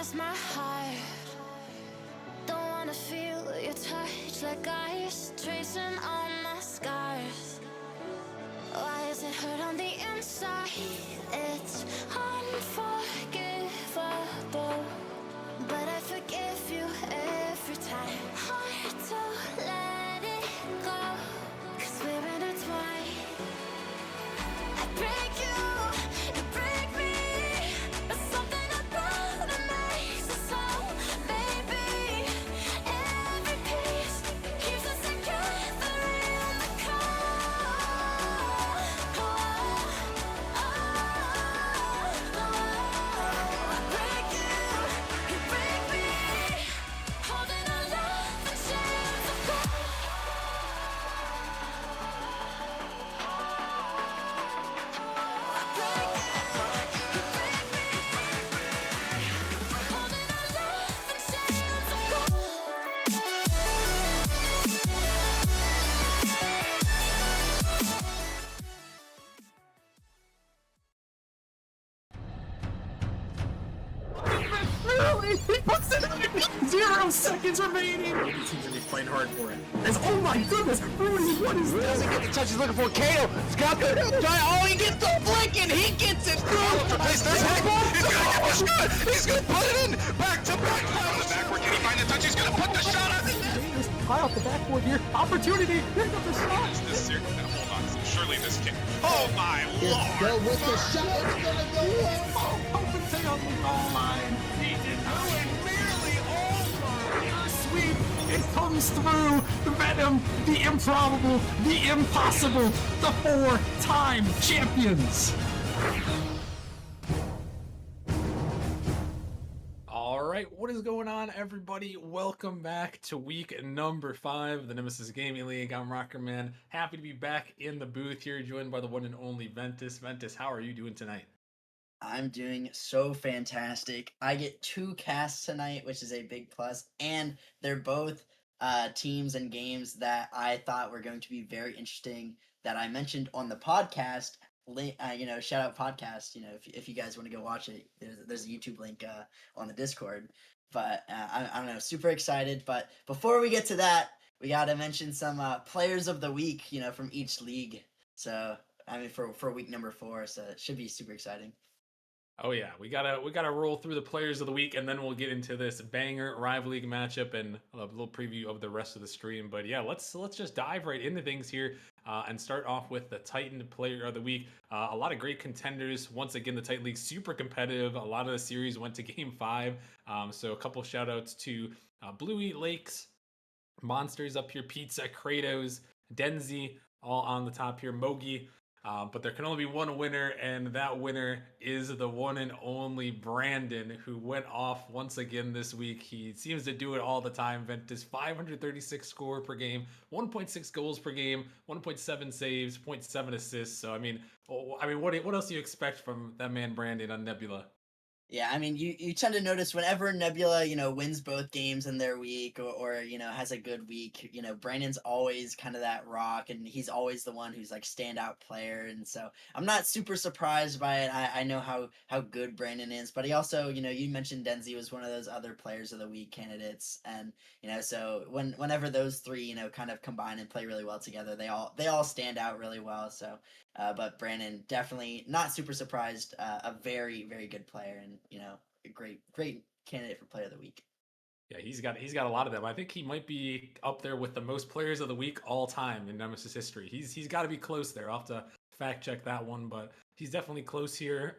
lost my heart. Don't wanna feel your touch like ice tracing on my scars. Why is it hurt on the inside? It's unforgivable, but I forgive you every time. Hard to let it go, 'cause we're intertwined. I break you, you break me. There's something about it makes us so, baby. Every piece keeps us together in the core. I break you break me. Holding our love in chains of gold. He puts it in 0 seconds remaining! Rudy seems to be fighting hard for it. Oh my goodness! Rudy, what is this? Doesn't get the touch he's looking for. Kato has got the try. Oh, he gets the flick and he gets it through. He's gonna get the shot. He's gonna put it in. Back to back. On the backward, can he find the touch? He's gonna put the shot on the net. High off the backboard here. Opportunity. Here comes the shot. Hold on. Surely this kick. Oh my lord. Go with the shot. It's gonna go in. Open on the goal line. He did not nearly over. Sweep. It comes through. The Venom, the improbable, the impossible, the 4-time champions. All right, what is going on, everybody? Welcome back to week number 5 of the Nemesis Gaming League. I'm Rockerman. Happy to be back in the booth here, joined by the one and only Ventus. Ventus, how are you doing tonight? I'm doing so fantastic. I get 2 casts tonight, which is a big plus, and they're both teams and games that I thought were going to be very interesting that I mentioned on the podcast. Shout out podcast. If you guys want to go watch it, there's a YouTube link on the Discord. But I don't know, super excited. But before we get to that, we got to mention some players of the week, from each league. So for week number 4, so it should be super exciting. Oh yeah, we gotta roll through the players of the week, and then we'll get into this banger rival league matchup and a little preview of the rest of the stream. But yeah, let's just dive right into things here and start off with the Titan player of the week. A lot of great contenders. Once again, the Titan League super competitive. A lot of the series went to Game 5. So a couple shout outs to Blue Eat Lakes, Monsters up here, Pizza, Kratos, Denzi, all on the top here, Mogi. But there can only be one winner, and that winner is the one and only Brandon, who went off once again this week. He seems to do it all the time. Ventus 536 score per game, 1.6 goals per game, 1.7 saves, 0.7 assists. So what else do you expect from that man Brandon on Nebula? Yeah, I mean, you tend to notice whenever Nebula, wins both games in their week or has a good week, Brandon's always kind of that rock, and he's always the one who's like standout player. And so I'm not super surprised by it. I know how good Brandon is, but he also, you mentioned Denzi was one of those other players of the week candidates. And, so whenever those three, kind of combine and play really well together, they all stand out really well. So, but Brandon, definitely not super surprised, a very, very good player, and a great candidate for player of the week. Yeah, he's got a lot of them. I think he might be up there with the most players of the week all time in Nemesis history. He's got to be close there. I'll have to fact check that one, but he's definitely close here.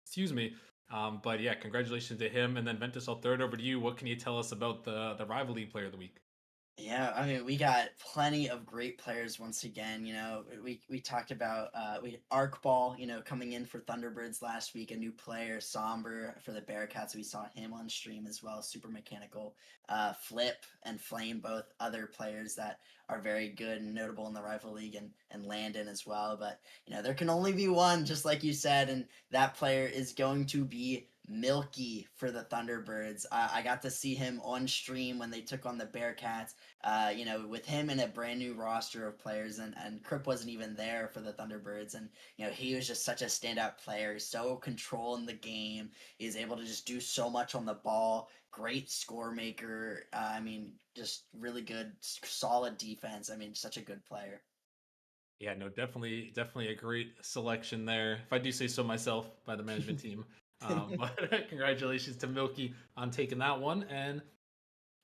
Excuse me. But yeah, congratulations to him. And then Ventus, I'll throw it over to you. What can you tell us about the rival league player of the week? Yeah, I mean, we got plenty of great players once again. We talked about we Arc Ball, coming in for Thunderbirds last week, a new player, Somber for the Bearcats. We saw him on stream as well, super mechanical. Flip and Flame, both other players that are very good and notable in the rival league, and Landon as well. But there can only be one, just like you said, and that player is going to be Milky for the Thunderbirds. I got to see him on stream when they took on the Bearcats. With him and a brand new roster of players, and Crip wasn't even there for the Thunderbirds, and he was just such a standout player. He's so controlling the game. He's able to just do so much on the ball. Great score maker. Just really good, solid defense. Such a good player. Yeah, no, definitely a great selection there, if I do say so myself, by the management team. But congratulations to Milky on taking that one, and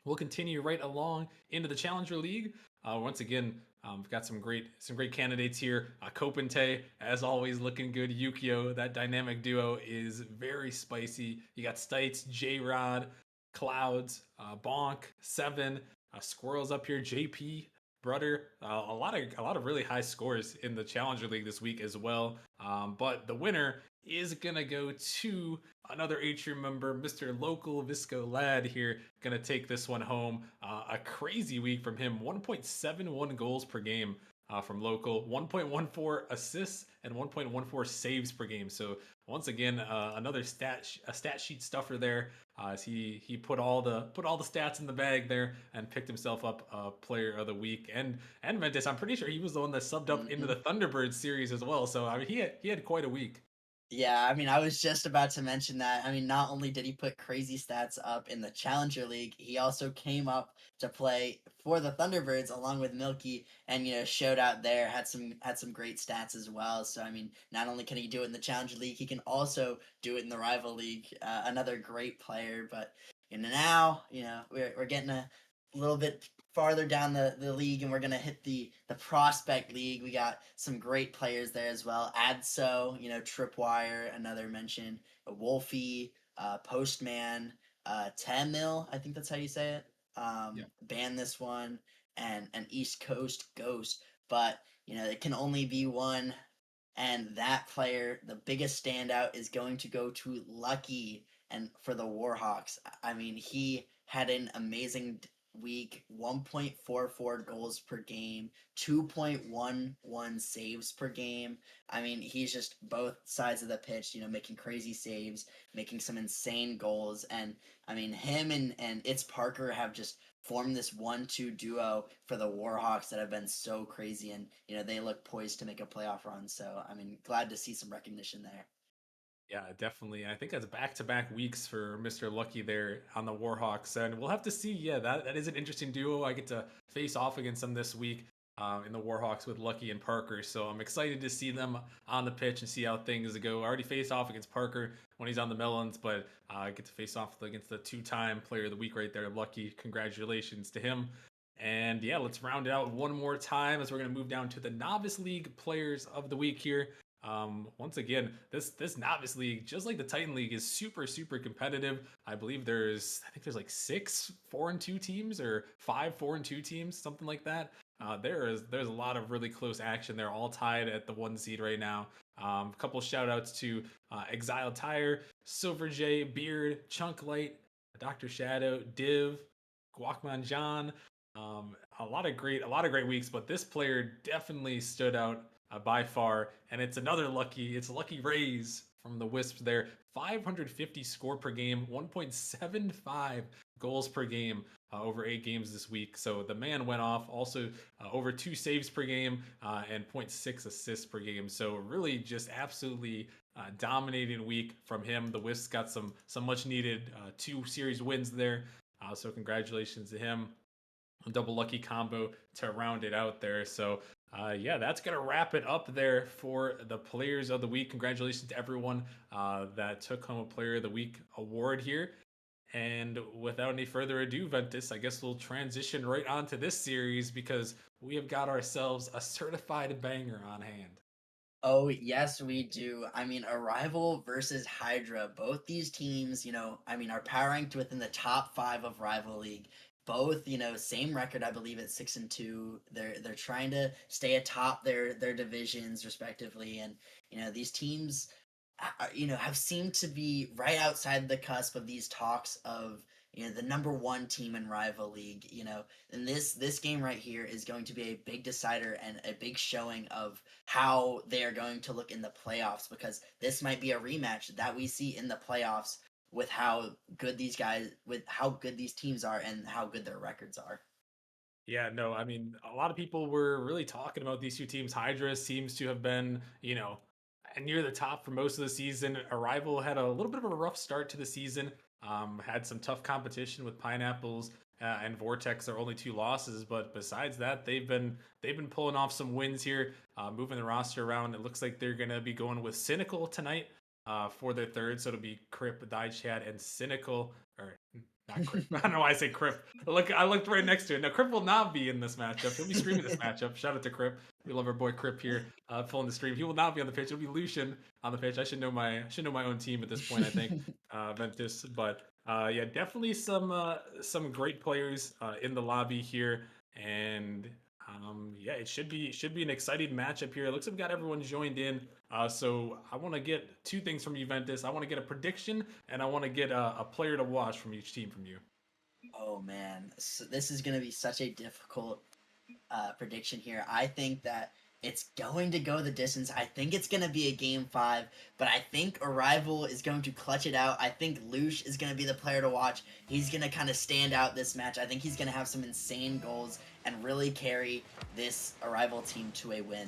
we'll continue right along into the Challenger League. Once again, we've got some great candidates here. Kopente, as always, looking good. Yukio, that dynamic duo is very spicy. You got Stites, J Rod, Clouds, Bonk, Seven, Squirrels up here, JP, Brother. A lot of really high scores in the Challenger League this week as well. But the winner is gonna go to another Atrium member, Mr. Local Visco Lad here, gonna take this one home. A crazy week from him, 1.71 goals per game from Local, 1.14 assists and 1.14 saves per game. So once again, another stat sheet stuffer there. As he put all the stats in the bag there and picked himself up Player of the Week. And Ventus, I'm pretty sure he was the one that subbed up into the Thunderbird series as well. So he had quite a week. Yeah, I was just about to mention that. Not only did he put crazy stats up in the Challenger League, he also came up to play for the Thunderbirds along with Milky, and showed out there, had some great stats as well. So not only can he do it in the Challenger League, he can also do it in the Rival League. Another great player, but now we're getting a little bit farther down the league, and we're gonna hit the prospect league. We got some great players there as well. Adso, Tripwire, another mention. Wolfie, Postman, Tamil, I think that's how you say it. Yeah. Ban this one, and an East Coast Ghost. But it can only be one, and that player, the biggest standout, is going to go to Lucky and for the Warhawks. He had an amazing week, 1.44 goals per game, 2.11 saves per game. He's just both sides of the pitch, making crazy saves, making some insane goals. And him and It's Parker have just formed this 1-2 duo for the Warhawks that have been so crazy, and they look poised to make a playoff run. So glad to see some recognition there. Yeah, definitely. I think that's back-to-back weeks for Mr. Lucky there on the Warhawks, and we'll have to see. Yeah, that is an interesting duo. I get to face off against them this week in the Warhawks with Lucky and Parker, so I'm excited to see them on the pitch and see how things go. I already faced off against Parker when he's on the Melons, but I get to face off against the two-time Player of the Week right there, Lucky. Congratulations to him. And yeah, let's round it out one more time as we're going to move down to the Novice League Players of the Week here. Once again, this novice league, just like the Titan League, is super competitive. I think there's like 6 4-2 teams or 5 4-2 teams, something like that. There's a lot of really close action. They're all tied at the 1 seed right now. A couple shout outs to Exile Tire, Silver J, Beard, Chunk Light, Dr. Shadow, Div, Guacman John. A lot of great weeks, but this player definitely stood out by far, and it's Lucky Rays from the Wisps there. 550 score per game, 1.75 goals per game over 8 games this week. So the man went off. Also over 2 saves per game and 0.6 assists per game. So really just absolutely dominating week from him. The Wisps got some much needed 2 series wins there. So congratulations to him. A double lucky combo to round it out there. So yeah, that's going to wrap it up there for the Players of the Week. Congratulations to everyone that took home a Player of the Week award here. And without any further ado, Ventus, I guess we'll transition right on to this series because we have got ourselves a certified banger on hand. Oh, yes, we do. Arrival versus Hydra. Both these teams, are power ranked within the top 5 of Rival League. Both, same record, I believe, at 6-2. They're trying to stay atop their divisions respectively, and these teams, have seemed to be right outside the cusp of these talks of the number 1 team in Rival League. And this game right here is going to be a big decider and a big showing of how they are going to look in the playoffs, because this might be a rematch that we see in the playoffs with how good these teams are and how good their records are. Yeah, no, I mean, a lot of people were really talking about these two teams. Hydra seems to have been, near the top for most of the season. Arrival had a little bit of a rough start to the season. Had some tough competition with Pineapples and Vortex. Their only two losses, but besides that, they've been pulling off some wins here, moving the roster around. It looks like they're gonna be going with Cynical tonight for their third. So it'll be Crip, Chad, and Cynical, or not Crip. I don't know why I say Crip. I looked right next to it. Now Crip will not be in this matchup. He'll be streaming this matchup. Shout out to Crip. We love our boy Crip here, pulling the stream. He will not be on the pitch. It'll be Lucian on the pitch. I should know my own team at this point. I think Ventus, but yeah, definitely some great players in the lobby here, and yeah, it should be an exciting matchup here. It looks like we got everyone joined in. So I want to get two things from you, Ventus. I want to get a prediction, and I want to get a player to watch from each team from you. Oh man, so this is going to be such a difficult prediction here. I think that it's going to go the distance. I think it's going to be a game 5, but I think Arrival is going to clutch it out. I think Lush is going to be the player to watch. He's going to kind of stand out this match. I think he's going to have some insane goals and really carry this Arrival team to a win.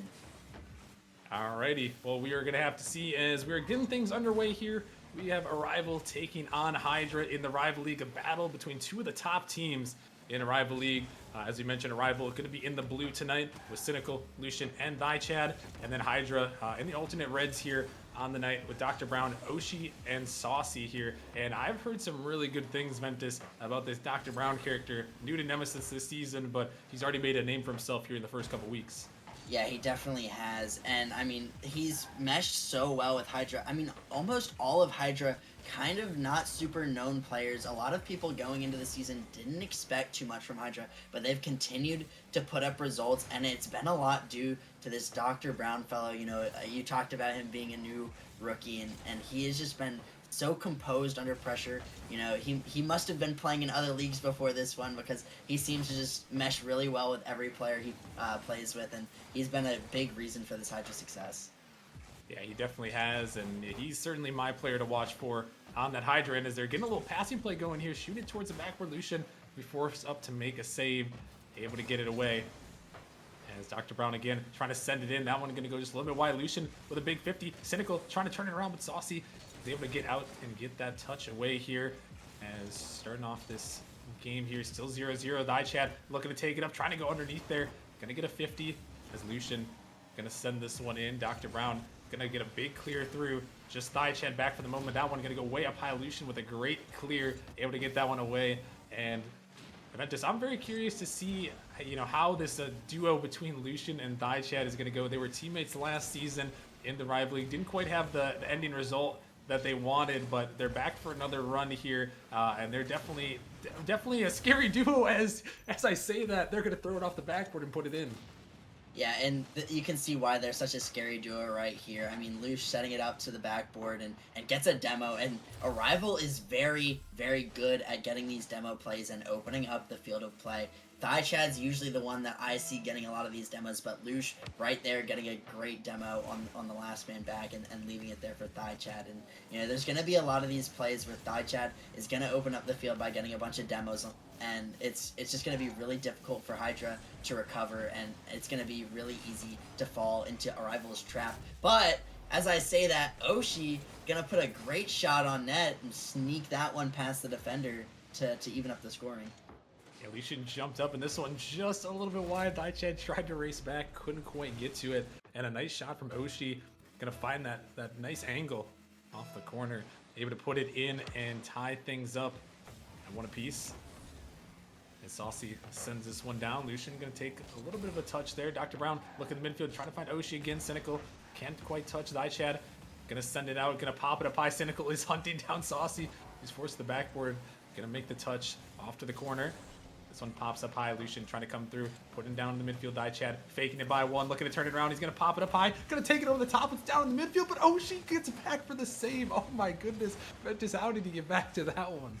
Alrighty, well, we are going to have to see as we're getting things underway here. We have Arrival taking on Hydra in the Rival League, a battle between two of the top teams in Arrival League. As we mentioned, Arrival is going to be in the blue tonight with Cynical, Lucian, and Chad, and then Hydra in the alternate reds here on the night with Dr. Brown, Oshi, and Saucy here. And I've heard some really good things, Ventus, about this Dr. Brown character, new to Nemesis this season, but he's already made a name for himself here in the first couple weeks. Yeah, he definitely has. And I mean, he's meshed so well with Hydra. I mean, almost all of Hydra kind of not super known players. A lot of people going into the season didn't expect too much from Hydra, but they've continued to put up results, and it's been a lot due to this Dr. Brown fellow. You know, you talked about him being a new rookie, and he has just been so composed under pressure. You know, he must have been playing in other leagues before this one, because he seems to just mesh really well with every player he plays with, and he's been a big reason for this Hydra success. Yeah, he definitely has, and he's certainly my player to watch for on that Hydra end as they're getting a little passing play going here. Shoot it towards the backward Lucian. We force up to make a save, able to get it away. As Dr. Brown again trying to send it in. That one going to go just a little bit wide. Lucian with a big 50. Cynical trying to turn it around, but Saucy is able to get out and get that touch away here. As starting off this game here, still 0-0. Chad looking to take it up, trying to go underneath there. Going to get a 50 as Lucian going to send this one in. Dr. Brown going to get a big clear through. Just Chad back for the moment. That one going to go way up high. Lucian with a great clear, able to get that one away. And Ventus, I'm very curious to see, how this duo between Lucian and Chad is going to go. They were teammates last season in the Rival League. Didn't quite have the ending result that they wanted, but they're back for another run here, and they're definitely a scary duo. As I say that, they're going to throw it off the backboard and put it in. Yeah, and you can see why they're such a scary duo right here. I mean, Lush setting it up to the backboard and gets a demo, and Arrival is very, very good at getting these demo plays and opening up the field of play. Chad's usually the one that I see getting a lot of these demos, but Lush right there getting a great demo on the last man back and leaving it there for Chad. And, there's going to be a lot of these plays where Chad is going to open up the field by getting a bunch of demos, and it's just going to be really difficult for Hydra to recover, and it's going to be really easy to fall into Arrival's trap. But as I say that, Oshi going to put a great shot on net and sneak that one past the defender to even up the scoring. Yeah, Lucian jumped up, and this one just a little bit wide. Chad tried to race back, couldn't quite get to it. And a nice shot from Oshi. Gonna find that nice angle off the corner. Able to put it in and tie things up at one apiece. And Saucy sends this one down. Lucian gonna take a little bit of a touch there. Dr. Brown looking in the midfield, trying to find Oshi again. Cynical can't quite touch Chad. Gonna send it out, gonna pop it up high. Cynical is hunting down Saucy. He's forced the backboard. Gonna make the touch off to the corner. This one pops up high. Lucian trying to come through, putting down in the midfield. Chad faking it by one, looking to turn it around. He's going to pop it up high, going to take it over the top. It's down in the midfield, but Oshi gets back for the save. Oh my goodness. Ventus, how did he get back to that one?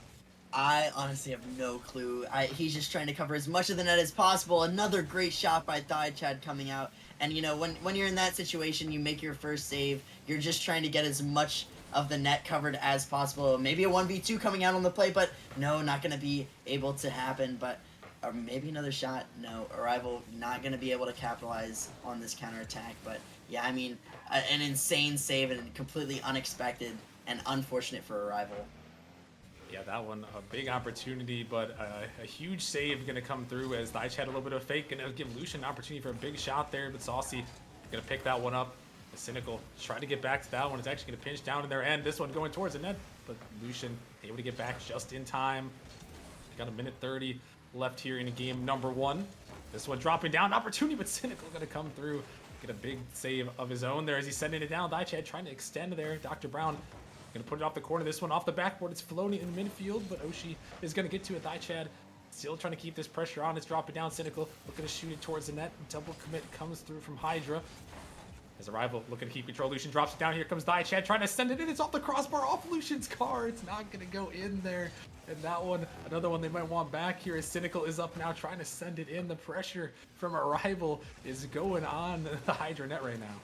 I honestly have no clue. He's just trying to cover as much of the net as possible. Another great shot by Chad coming out. And, when you're in that situation, you make your first save, you're just trying to get as much of the net covered as possible. Maybe a 1v2 coming out on the play, but no, not going to be able to happen. But or maybe another shot. No, Arrival not going to be able to capitalize on this counterattack. But yeah, I mean, an insane save and completely unexpected and unfortunate for Arrival. Yeah, that one, a big opportunity, but a huge save going to come through as Deitch had a little bit of fake, and it'll give Lucian an opportunity for a big shot there, but Saucy going to pick that one up. The Cynical trying to get back to that one. It's actually going to pinch down in their end. This one going towards the net, but Lucian able to get back just in time. Got a minute 30 left here in game number 1. This one dropping down, opportunity, but Cynical going to come through, get a big save of his own there as he's sending it down. Deitch trying to extend there. Dr. Brown gonna put it off the corner. This one off the backboard. It's floating in midfield, but Oshi is gonna get to it. Deitch still trying to keep this pressure on. It's dropping down. Cynical looking to shoot it towards the net. Double commit comes through from Hydra. As Arrival looking to keep control. Lucian drops it down. Here comes Deitch trying to send it in. It's off the crossbar, off Lucian's car. It's not gonna go in there. And that one, another one they might want back here as Cynical is up now trying to send it in. The pressure from Arrival is going on the Hydra net right now.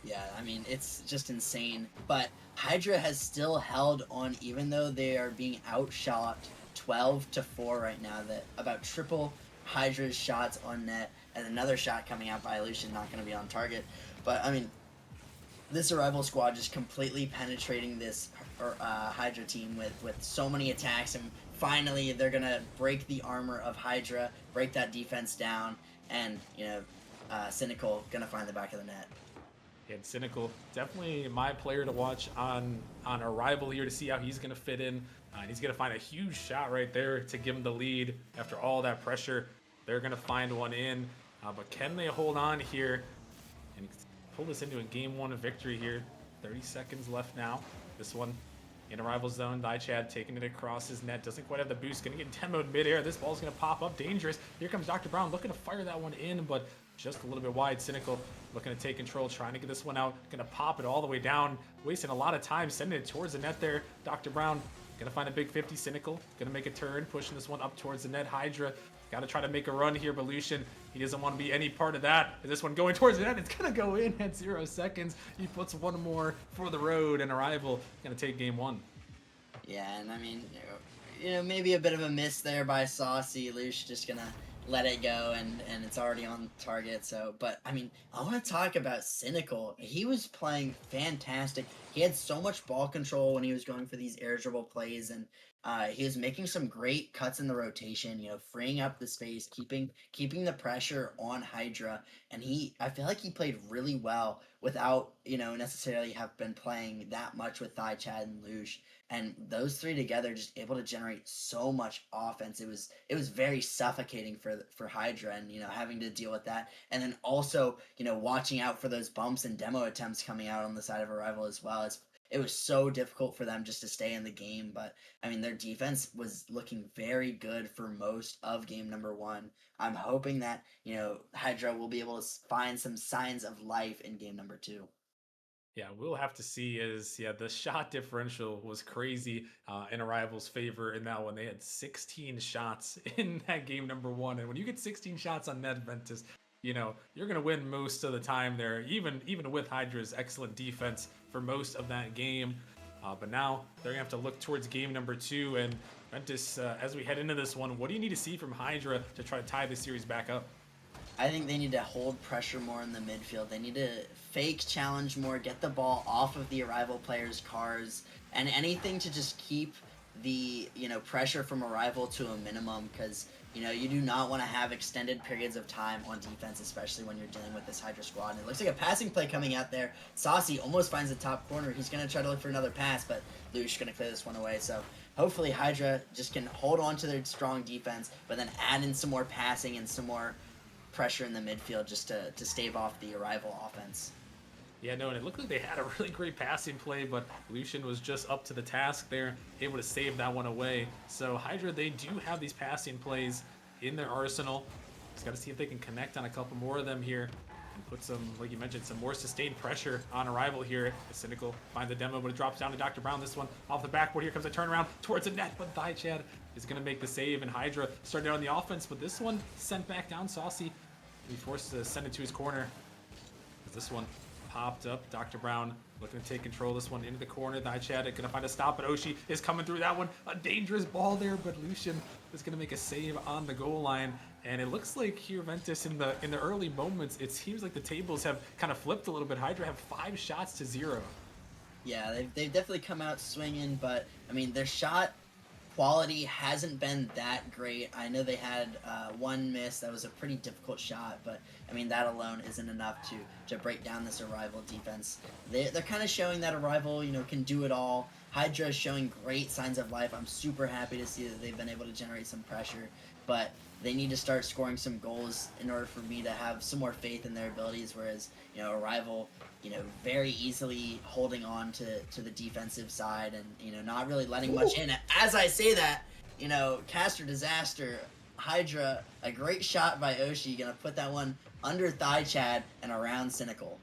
Yeah, I mean, it's just insane. But Hydra has still held on, even though they are being outshot 12-4 right now. That about triple Hydra's shots on net, and another shot coming out by Lucian, not going to be on target. But I mean, this Arrival squad just completely penetrating this Hydra team with so many attacks, and finally they're going to break the armor of Hydra, break that defense down, and Cynical going to find the back of the net. And Cynical, definitely my player to watch on Arrival here to see how he's going to fit in. And he's going to find a huge shot right there to give him the lead after all that pressure. They're going to find one in. But can they hold on here and pull this into a game 1 victory here? 30 seconds left now. This one in Arrival zone. Deitch taking it across his net. Doesn't quite have the boost. Going to get demoed midair. This ball's going to pop up. Dangerous. Here comes Dr. Brown looking to fire that one in, but just a little bit wide. Cynical looking to take control, trying to get this one out. Gonna pop it all the way down, wasting a lot of time, sending it towards the net there. Dr. Brown gonna find a big 50. Cynical gonna make a turn, pushing this one up towards the net. Hydra gotta try to make a run here, but Lucian, he doesn't want to be any part of that. This one going towards the net, it's gonna go in at 0 seconds. He puts one more for the road, and Arrival gonna take game 1. Yeah, and I mean, maybe a bit of a miss there by Saucy. Lucian just gonna let it go, and it's already on target. So, but I mean, I want to talk about Cynical. He was playing fantastic. He had so much ball control when he was going for these air dribble plays, and he was making some great cuts in the rotation, freeing up the space, keeping the pressure on Hydra. And I feel like he played really well without necessarily have been playing that much with Deitch and Luge. And those three together just able to generate so much offense. It was very suffocating for Hydra, and having to deal with that, and then also watching out for those bumps and demo attempts coming out on the side of Arrival as well. It was so difficult for them just to stay in the game. But I mean, their defense was looking very good for most of game number 1. I'm hoping that Hydra will be able to find some signs of life in game number 2. Yeah, we'll have to see. The shot differential was crazy in Arrival's favor in that one. They had 16 shots in that game number 1, and when you get 16 shots on net, Ventus, you're gonna win most of the time there, even with Hydra's excellent defense for most of that game. But now they're gonna have to look towards game number 2, and Ventus, as we head into this one, what do you need to see from Hydra to try to tie the series back up? I think they need to hold pressure more in the midfield. They need to fake challenge more, get the ball off of the Arrival players' cars, and anything to just keep the pressure from Arrival to a minimum, because you do not want to have extended periods of time on defense, especially when you're dealing with this Hydra squad. And it looks like a passing play coming out there. Saucy almost finds the top corner. He's going to try to look for another pass, but Luge going to clear this one away. So hopefully Hydra just can hold on to their strong defense, but then add in some more passing and some more pressure in the midfield just to stave off the Arrival offense. Yeah, no, and it looked like they had a really great passing play, but Lucian was just up to the task there, able to save that one away. So Hydra, they do have these passing plays in their arsenal. Just got to see if they can connect on a couple more of them here and put some, like you mentioned, some more sustained pressure on Arrival here. Cynical finds the demo, but it drops down to Dr. Brown. This one off the backboard. Here comes a turnaround towards the net, but Deitch is going to make the save, and Hydra started out on the offense, but this one sent back down. Saucy, he forced to send it to his corner. This one popped up. Dr. Brown looking to take control of this one into the corner. Chad gonna find a stop, but Oshi is coming through that one. A dangerous ball there, but Lucian is gonna make a save on the goal line. And it looks like here, Ventus, in the early moments, it seems like the tables have kind of flipped a little bit. Hydra have 5 shots to 0. Yeah, they've definitely come out swinging, but I mean their shot quality hasn't been that great. I know they had one miss that was a pretty difficult shot, but I mean that alone isn't enough to break down this Arrival defense. They're kind of showing that Arrival, can do it all. Hydra is showing great signs of life. I'm super happy to see that they've been able to generate some pressure, but they need to start scoring some goals in order for me to have some more faith in their abilities, whereas, Arrival, very easily holding on to the defensive side and, not really letting much in. As I say that, Caster Disaster, Hydra, a great shot by Oshi, gonna put that one under Thigh Chad and around Cynical.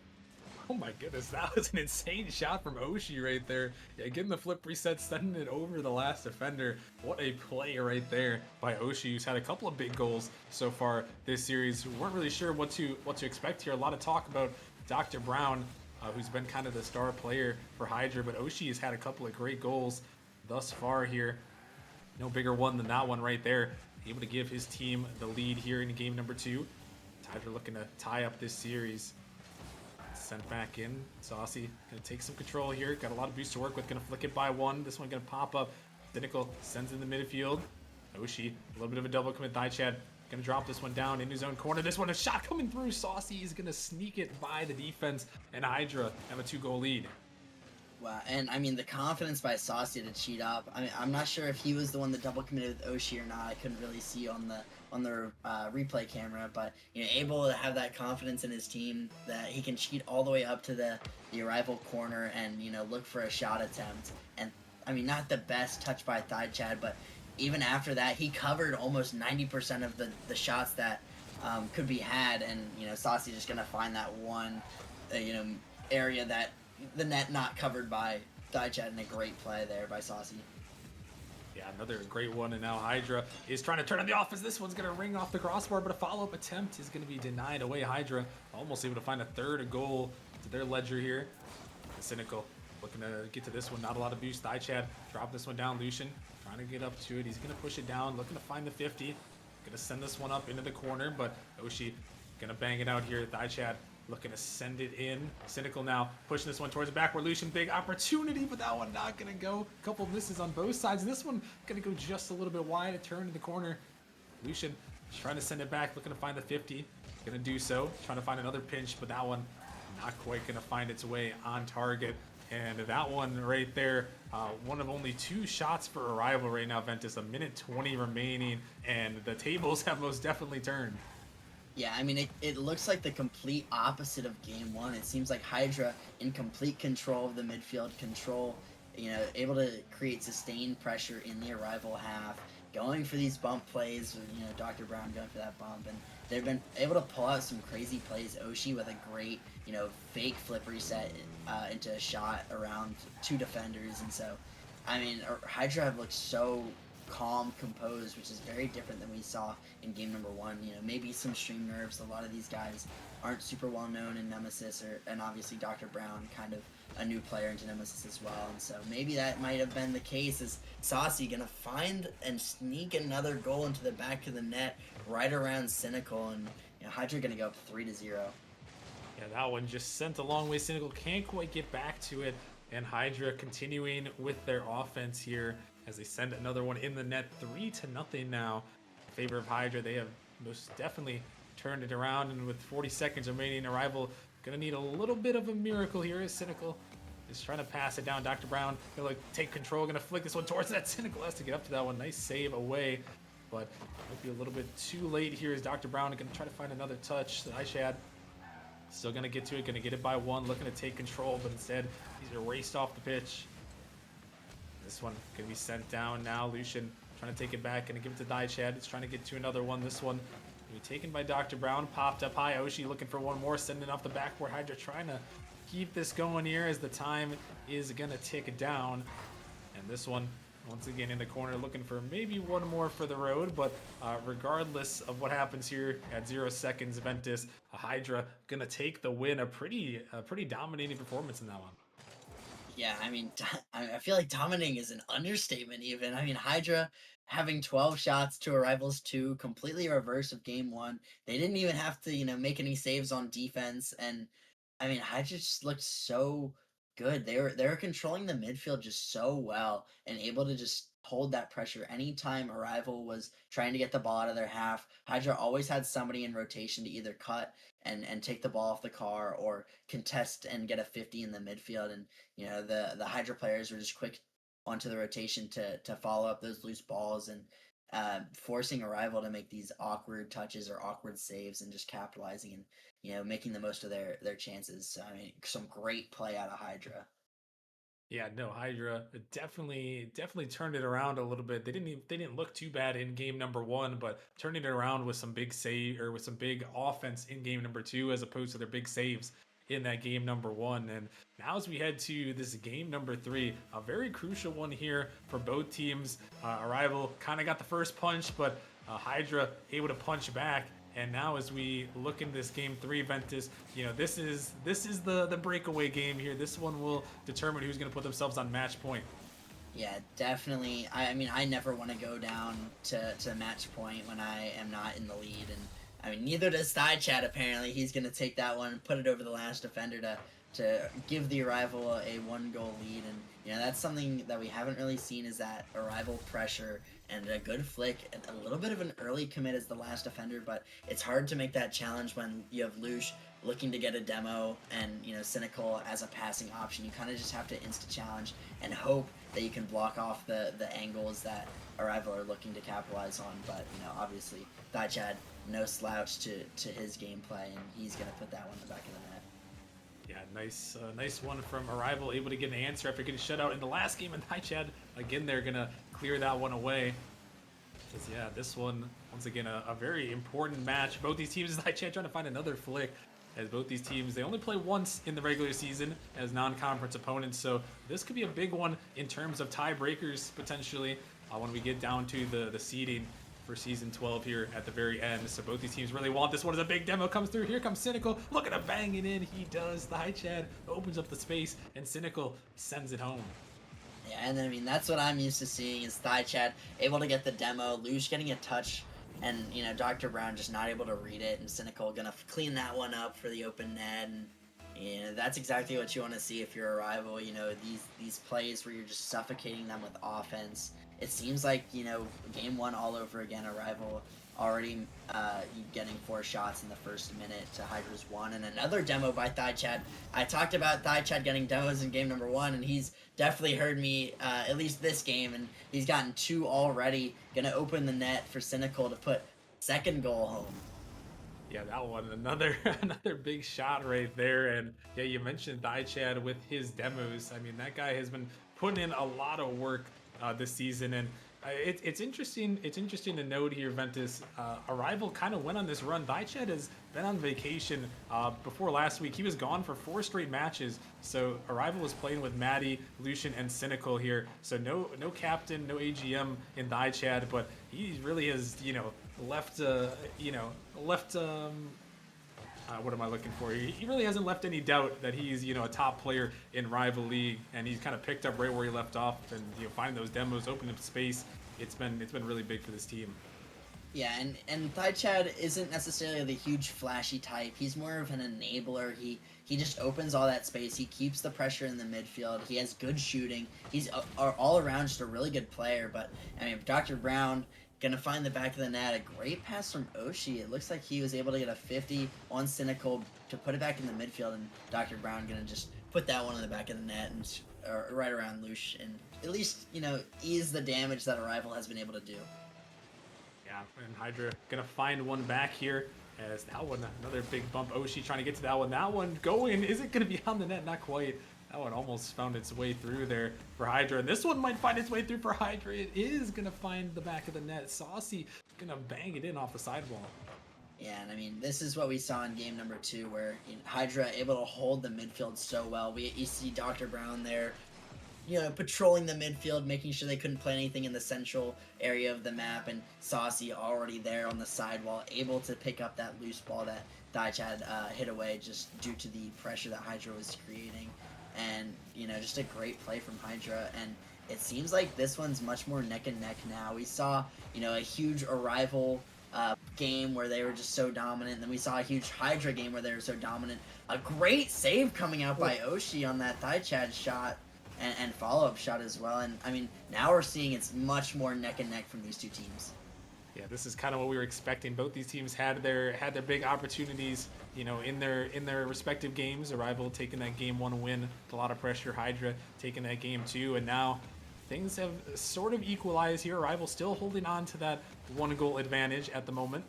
Oh my goodness, that was an insane shot from Oshi right there. Yeah, getting the flip reset, sending it over the last defender. What a play right there by Oshi, who's had a couple of big goals so far this series. We weren't really sure what to expect here. A lot of talk about Dr. Brown, who's been kind of the star player for Hydra, but Oshi has had a couple of great goals thus far here. No bigger one than that one right there. Able to give his team the lead here in game number 2. Hydra looking to tie up this series. Sent back in. Saucy gonna take some control here. Got a lot of boost to work with. Gonna flick it by one. This one gonna pop up. Cynical sends in the midfield. Oshi, a little bit of a double commit. Chad gonna drop this one down in his own corner. This one, a shot coming through. Saucy is gonna sneak it by the defense, and Hydra have a 2-goal lead. Wow, and I mean the confidence by Saucy to cheat up. I mean, I'm not sure if he was the one that double committed with Oshi or not. I couldn't really see on the replay camera, but able to have that confidence in his team that he can cheat all the way up to the Arrival corner and look for a shot attempt. And I mean, not the best touch by Thigh Chad, but even after that, he covered almost 90% of the shots that could be had, and Saucy just gonna find that one area that the net not covered by Thigh Chad, and a great play there by Saucy. Yeah, another great one, and now Hydra is trying to turn on the offense. This one's going to ring off the crossbar, but a follow-up attempt is going to be denied away. Hydra almost able to find a third goal to their ledger here. Cynical looking to get to this one. Not a lot of boost. Thigh Chad drop this one down. Lucian trying to get up to it. He's going to push it down, looking to find the 50. Going to send this one up into the corner, but Oshi going to bang it out here. Thigh Chad looking to send it in. Cynical now pushing this one towards the back where Lucian, big opportunity, but that one not going to go. A couple misses on both sides. This one going to go just a little bit wide. A turn in the corner. Lucian trying to send it back, looking to find the 50. Going to do so. Trying to find another pinch, but that one not quite going to find its way on target. And that one right there, one of only 2 shots for Arrival right now, Ventus. A minute 20 remaining, and the tables have most definitely turned. Yeah, I mean, it looks like the complete opposite of game 1. It seems like Hydra in complete control of the midfield, able to create sustained pressure in the Arrival half, going for these bump plays, Dr. Brown going for that bump, and they've been able to pull out some crazy plays. Oshi with a great, fake flip reset into a shot around 2 defenders, and so, I mean, Hydra have looked so calm, composed, which is very different than we saw in game number 1. Maybe some stream nerves. A lot of these guys aren't super well known in Nemesis, and obviously Dr. Brown, kind of a new player into Nemesis as well. And so maybe that might have been the case. Is Saucy gonna find and sneak another goal into the back of the net right around Cynical, and Hydra gonna go up 3-0. Yeah, that one just sent a long way. Cynical can't quite get back to it, and Hydra continuing with their offense here as they send another one in the net. 3-0 now in favor of Hydra. They have most definitely turned it around, and with 40 seconds remaining, Arrival gonna need a little bit of a miracle here as Cynical is trying to pass it down. Dr. Brown gonna take control, gonna flick this one towards that. Cynical has to get up to that one. Nice save away, but might be a little bit too late here as Dr. Brown gonna try to find another touch. Chad still gonna get to it, gonna get it by one, looking to take control, but instead he's erased off the pitch. This one can be sent down now. Lucian trying to take it back, gonna give it to Chad. It's trying to get to another one. This one will be taken by Dr. Brown, popped up high. Oshi looking for one more, sending off the backboard. Hydra trying to keep this going here as the time is gonna tick down. And this one once again in the corner looking for maybe one more for the road, but regardless of what happens here at 0 seconds, Ventus, Hydra gonna take the win. A pretty dominating performance in that one. Yeah, I mean, I feel like dominating is an understatement even. I mean, Hydra having 12 shots to Arrival's 2, completely reverse of game 1. They didn't even have to, make any saves on defense, and I mean, Hydra just looked so good. They were controlling the midfield just so well and able to just hold that pressure anytime Arrival was trying to get the ball out of their half. Hydra always had somebody in rotation to either cut and take the ball off the car or contest and get a 50 in the midfield. And the Hydra players were just quick onto the rotation to follow up those loose balls and forcing Arrival to make these awkward touches or awkward saves and just capitalizing and making the most of their chances. So, I mean, some great play out of Hydra. Yeah, no, Hydra definitely turned it around a little bit. They didn't look too bad in game number 1, but turning it around with some big save or with some big offense in game number 2 as opposed to their big saves in that game number 1. And now as we head to this game number 3, a very crucial one here for both teams. Arrival kind of got the first punch, but Hydra able to punch back. And now as we look in this game 3, Ventus, this is the breakaway game here. This one will determine who's going to put themselves on match point. Yeah, definitely. I mean, I never want to go down to match point when I am not in the lead. And I mean, neither does Thigh Chad, apparently. He's going to take that one and put it over the last defender to give the Arrival a 1-goal lead. And, that's something that we haven't really seen is that Arrival pressure and a good flick and a little bit of an early commit as the last defender. But it's hard to make that challenge when you have Lush looking to get a demo and, Cynical as a passing option. You kind of just have to insta-challenge and hope that you can block off the angles that Arrival are looking to capitalize on. But, obviously, Thigh Chad, no slouch to his gameplay, and he's going to put that one in the back of the net. Yeah, nice one from Arrival, able to get an answer after getting shut out in the last game. And Chad, again, they're going to clear that one away. Because, yeah, this one, once again, a very important match. Both these teams, Chad trying to find another flick. As both these teams, they only play once in the regular season as non-conference opponents. So this could be a big one in terms of tiebreakers, potentially, when we get down to the seeding for season 12 here at the very end. So both these teams really want this one as a big demo comes through. Here comes Cynical, looking to bang it in. He does. The High Chad opens up the space, and Cynical sends it home. Yeah, and I mean, that's what I'm used to seeing is Thigh Chad able to get the demo, Luge getting a touch, and, Dr. Brown just not able to read it, and Cynical gonna clean that one up for the open net. And that's exactly what you want to see if you're Arrival. These plays where you're just suffocating them with offense. It seems like, game 1 all over again, Arrival already getting 4 shots in the first minute to Hydra's 1, and another demo by Thigh Chad. I talked about Thigh Chad getting demos in game number 1, and he's definitely heard me at least this game, and he's gotten 2 already. Gonna open the net for Cynical to put second goal home. Yeah, that one, another big shot right there. And yeah, you mentioned Thigh Chad with his demos. I mean, that guy has been putting in a lot of work this season, and it's interesting. It's interesting to note here, Ventus. Arrival kind of went on this run. Thigh Chad has been on vacation before last week. He was gone for 4 straight matches. So Arrival was playing with Maddie, Lucian, and Cynical here. So no captain, no AGM in Thigh Chad, but he really has left what am I looking for? He really hasn't left any doubt that he's a top player in Rival League, and he's kind of picked up right where he left off, and finding those demos, opening up space. It's been really big for this team. Yeah, and Thigh Chad isn't necessarily the huge flashy type. He's more of an enabler. He just opens all that space. He keeps the pressure in the midfield. He has good shooting. He's all around just a really good player. But I mean, Dr. Brown gonna find the back of the net. A great pass from Oshie. It looks like he was able to get a 50 on Cynical to put it back in the midfield, and Dr. Brown gonna just put that one in the back of the net and right around Lush, and at least ease the damage that Arrival has been able to do. Yeah, and Hydra gonna find one back here. As that one, another big bump. Oshie trying to get to that one. That one going. Is it gonna be on the net? Not quite. That one almost found its way through there for Hydra. And this one might find its way through for Hydra. It is going to find the back of the net. Saucy going to bang it in off the sidewall. Yeah, and I mean, this is what we saw in game number 2, where Hydra able to hold the midfield so well. You see Dr. Brown there, patrolling the midfield, making sure they couldn't play anything in the central area of the map, and Saucy already there on the sidewall, able to pick up that loose ball that Daichad hit away just due to the pressure that Hydra was creating. And, just a great play from Hydra, and it seems like this one's much more neck and neck now. We saw, a huge Arrival game where they were just so dominant, and then we saw a huge Hydra game where they were so dominant. A great save coming out by Oshi on that Daichad shot, and follow-up shot as well. And, now we're seeing it's much more neck and neck from these two teams. Yeah, this is kind of what we were expecting. Both these teams had their big opportunities, in their respective games. Arrival taking that game 1 win with a lot of pressure. Hydra taking that game 2, and now things have sort of equalized here. Arrival still holding on to that 1-goal advantage at the moment.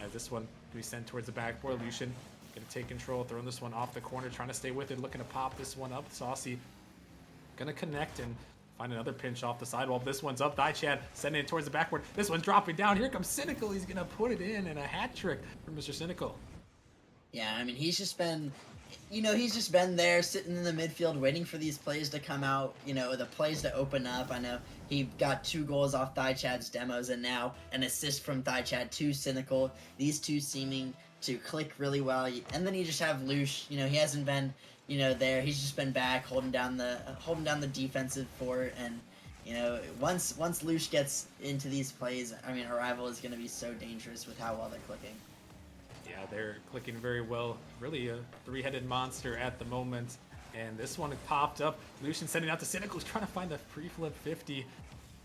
As this one can be sent towards the backboard. Lucian gonna take control, throwing this one off the corner, trying to stay with it, looking to pop this one up. Saucy gonna connect and find another pinch off the sidewall. This one's up. Daichad sending it towards the backboard. This one's dropping down. Here comes Cynical. He's going to put it in, and a hat trick from Mr. Cynical. Yeah, he's just been, there sitting in the midfield waiting for these plays to come out, the plays to open up. I know he got 2 goals off Daichad's demos, and now an assist from Daichad to Cynical. These two seeming to click really well. And then you just have Lush. He hasn't been there. He's just been back holding down the defensive fort, and once Lush gets into these plays, Arrival is going to be so dangerous with how well they're clicking. Yeah, they're clicking very well. Really a 3-headed monster at the moment. And this one popped up. Lucian sending out to Cynical, who's trying to find the free flip 50. He's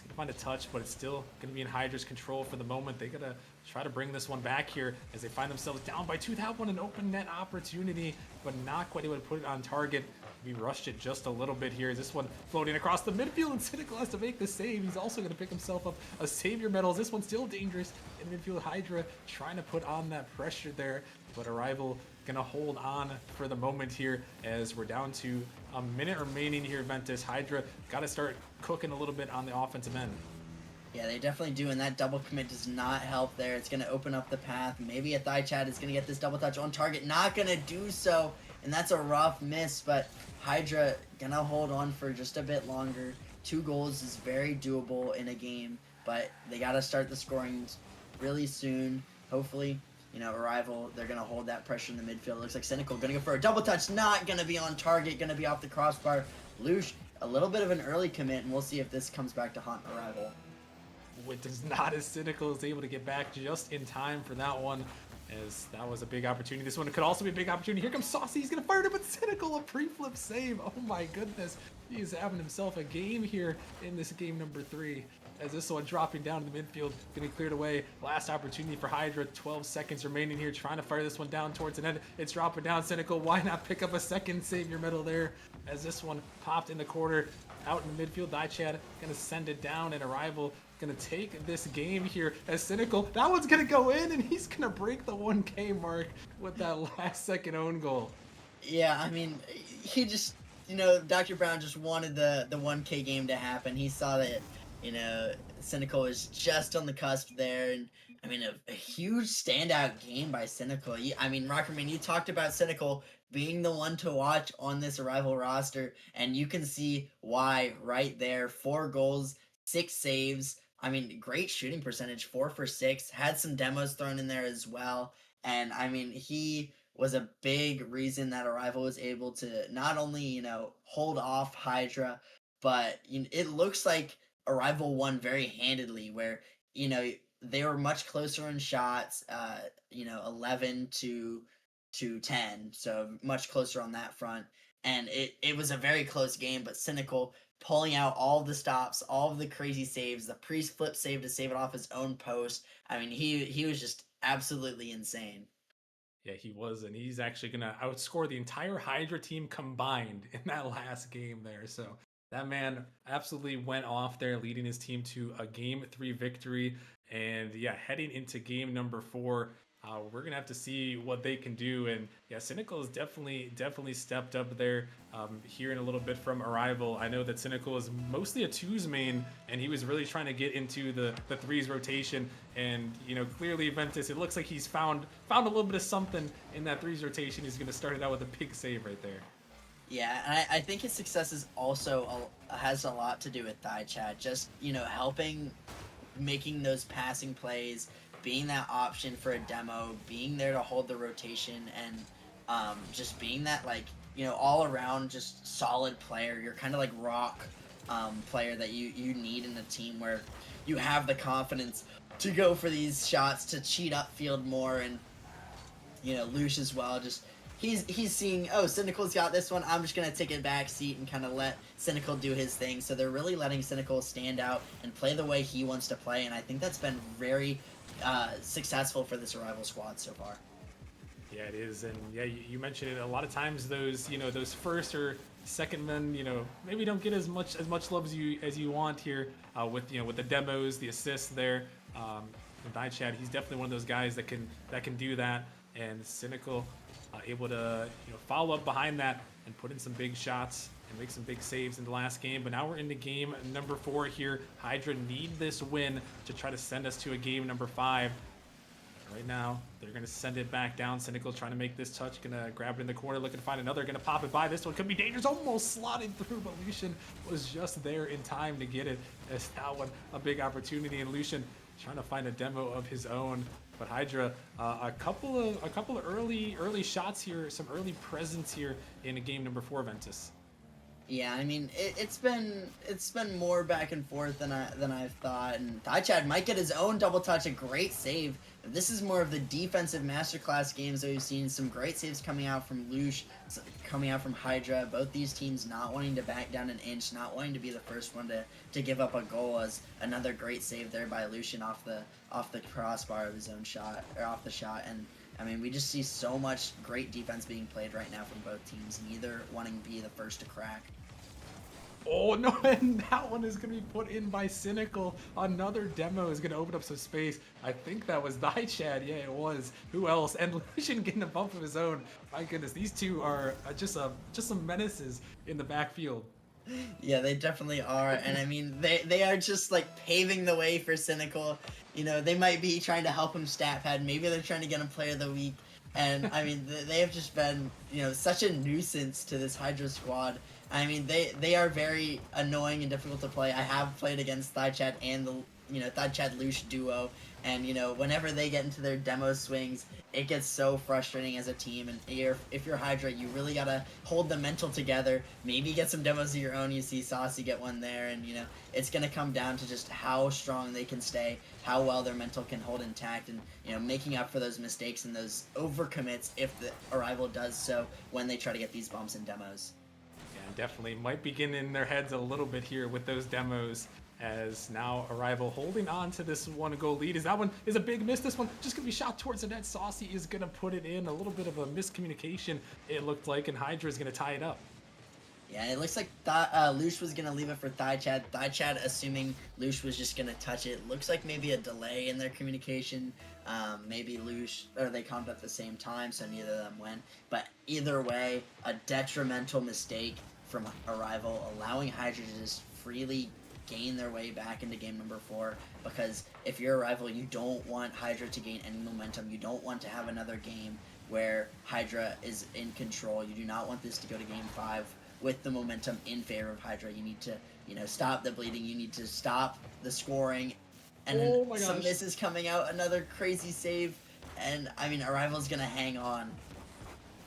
gonna find a touch, but it's still gonna be in Hydra's control for the moment. They gotta try to bring this one back here as they find themselves down by 2. That one an open net opportunity, but not quite able to put it on target. We rushed it just a little bit here. This one floating across the midfield, and Cynical has to make the save. He's also going to pick himself up a Savior medal. This one's still dangerous in midfield. Hydra trying to put on that pressure there, but Arrival going to hold on for the moment here as we're down to a minute remaining here. Ventus, Hydra got to start cooking a little bit on the offensive end. Yeah, they definitely do, and that double commit does not help there. It's going to open up the path. Maybe a Daichad is going to get this double touch on target. Not going to do so, and that's a rough miss, but Hydra going to hold on for just a bit longer. 2 goals is very doable in a game, but they got to start the scoring really soon. Hopefully, Arrival, they're going to hold that pressure in the midfield. Looks like Cynical going to go for a double touch. Not going to be on target, going to be off the crossbar. Lush, a little bit of an early commit, and we'll see if this comes back to haunt Arrival. It is not as Cynical is able to get back just in time for that one, as that was a big opportunity. This one could also be a big opportunity. Here comes Saucy. He's going to fire it, but Cynical, a pre-flip save. Oh my goodness. He's having himself a game here in this game number 3. As this one dropping down in the midfield, getting cleared away. Last opportunity for Hydra. 12 seconds remaining here, trying to fire this one down towards the net. It's dropping down. Cynical, why not pick up a second Savior medal there? As this one popped in the corner, out in the midfield. Daichad going to send it down, and Arrival going to take this game here as Cynical. That one's going to go in, and he's going to break the 1K mark with that last second own goal. Yeah, he just, Dr. Brown just wanted the 1K game to happen. He saw that, Cynical was just on the cusp there, and a huge standout game by Cynical. Rockerman, you talked about Cynical being the one to watch on this Arrival roster, and you can see why right there. 4 goals, 6 saves. Great shooting percentage, 4 for 6. Had some demos thrown in there as well, and he was a big reason that Arrival was able to not only hold off Hydra, but it looks like Arrival won very handedly, where they were much closer in shots, 11 to 10, so much closer on that front, and it was a very close game. But Cynical pulling out all of the stops, all of the crazy saves, the pre-flip save to save it off his own post. He was just absolutely insane. Yeah, he was, and he's actually going to outscore the entire Hydra team combined in that last game there. So that man absolutely went off there, leading his team to a Game 3 victory. And yeah, heading into game number 4, we're going to have to see what they can do. And yeah, Cynical has definitely stepped up there. Hearing a little bit from Arrival, I know that Cynical is mostly a 2s main, and he was really trying to get into the 3s rotation. And clearly Ventus, it looks like he's found a little bit of something in that 3s rotation. He's going to start it out with a big save right there. Yeah, and I think his success is also has a lot to do with Thigh Chat. Just helping, making those passing plays, being that option for a demo, being there to hold the rotation, and just being that all around just solid player. You're kind of like rock player that you need in a team where you have the confidence to go for these shots, to cheat upfield more, and Lush as well. Just he's seeing, oh, Cynical's got this one. I'm just gonna take a back seat and kind of let Cynical do his thing. So they're really letting Cynical stand out and play the way he wants to play, and I think that's been very successful for this Arrival squad so far. Yeah, it is, and yeah, you mentioned it. A lot of times, those first or second men, maybe don't get as much love as you want here with with the demos, the assists there. And Chad, he's definitely one of those guys that can do that. And Cynical able to follow up behind that and put in some big shots and make some big saves in the last game. But now we're into game number 4 here. Hydra need this win to try to send us to a game number 5. Right now, they're going to send it back down. Cynical trying to make this touch. Going to grab it in the corner, looking to find another. Going to pop it by. This one could be dangerous. Almost slotted through, but Lucian was just there in time to get it. As that one, a big opportunity. And Lucian trying to find a demo of his own. But Hydra, a couple of early shots here. Some early presence here in game number 4, Ventus. Yeah, I mean it's been more back and forth than I thought, and Chad might get his own double touch, a great save. This is more of the defensive masterclass games that we've seen. Some great saves coming out from Lush, coming out from Hydra. Both these teams not wanting to back down an inch, not wanting to be the first one to give up a goal. As another great save there by Lucian off the crossbar of his own shot, or off the shot. And I mean, we just see so much great defense being played right now from both teams, neither wanting to be the first to crack. Oh no, and that one is going to be put in by Cynical. Another demo is going to open up some space. I think that was Chad. Yeah, it was. Who else? And Lucian getting a bump of his own. My goodness, these two are just some menaces in the backfield. Yeah, they definitely are, and I mean, they are just like paving the way for Cynical. They might be trying to help him stat pad. Maybe they're trying to get him Player of the Week. And I mean, they have just been, such a nuisance to this Hydra squad. I mean, they are very annoying and difficult to play. I have played against Thigh and the Thigh Lush duo, and whenever they get into their demo swings, it gets so frustrating as a team. And if you're Hydra, you really gotta hold the mental together. Maybe get some demos of your own. You see Saucy get one there, and it's gonna come down to just how strong they can stay, how well their mental can hold intact, and making up for those mistakes and those overcommits if the Arrival does so when they try to get these bumps and demos. Definitely might be getting in their heads a little bit here with those demos, as now Arrival holding on to this 1-goal lead. Is that one is a big miss? This one just gonna be shot towards the net. Saucy is gonna put it in. A little bit of a miscommunication, it looked like, and Hydra is gonna tie it up. Yeah, it looks like Lush was gonna leave it for Thigh Chad, assuming Lush was just gonna touch it. Looks like maybe a delay in their communication. Maybe Lush, or they comped at the same time, so neither of them went. But either way, a detrimental mistake from Arrival, allowing Hydra to just freely gain their way back into game number 4. Because if you're Arrival, you don't want Hydra to gain any momentum. You don't want to have another game where Hydra is in control. You do not want this to go to game 5 with the momentum in favor of Hydra. You need to, stop the bleeding. You need to stop the scoring. And some misses coming out. Another crazy save. And, I mean, Arrival's going to hang on.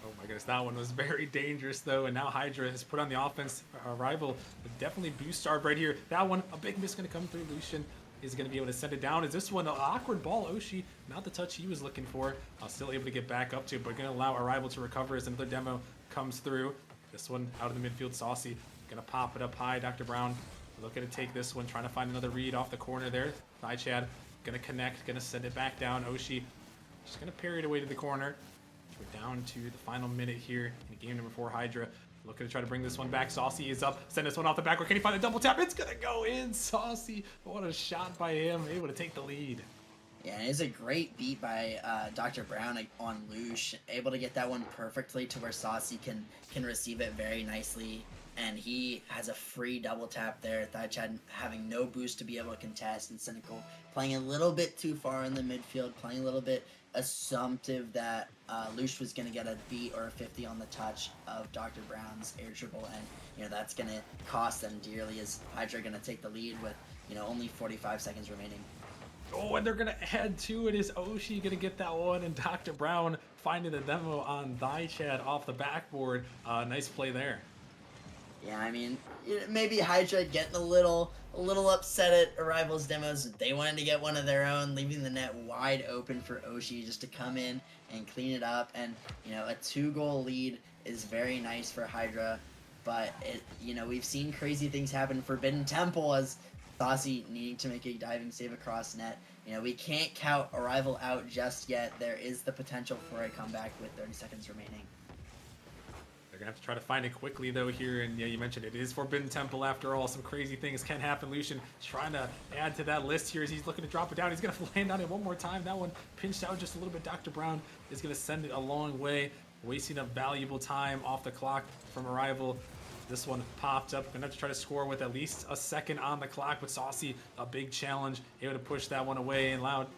Oh my goodness, that one was very dangerous though, and now Hydra has put on the offense. Arrival definitely boost Starb right here. That one, a big miss going to come through. Lucian is going to be able to send it down. Is this one an awkward ball? Oshi, not the touch he was looking for. Still able to get back up to it, but going to allow Arrival to recover as another demo comes through. This one out of the midfield, Saucy. Going to pop it up high. Dr. Brown looking to take this one, trying to find another read off the corner there. Thigh Chad going to connect, going to send it back down. Oshi just going to parry it away to the corner. We're down to the final minute here in game number 4. Hydra looking to try to bring this one back. Saucy is up. Send this one off the back. Can he find a double tap? It's going to go in. Saucy, what a shot by him. Able to take the lead. Yeah, it's a great beat by Dr. Brown on Lush. Able to get that one perfectly to where Saucy can receive it very nicely. And he has a free double tap there. Thigh Chad having no boost to be able to contest. And Cynical playing a little bit too far in the midfield. Playing a little bit assumptive that Lush was going to get a beat or a 50 on the touch of Dr. Brown's air dribble, and that's going to cost them dearly, as Hydra going to take the lead with only 45 seconds remaining. Oh, and they're going to add to it. Is Oshi going to get that one? And Dr. Brown finding the demo on Chad off the backboard. Nice play there. Yeah, I mean, maybe Hydra getting a little upset at Arrival's demos. They wanted to get one of their own, leaving the net wide open for Oshi just to come in and clean it up. And a 2-goal lead is very nice for Hydra, but we've seen crazy things happen. Forbidden Temple, as Saucy needing to make a diving save across net. We can't count Arrival out just yet. There is the potential for a comeback with 30 seconds remaining. They're going to have to try to find it quickly, though, here. And, yeah, you mentioned it is Forbidden Temple after all. Some crazy things can happen. Lucian trying to add to that list here as he's looking to drop it down. He's going to land on it one more time. That one pinched out just a little bit. Dr. Brown is going to send it a long way, wasting up valuable time off the clock from Arrival. This one popped up. Gonna have to try to score with at least a second on the clock, but Saucy, a big challenge, able to push that one away. And loud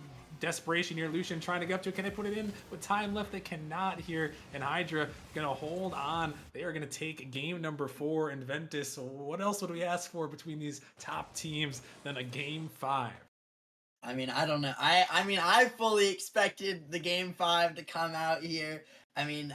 desperation here. Lucian trying to get up to it. Can they put it in with time left? They cannot here. And Hydra gonna hold on. They are gonna take game number 4 in Ventus. What else would we ask for between these top teams than a game 5? I mean, I don't know. I fully expected the game 5 to come out here. I mean,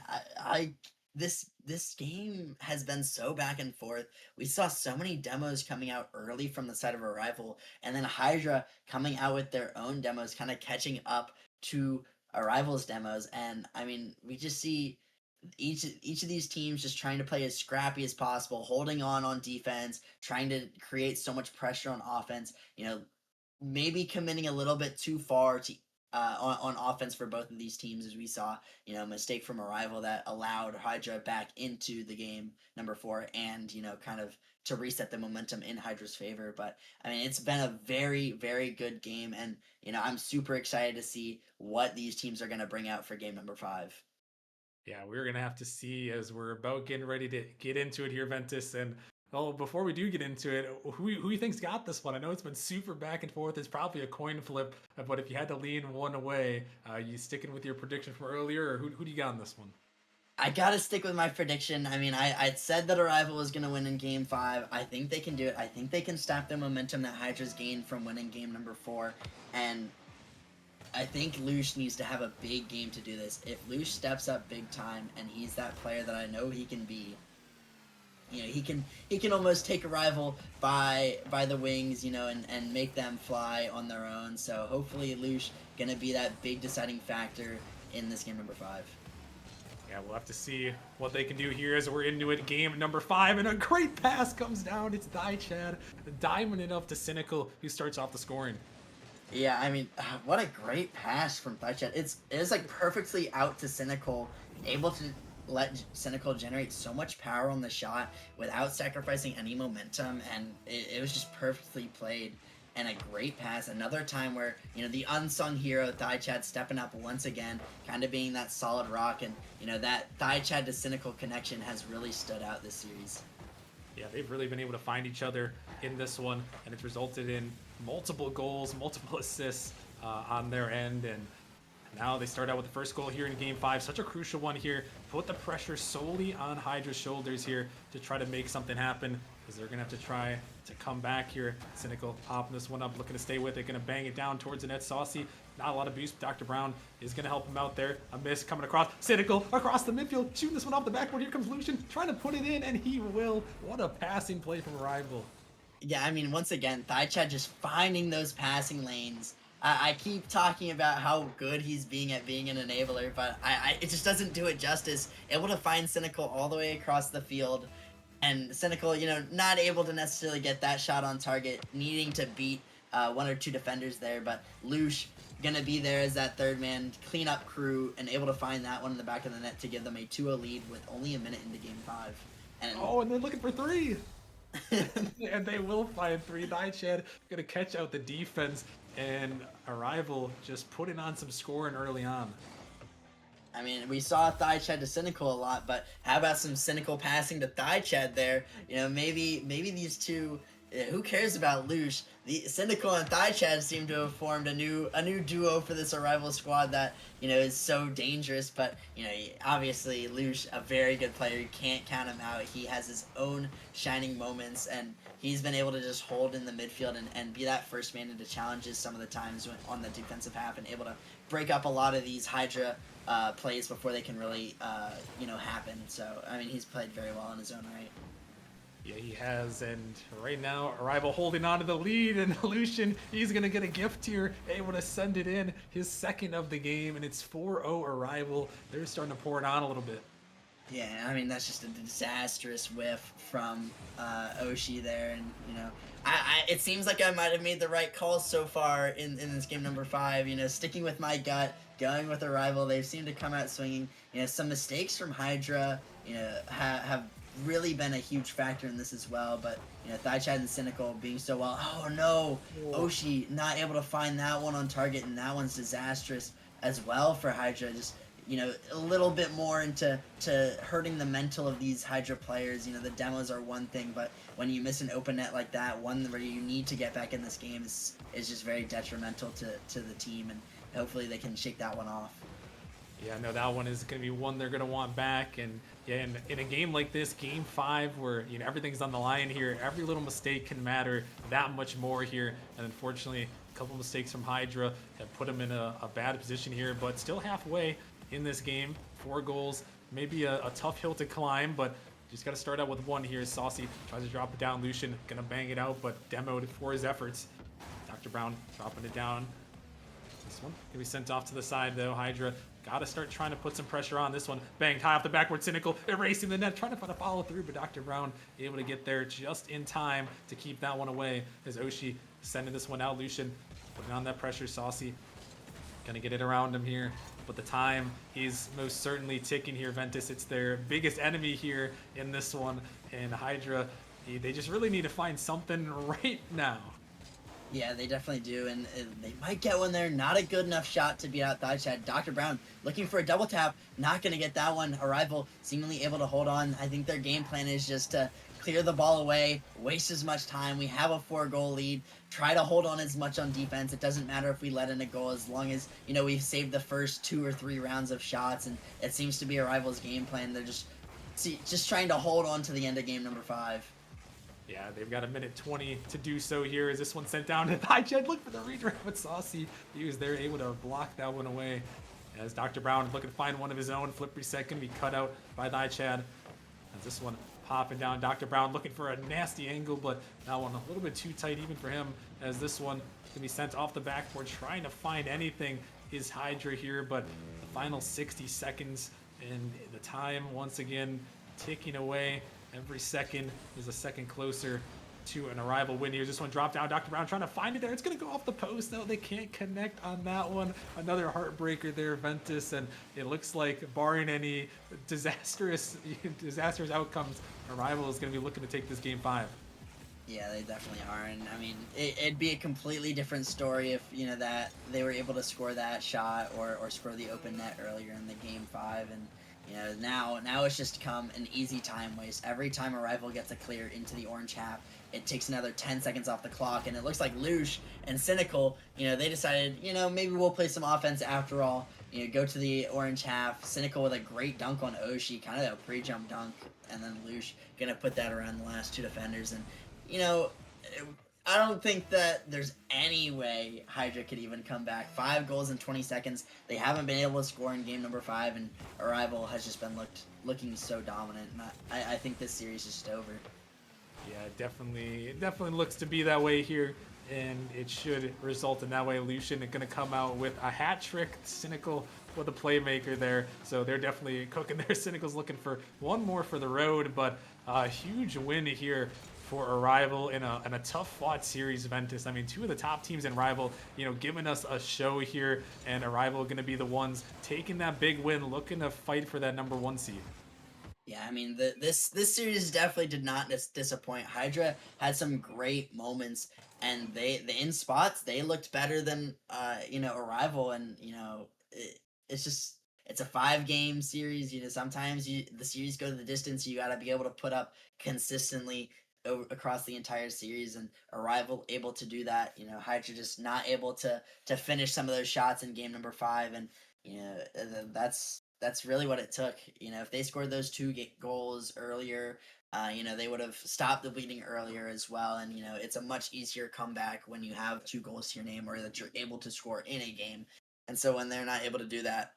this game has been so back and forth. We saw so many demos coming out early from the side of Arrival, and then Hydra coming out with their own demos, kind of catching up to Arrival's demos. And I mean, we just see each of these teams just trying to play as scrappy as possible, holding on defense, trying to create so much pressure on offense. Maybe committing a little bit too far to on offense for both of these teams, as we saw, a mistake from Arrival that allowed Hydra back into the game number 4, and kind of to reset the momentum in Hydra's favor. But I mean, it's been a very, very good game, and I'm super excited to see what these teams are going to bring out for game number 5. Yeah, we're gonna have to see as we're about getting ready to get into it here, Ventus. And before we do get into it, who you think's got this one? I know it's been super back and forth. It's probably a coin flip, but if you had to lean one away, you sticking with your prediction from earlier, or who do you got on this one? I gotta stick with my prediction. I mean, I said that Arrival was gonna win in game 5. I think they can do it. I think they can stop the momentum that Hydra's gained from winning game number 4, and I think Lush needs to have a big game to do this. If Lush steps up big time, and he's that player that I know he can be, he can almost take Arrival by the wings, and make them fly on their own. So hopefully Lush gonna be that big deciding factor in this game number 5. Yeah, we'll have to see what they can do here as we're into it. Game number 5, and a great pass comes down. It's Chad, diamond enough to Cynical, who starts off the scoring. Yeah, I mean, what a great pass from Chad. It's like perfectly out to Cynical, able to let Cynical generate so much power on the shot without sacrificing any momentum, and it was just perfectly played, and a great pass. Another time where the unsung hero Chad stepping up once again, kind of being that solid rock, and that Chad to Cynical connection has really stood out this series. Yeah, they've really been able to find each other in this one, and it's resulted in multiple goals, multiple assists on their end. And now they start out with the first goal here in game 5. Such a crucial one here. Put the pressure solely on Hydra's shoulders here to try to make something happen, because they're going to have to try to come back here. Cynical popping this one up, looking to stay with it, going to bang it down towards the net. Saucy, not a lot of boost. Dr. Brown is going to help him out there. A miss coming across. Cynical across the midfield, shooting this one off the backboard. Here comes Lucian, trying to put it in, and he will. What a passing play from Arrival. Yeah, I mean, once again, Chad just finding those passing lanes. I keep talking about how good he's being at being an enabler, but it just doesn't do it justice. Able to find Cynical all the way across the field, and Cynical, not able to necessarily get that shot on target, needing to beat 1 or 2 defenders there, but Lush gonna be there as that third man cleanup crew, and able to find that one in the back of the net to give them a 2-0 lead with only a minute into game 5. And they're looking for 3. And they will find 3. Chad gonna catch out the defense, and Arrival just putting on some scoring early on. I mean, we saw Chad to Cynical a lot, but how about some Cynical passing to Chad there? Maybe these two Yeah, who cares about Lush? The Cynical and Thigh Chad seem to have formed a new duo for this Arrival squad that is so dangerous. But obviously Lush, a very good player. You can't count him out. He has his own shining moments, and he's been able to just hold in the midfield and be that first man into challenges some of the times on the defensive half, and able to break up a lot of these Hydra plays before they can really happen. So I mean, he's played very well in his own right. Yeah, he has, and right now, Arrival holding on to the lead, and Lucian, he's going to get a gift here, able to send it in, his second of the game, and it's 4-0 Arrival. They're starting to pour it on a little bit. Yeah, I mean that's just a disastrous whiff from Oshi there, and it seems like I might have made the right call so far in this game number 5. Sticking with my gut, going with Arrival. They seem to come out swinging. Some mistakes from Hydra, have really been a huge factor in this as well. But Thigh Chad and Cynical being so well. Oh no, Oshi not able to find that one on target, and that one's disastrous as well for Hydra. Just a little bit more into hurting the mental of these Hydra players. The demos are one thing, but when you miss an open net like that, one where you need to get back in this game is just very detrimental to the team, and hopefully they can shake that one off. Yeah, no, that one is going to be one they're going to want back. And yeah, in a game like this, game 5, where everything's on the line here, every little mistake can matter that much more here. And unfortunately, a couple mistakes from Hydra have put them in a bad position here, but still halfway in this game. 4 goals, maybe a tough hill to climb, but just got to start out with one here. Saucy tries to drop it down. Lucian gonna bang it out, but demoed for his efforts. Dr. Brown dropping it down. This one can be sent off to the side though. Hydra got to start trying to put some pressure on this one. Banged high off the backward. Cynical erasing the net, trying to find a follow through, but Dr. Brown able to get there just in time to keep that one away. As Oshi sending this one out. Lucian putting on that pressure. Saucy gonna get it around him here, but the time is most certainly ticking here. Ventus, it's their biggest enemy here in this one, and Hydra, they just really need to find something right now. Yeah, they definitely do, and they might get one there. Not a good enough shot to beat out Thigh Chad. Dr. Brown looking for a double tap, not going to get that one. Arrival seemingly able to hold on. I think their game plan is just to clear the ball away, waste as much time. We have a 4-goal lead. Try to hold on as much on defense. It doesn't matter if we let in a goal as long as, we've saved the first 2 or 3 rounds of shots, and it seems to be Arrival's game plan. They're just trying to hold on to the end of game number 5. Yeah, they've got a minute 20 to do so here. Is this one sent down to Thigh Chad? Look for the redirect, but Saucy, he was there able to block that one away. As Dr. Brown is looking to find one of his own. Flip reset going to be cut out by Thigh Chad. As this one popping down. Dr. Brown looking for a nasty angle, but that one a little bit too tight even for him. As this one can be sent off the backboard, trying to find anything is Hydra here, but the final 60 seconds and the time once again ticking away. Every second is a second closer to an Arrival win here. This one dropped down. Dr. Brown trying to find it there. It's going to go off the post, though. They can't connect on that one. Another heartbreaker there, Ventus. And it looks like, barring any disastrous outcomes, Arrival is going to be looking to take this game 5. Yeah, they definitely are, and I mean, it'd be a completely different story if that they were able to score that shot or score the open net earlier in the game 5, and now it's just come an easy time waste. Every time Arrival gets a clear into the orange half, it takes another 10 seconds off the clock, and it looks like Lush and Cynical, they decided, maybe we'll play some offense after all. Go to the orange half. Cynical with a great dunk on Oshi, kind of a pre-jump dunk, and then Lush gonna put that around the last 2 defenders, and I don't think that there's any way Hydra could even come back. 5 goals in 20 seconds. They haven't been able to score in game number 5, and Arrival has just been looking so dominant. And I think this series is just over. Yeah, it definitely looks to be that way here, and it should result in that way. Lucian is going to come out with a hat trick. Cynical with a playmaker there, so they're definitely cooking there. Cynical's looking for one more for the road, but a huge win here for Arrival in a tough fought series. Ventus, I mean, 2 of the top teams in Rival, giving us a show here, and Arrival going to be the ones taking that big win, looking to fight for that number 1 seed. Yeah, I mean, this series definitely did not disappoint. Hydra had some great moments, and they in spots they looked better than Arrival, and it's just it's a 5-game series. Sometimes the series go to the distance. You got to be able to put up consistently across the entire series, and Arrival able to do that. You know, Hydra just not able to finish some of those shots in game number 5, and you know that's really what it took. You know, if they scored those 2 goals earlier, you know, they would have stopped the bleeding earlier as well. And you know, it's a much easier comeback when you have 2 goals to your name, or that you're able to score in a game. And so when they're not able to do that,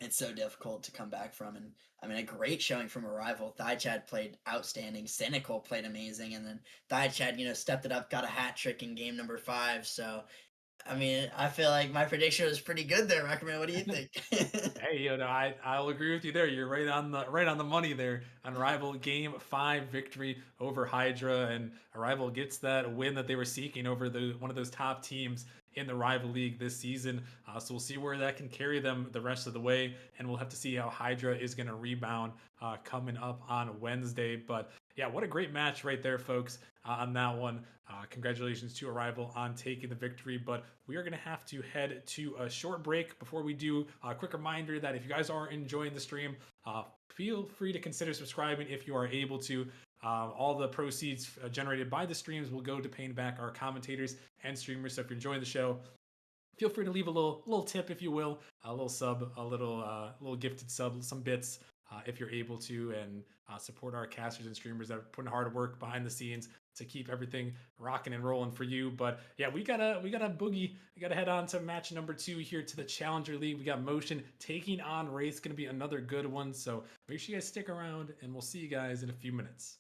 it's so difficult to come back from. And I mean, a great showing from Arrival. Chad played outstanding. Cynical played amazing, and then Chad, you know, stepped it up, got a hat trick in game number 5. So I mean, I feel like my prediction was pretty good there, Rockman. What do you think? Hey, you know, I'll agree with you there. You're right on the money there. On Arrival game 5 victory over Hydra, and Arrival gets that win that they were seeking over one of those top teams in the rival league this season. So we'll see where that can carry them the rest of the way, and we'll have to see how Hydra is going to rebound coming up on Wednesday. But yeah, what a great match right there, folks, on that one. Congratulations to Arrival on taking the victory, but we are going to have to head to a short break. Before we do, a quick reminder that if you guys are enjoying the stream, feel free to consider subscribing if you are able to. All the proceeds generated by the streams will go to paying back our commentators and streamers. So if you're enjoying the show, feel free to leave a little tip, if you will, a little sub, a little gifted sub, some bits, if you're able to, and support our casters and streamers that are putting hard work behind the scenes to keep everything rocking and rolling for you. But yeah, we gotta boogie. We gotta head on to match number 2 here to the Challenger League. We got Motion taking on Wraith. Gonna be another good one. So make sure you guys stick around, and we'll see you guys in a few minutes.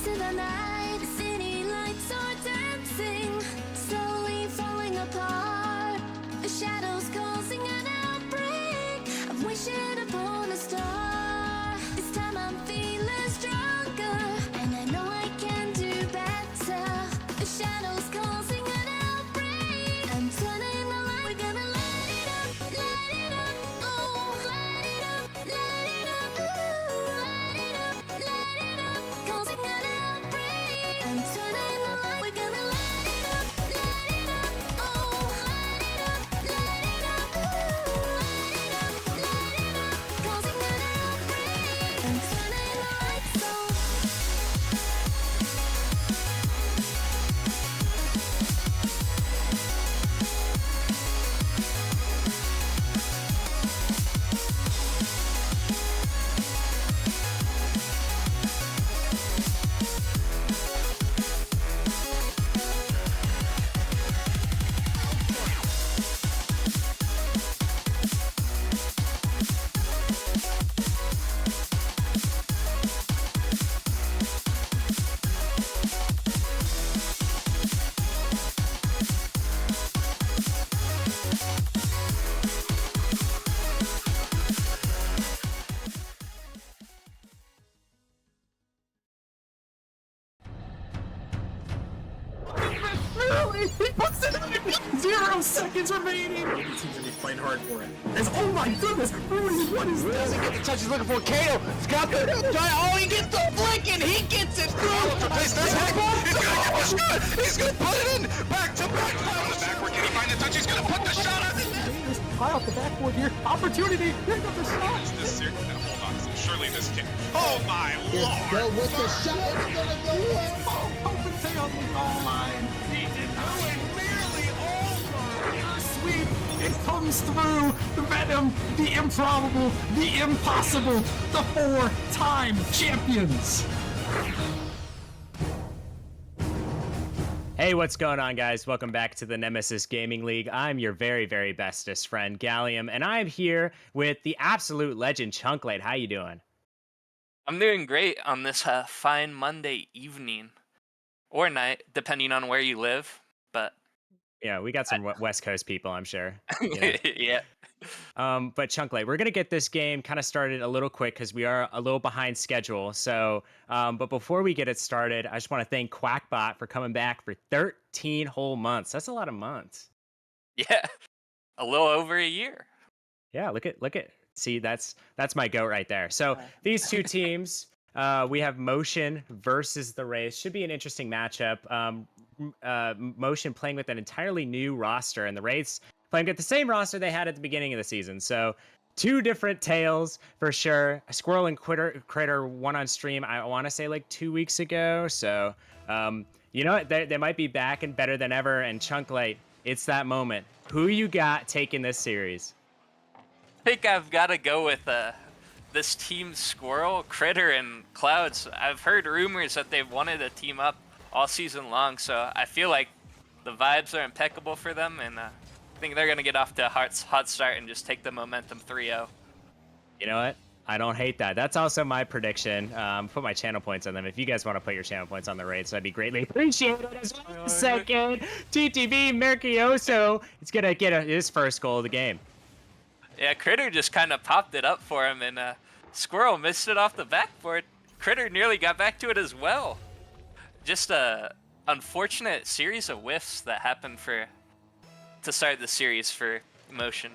into the night. The city lights are dancing, slowly falling apart. The shadows causing an outbreak. I'm wishing upon a star. This time I'm feeling stronger, and I know I can do better. The shadows causing an outbreak. I'm turning the light. We're gonna light it up, oh, light it up, ooh, light it up, causing an outbreak. I'm turning the light. We're gonna light it up, oh, light it up, ooh, light it up, causing an outbreak. I'm turning the lights on. He puts it in! 0 seconds remaining! Maybe teams gonna be playing hard for it. Oh my goodness! What is this? Doesn't get the touch he's looking for. Kato, Scott, oh, he gets the flick and he gets it through. He's gonna get the shot. He's gonna put it in. Back to back. On the backward, can he find the touch? He's gonna put the shot on the net. High off the backboard here. Opportunity. Here comes the shot. Is this serious? No, hold on. Surely this can. Oh my It's lord. go with the shot. It's gonna go in. Oh, Palpatine on the goal line. He did not win. Nearly over. Sweep. It comes through. The Venom, the improbable, the impossible, the 4-time champions. Hey, what's going on, guys? Welcome back to the Nemesis Gaming League. I'm your very, very bestest friend, Gallium, and I'm here with the absolute legend, Chunklate. How you doing? I'm doing great on this fine Monday evening or night, depending on where you live. But Yeah, we got some West Coast people, I'm sure. You know? yeah, But Chunklate, we're gonna get this game kind of started a little quick because we are a little behind schedule. So, but before we get it started, I just want to thank Quackbot for coming back for 13 whole months. That's a lot of months. yeah, a little over a year. Yeah, look at. See, that's my goat right there. So these two teams, we have Motion versus the Race. Should be an interesting matchup. Motion playing with an entirely new roster, and the Wraiths playing with the same roster they had at the beginning of the season. So two different tales for sure. Squirrel and Critter won on stream, I want to say like 2 weeks ago. So you know what? They might be back and better than ever. And Chunklate, it's that moment. Who you got taking this series? I think I've got to go with this team Squirrel, Critter, and Clouds. I've heard rumors that they've wanted to team up all season long, so I feel like the vibes are impeccable for them, and I think they're going to get off to a hot start and just take the momentum 3-0. You know what? I don't hate that. That's also my prediction. Put my channel points on them. If you guys want to put your channel points on the Raids, that'd be greatly appreciated. As well. Second, TTV Mercioso. It's going to get his first goal of the game. Yeah, Critter just kind of popped it up for him, and Squirrel missed it off the backboard. Critter nearly got back to it as well. Just a unfortunate series of whiffs that happened to start the series for Motion.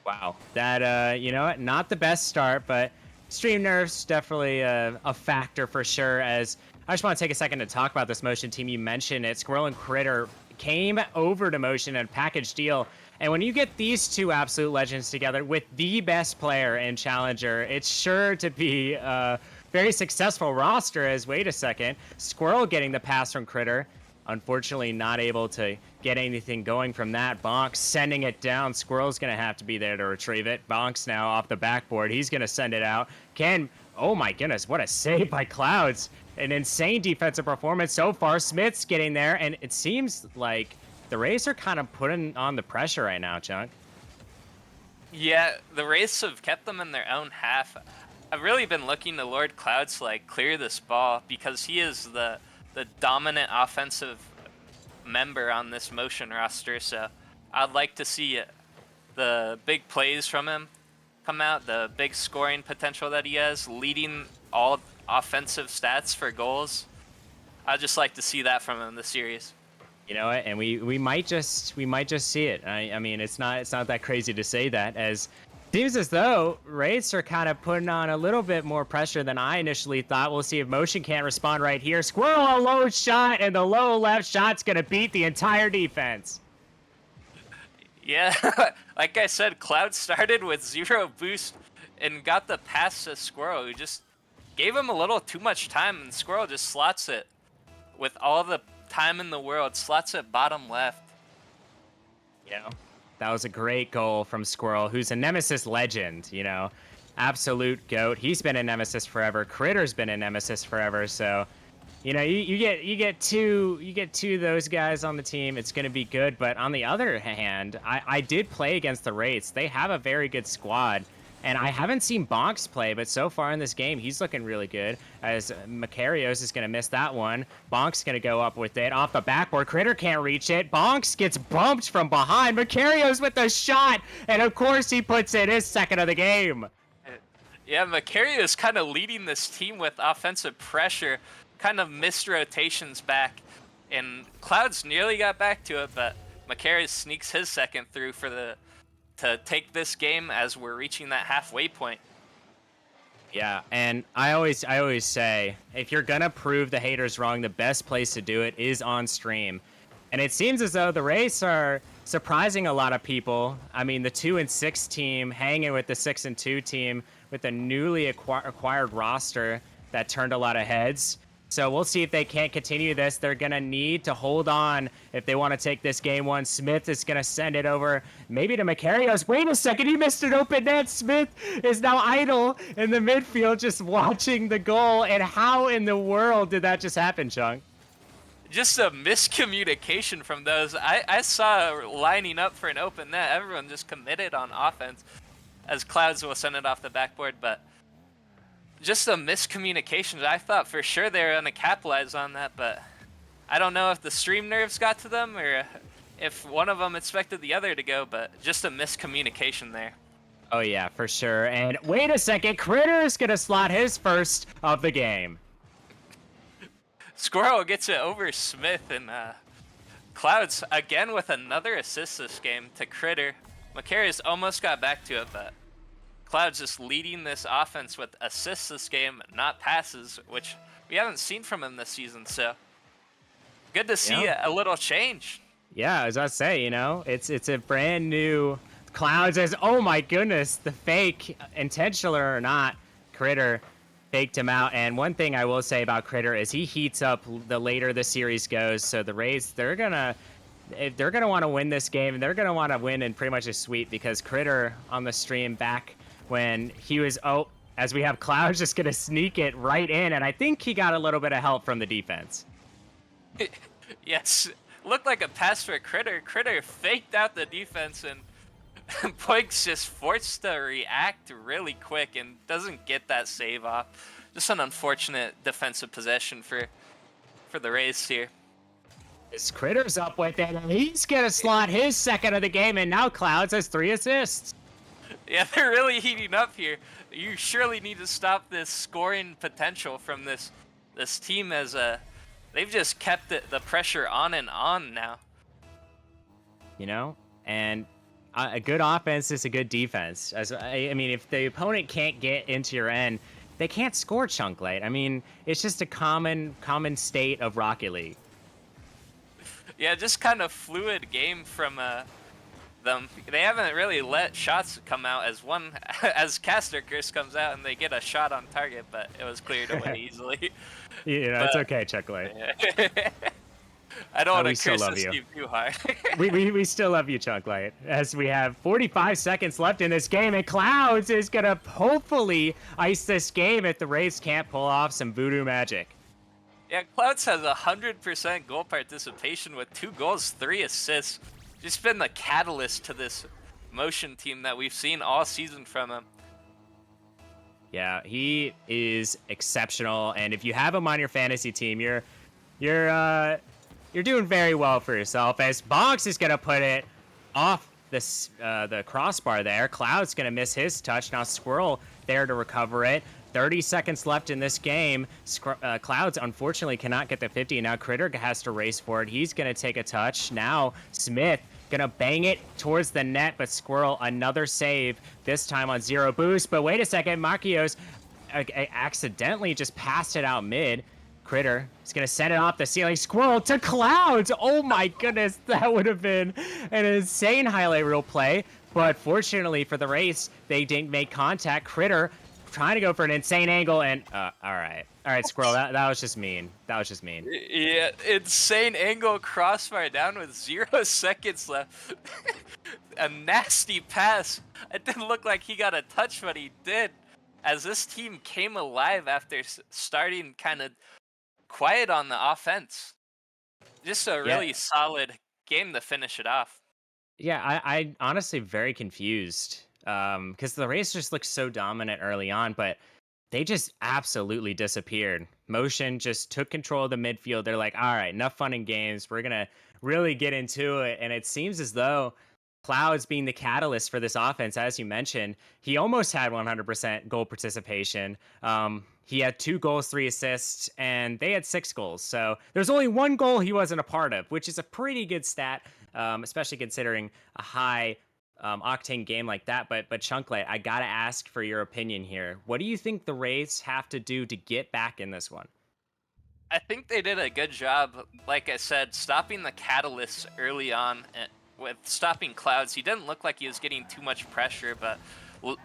Wow. That, you know what? Not the best start, but stream nerfs definitely a factor for sure. As I just want to take a second to talk about this Motion team. You mentioned it. Squirrel and Critter came over to Motion in a package deal. And when you get these two absolute legends together with the best player in Challenger, it's sure to be a very successful roster. As wait a second, Squirrel getting the pass from Critter, unfortunately not able to get anything going from that. Bonks sending it down. Squirrel's gonna have to be there to retrieve it. Bonks now off the backboard. He's gonna send it out. Oh my goodness, what a save by Clouds. An insane defensive performance so far. Smith's getting there, and it seems like the Rays are kind of putting on the pressure right now, Chunk. Yeah, the Wraiths have kept them in their own half. I've really been looking to Lord Clouds to like clear this ball because he is the dominant offensive member on this motion roster. So I'd like to see the big plays from him come out, the big scoring potential that he has, leading all offensive stats for goals. I'd just like to see that from him this series. You know what? And we might just see it. I mean, it's not that crazy to say that, as seems as though Wraiths are kind of putting on a little bit more pressure than I initially thought. We'll see if Motion can't respond right here. Squirrel, a low shot, and the low left shot's gonna beat the entire defense. Yeah, like I said, Cloud started with 0 boost and got the pass to Squirrel, who just gave him a little too much time, and Squirrel just slots it with all the time in the world, slots it bottom left. You know, that was a great goal from Squirrel, who's a Nemesis legend, you know, absolute GOAT. He's been in Nemesis forever. Critter's been in Nemesis forever, so you know, you get two of those guys on the team, it's gonna be good. But on the other hand, I did play against the Wraiths. They have a very good squad, and I haven't seen Bonks play, but so far in this game, he's looking really good. As Macarios is gonna miss that one, Bonks gonna go up with it off the backboard. Critter can't reach it. Bonks gets bumped from behind. Macarios with the shot, and of course he puts in his second of the game. Yeah, Macarios kind of leading this team with offensive pressure. Kind of missed rotations back, and Clouds nearly got back to it, but Macarius sneaks his second through to take this game as we're reaching that halfway point. Yeah, and I always say, if you're gonna prove the haters wrong, the best place to do it is on stream. And it seems as though the Wraiths are surprising a lot of people. I mean, the 2-6 team hanging with the 6-2 team with a newly acquired roster that turned a lot of heads. So we'll see if they can't continue this. They're going to need to hold on if they want to take this game one. Smith is going to send it over maybe to Macarios. Wait a second, he missed an open net. Smith is now idle in the midfield just watching the goal. And how in the world did that just happen, Chung? Just a miscommunication from those. I saw lining up for an open net. Everyone just committed on offense as Clouds will send it off the backboard, but just a miscommunication. I thought for sure they were going to capitalize on that, but I don't know if the stream nerves got to them or if one of them expected the other to go, but just a miscommunication there. Oh, yeah, for sure. And wait a second, Critter is going to slot his first of the game. Squirrel gets it over Smith, and Clouds again with another assist this game to Critter. Macarius almost got back to it, but Clouds just leading this offense with assists this game, not passes, which we haven't seen from him this season. So good to see a little change. Yeah, as I say, you know, it's a brand new Clouds. As oh my goodness, the fake, intentional or not, Critter faked him out. And one thing I will say about Critter is he heats up the later the series goes. So the Rays, they're gonna want to win this game, and they're gonna want to win in pretty much a sweep, because Critter on the stream back when he was, as we have Clouds just going to sneak it right in, and I think he got a little bit of help from the defense. Yes, looked like a pass for Critter. Critter faked out the defense, and Poink's just forced to react really quick and doesn't get that save off. Just an unfortunate defensive possession for the Rays here. His Critter's up with it, and he's going to slot his second of the game, and now Clouds has 3 assists. Yeah, they're really heating up here. You surely need to stop this scoring potential from this team, as they've just kept the pressure on and on now. You know, and a good offense is a good defense. I mean, if the opponent can't get into your end, they can't score chunk late. I mean, it's just a common state of Rocket League. Yeah, just kind of fluid game from them. They haven't really let shots come out as Caster Curse comes out and they get a shot on target, but it was cleared away easily. Yeah, it's okay, Chuck Light. I don't want we to still curse love this you. team too hard. we still love you, Chunk Light. As we have 45 seconds left in this game, and Clouds is gonna hopefully ice this game if the Rays can't pull off some voodoo magic. Yeah, Clouds has 100% goal participation with 2 goals, 3 assists. Just been the catalyst to this motion team that we've seen all season from him. Yeah, he is exceptional, and if you have him on your fantasy team, you're doing very well for yourself. As Bonks is gonna put it off the crossbar there. Cloud's gonna miss his touch. Now Squirrel there to recover it. 30 seconds left in this game. Clouds unfortunately cannot get the 50. Now Critter has to race for it. He's gonna take a touch. Now Smith gonna bang it towards the net, but Squirrel another save, this time on 0 boost. But wait a second, Makios accidentally just passed it out mid. Critter is gonna send it off the ceiling. Squirrel to Clouds. Oh my goodness, that would have been an insane highlight reel play. But fortunately for the race, they didn't make contact. Critter trying to go for an insane angle, and all right, Squirrel, that was just mean. That was just mean. Yeah, insane angle crossfire down with 0 seconds left. A nasty pass. It didn't look like he got a touch, but he did. As this team came alive after starting kind of quiet on the offense. Just a really solid game to finish it off. Yeah, I honestly very confused because the Rays just looked so dominant early on, but they just absolutely disappeared. Motion just took control of the midfield. They're like, all right, enough fun and games. We're going to really get into it. And it seems as though Clouds being the catalyst for this offense, as you mentioned, he almost had 100% goal participation. He had 2 goals, 3 assists, and they had 6 goals. So there's only 1 goal he wasn't a part of, which is a pretty good stat, especially considering a high octane game like that. But Chunklight, I gotta ask for your opinion here. What do you think the Rays have to do to get back in this one? I think they did a good job, like I said, stopping the catalysts early on. With stopping Clouds, he didn't look like he was getting too much pressure, but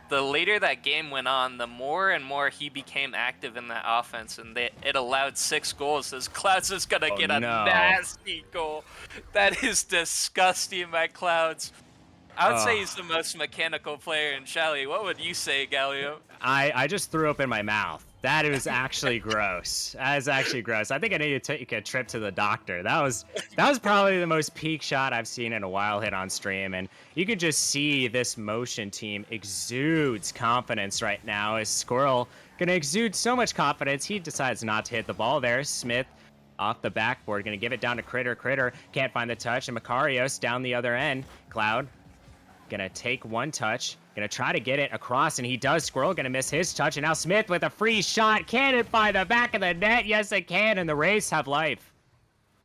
the later that game went on, the more and more he became active in that offense, and it allowed 6 goals. As Clouds is gonna get a nasty goal. That is disgusting by Clouds. I would say he's the most mechanical player in Shally. What would you say, Galio? I just threw up in my mouth. That is actually gross. That is actually gross. I think I need to take a trip to the doctor. That was probably the most peak shot I've seen in a while hit on stream, and you could just see this Motion team exudes confidence right now. As Squirrel gonna exude so much confidence, he decides not to hit the ball there. Smith off the backboard, gonna give it down to Critter. Critter can't find the touch, and Makarios down the other end. Cloud gonna take 1 touch, gonna try to get it across, and he does. Squirrel gonna miss his touch, and now Smith with a free shot. Can it by the back of the net? Yes, it can, and the Rays have life.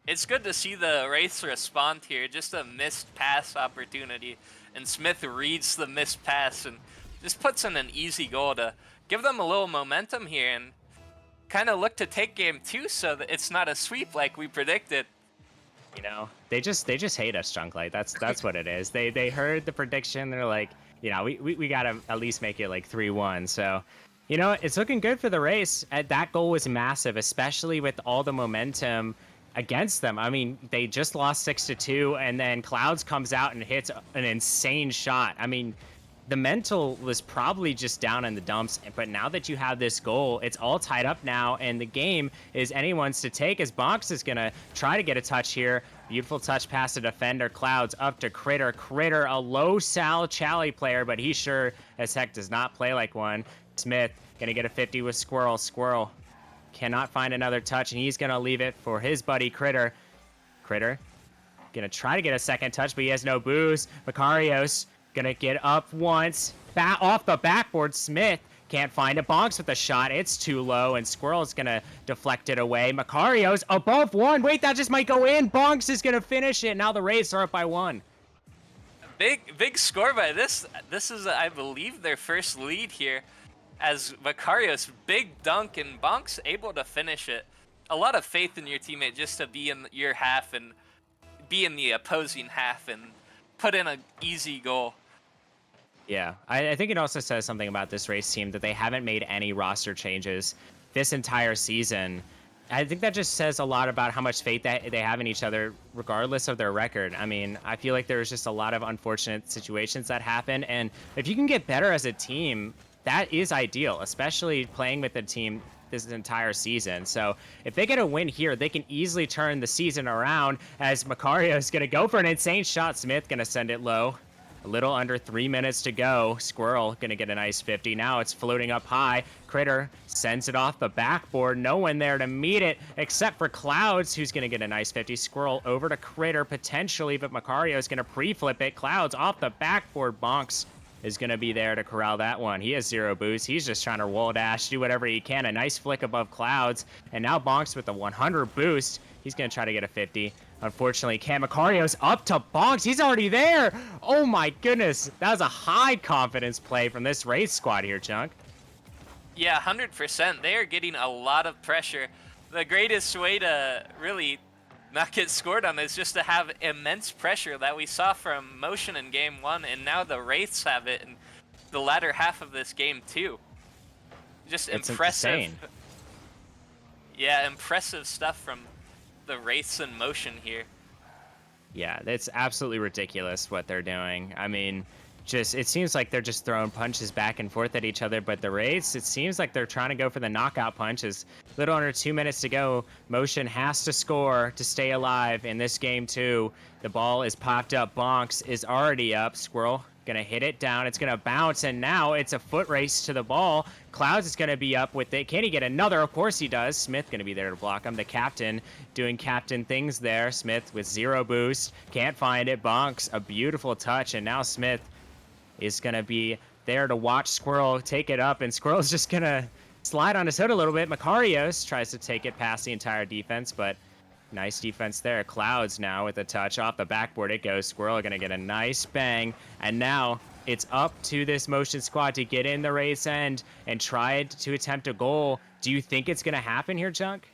It's good to see the Rays respond here. Just a missed pass opportunity, and Smith reads the missed pass and just puts in an easy goal to give them a little momentum here and kind of look to take game 2 so that it's not a sweep like we predicted. You know, they just hate us, Chunklight. That's what it is. They heard the prediction. They're like, you know, we gotta at least make it like 3-1. So, you know, it's looking good for the Rays. That goal was massive, especially with all the momentum against them. I mean, they just lost 6-2, and then Clouds comes out and hits an insane shot. I mean, the mental was probably just down in the dumps, but now that you have this goal, it's all tied up now, and the game is anyone's to take, as Bonks is going to try to get a touch here. Beautiful touch pass to defender. Clouds up to Critter. Critter, a low Sal Chally player, but he sure as heck does not play like one. Smith going to get a 50 with Squirrel. Squirrel cannot find another touch, and he's going to leave it for his buddy Critter. Critter going to try to get a second touch, but he has no boost. Makarios gonna get up once, off the backboard. Smith can't find a Bonks with a shot. It's too low, and Squirrel's gonna deflect it away. Makarios above 1. Wait, that just might go in. Bonks is gonna finish it. Now the Rays are up by 1. Big score by this. This is, I believe, their first lead here. As Makarios, big dunk, and Bonks able to finish it. A lot of faith in your teammate just to be in your half and be in the opposing half and put in an easy goal. Yeah, I think it also says something about this Rays team that they haven't made any roster changes this entire season. I think that just says a lot about how much faith that they have in each other, regardless of their record. I mean, I feel like there's just a lot of unfortunate situations that happen, and if you can get better as a team, that is ideal, especially playing with a team this entire season. So if they get a win here, they can easily turn the season around, as Macario is going to go for an insane shot. Smith going to send it low. A little under 3 minutes to go. Squirrel gonna get a nice 50. Now it's floating up high. Critter sends it off the backboard. No one there to meet it except for Clouds, who's gonna get a nice 50. Squirrel over to Critter potentially, but Macario is gonna pre-flip it. Clouds off the backboard. Bonks is going to be there to corral that one. He has 0 boost. He's just trying to wall dash, do whatever he can. A nice flick above Clouds. And now Bonks with the 100 boost. He's going to try to get a 50. Unfortunately, Macario's up to Bonks. He's already there. Oh my goodness. That was a high confidence play from this race squad here, Chunk. Yeah, 100%. They are getting a lot of pressure. The greatest way to really not get scored on is just to have immense pressure that we saw from Motion in game 1, and now the Wraiths have it in the latter half of this game too. Just It's impressive. insane. Yeah, impressive stuff from the Wraiths in Motion here. Yeah, it's absolutely ridiculous what they're doing. I mean, just it seems like they're just throwing punches back and forth at each other, but the Wraiths, it seems like they're trying to go for the knockout punches. Little under 2 minutes to go. Motion has to score to stay alive in this game too. The ball is popped up. Bonks is already up. Squirrel gonna hit it down. It's gonna bounce, and now it's a foot race to the ball. Clouds is gonna be up with it. Can he get another? Of course he does. Smith gonna be there to block him. The captain doing captain things there. Smith with 0 boost. Can't find it. Bonks, a beautiful touch, and now Smith is going to be there to watch Squirrel take it up, and Squirrel's just going to slide on his hood a little bit. Macarios tries to take it past the entire defense, but nice defense there. Clouds now with a touch off the backboard. It goes. Squirrel going to get a nice bang, and now it's up to this Motion squad to get in the race end and try to attempt a goal. Do you think it's going to happen here, Chunk?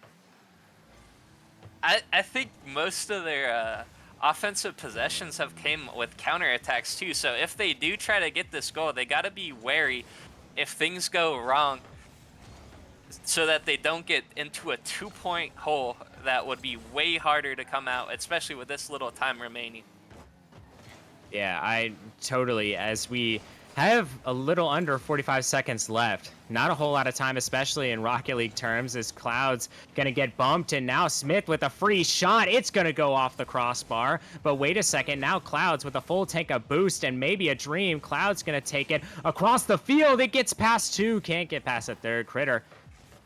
I think most of their offensive possessions have came with counterattacks too, so if they do try to get this goal, they got to be wary if things go wrong so that they don't get into a 2-point hole that would be way harder to come out, especially with this little time remaining. Yeah, I totally, as we have a little under 45 seconds left. Not a whole lot of time, especially in Rocket League terms, as Cloud's going to get bumped, and now Smith with a free shot. It's going to go off the crossbar, but wait a second. Now Clouds with a full tank of boost and maybe a dream. Cloud's going to take it across the field. It gets past 2. Can't get past a third. Critter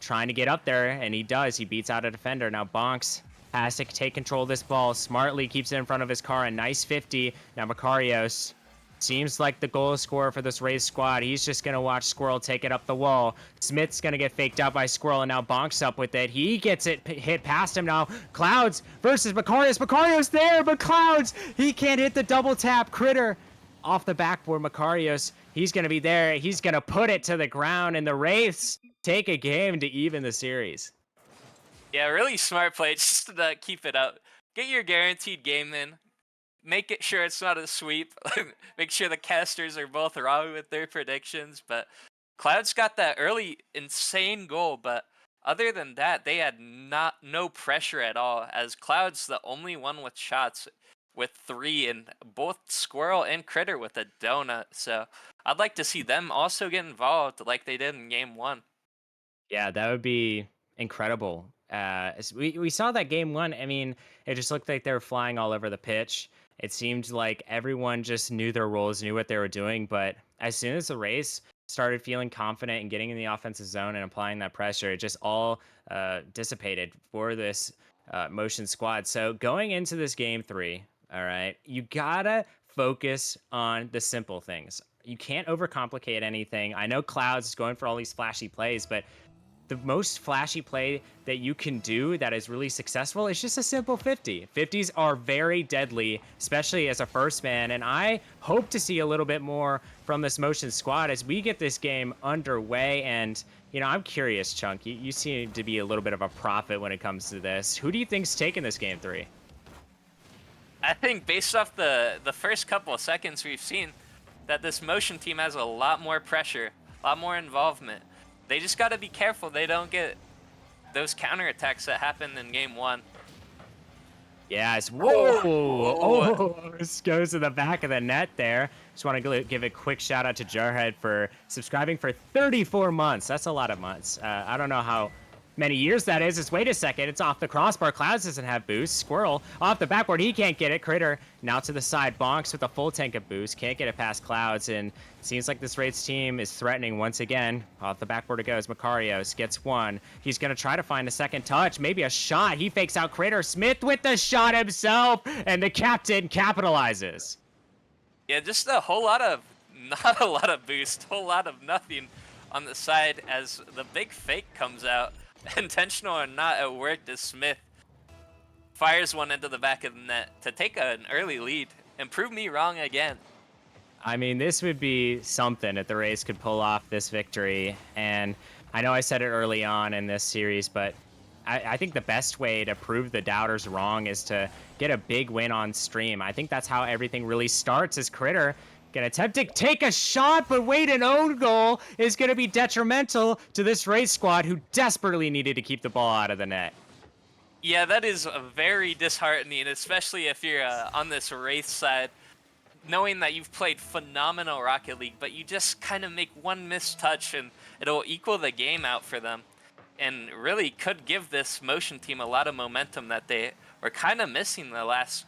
trying to get up there, and he does. He beats out a defender. Now Bonks has to take control of this ball. Smartly keeps it in front of his car. A nice 50. Now Macarios seems like the goal scorer for this Rays squad. He's just going to watch Squirrel take it up the wall. Smith's going to get faked out by Squirrel, and now Bonks up with it. He gets it hit past him now. Clouds versus Macarios. Macarios there, but Clouds, he can't hit the double tap. Critter off the backboard. Macarios, he's going to be there. He's going to put it to the ground, and the Wraiths take a game to even the series. Yeah, really smart play just to keep it up. Get your guaranteed game in. Make it sure it's not a sweep. Make sure the casters are both wrong with their predictions. But Clouds got that early insane goal, but other than that, they had no pressure at all, as Clouds the only one with shots with 3, and both Squirrel and Critter with a donut. So I'd like to see them also get involved like they did in game 1. Yeah, that would be incredible. We saw that game 1. I mean, it just looked like they were flying all over the pitch. It seemed like everyone just knew their roles, knew what they were doing. But as soon as the race started feeling confident and getting in the offensive zone and applying that pressure, it just all dissipated for this Motion squad. So going into this game 3, all right, you gotta focus on the simple things. You can't overcomplicate anything. I know Clouds is going for all these flashy plays, but the most flashy play that you can do that is really successful is just a simple 50. 50s are very deadly, especially as a first man, and I hope to see a little bit more from this Motion squad as we get this game underway. And, you know, I'm curious, Chunk, you seem to be a little bit of a prophet when it comes to this. Who do you think's taking this game 3? I think based off the first couple of seconds we've seen that this Motion team has a lot more pressure, a lot more involvement. They just got to be careful they don't get those counterattacks that happened in game 1. Yes. Whoa. Oh, this goes to the back of the net there. Just want to give a quick shout out to Jarhead for subscribing for 34 months. That's a lot of months. I don't know how many years that is wait a second, it's off the crossbar. Clouds doesn't have boost. Squirrel off the backboard, he can't get it. Critter now to the side. Bonks with a full tank of boost, can't get it past Clouds, and seems like this Wraiths team is threatening once again. Off the backboard it goes. Macarios gets one. He's gonna try to find a second touch, maybe a shot. He fakes out Critter. Smith with the shot himself, and the captain capitalizes. Yeah, just a whole lot of, not a lot of boost, whole lot of nothing on the side as the big fake comes out. Intentional or not, it worked as Smith fires one into the back of the net to take an early lead and prove me wrong again. I mean, this would be something if the Rays could pull off this victory. And I know I said it early on in this series, but I think the best way to prove the doubters wrong is to get a big win on stream. I think that's how everything really starts, as Critter gonna attempt to take a shot, but wait, an own goal is gonna be detrimental to this Rays squad who desperately needed to keep the ball out of the net. Yeah, that is very disheartening, especially if you're on this Wraith side, knowing that you've played phenomenal Rocket League, but you just kind of make one missed touch and it'll equal the game out for them. And really could give this Motion team a lot of momentum that they were kind of missing the last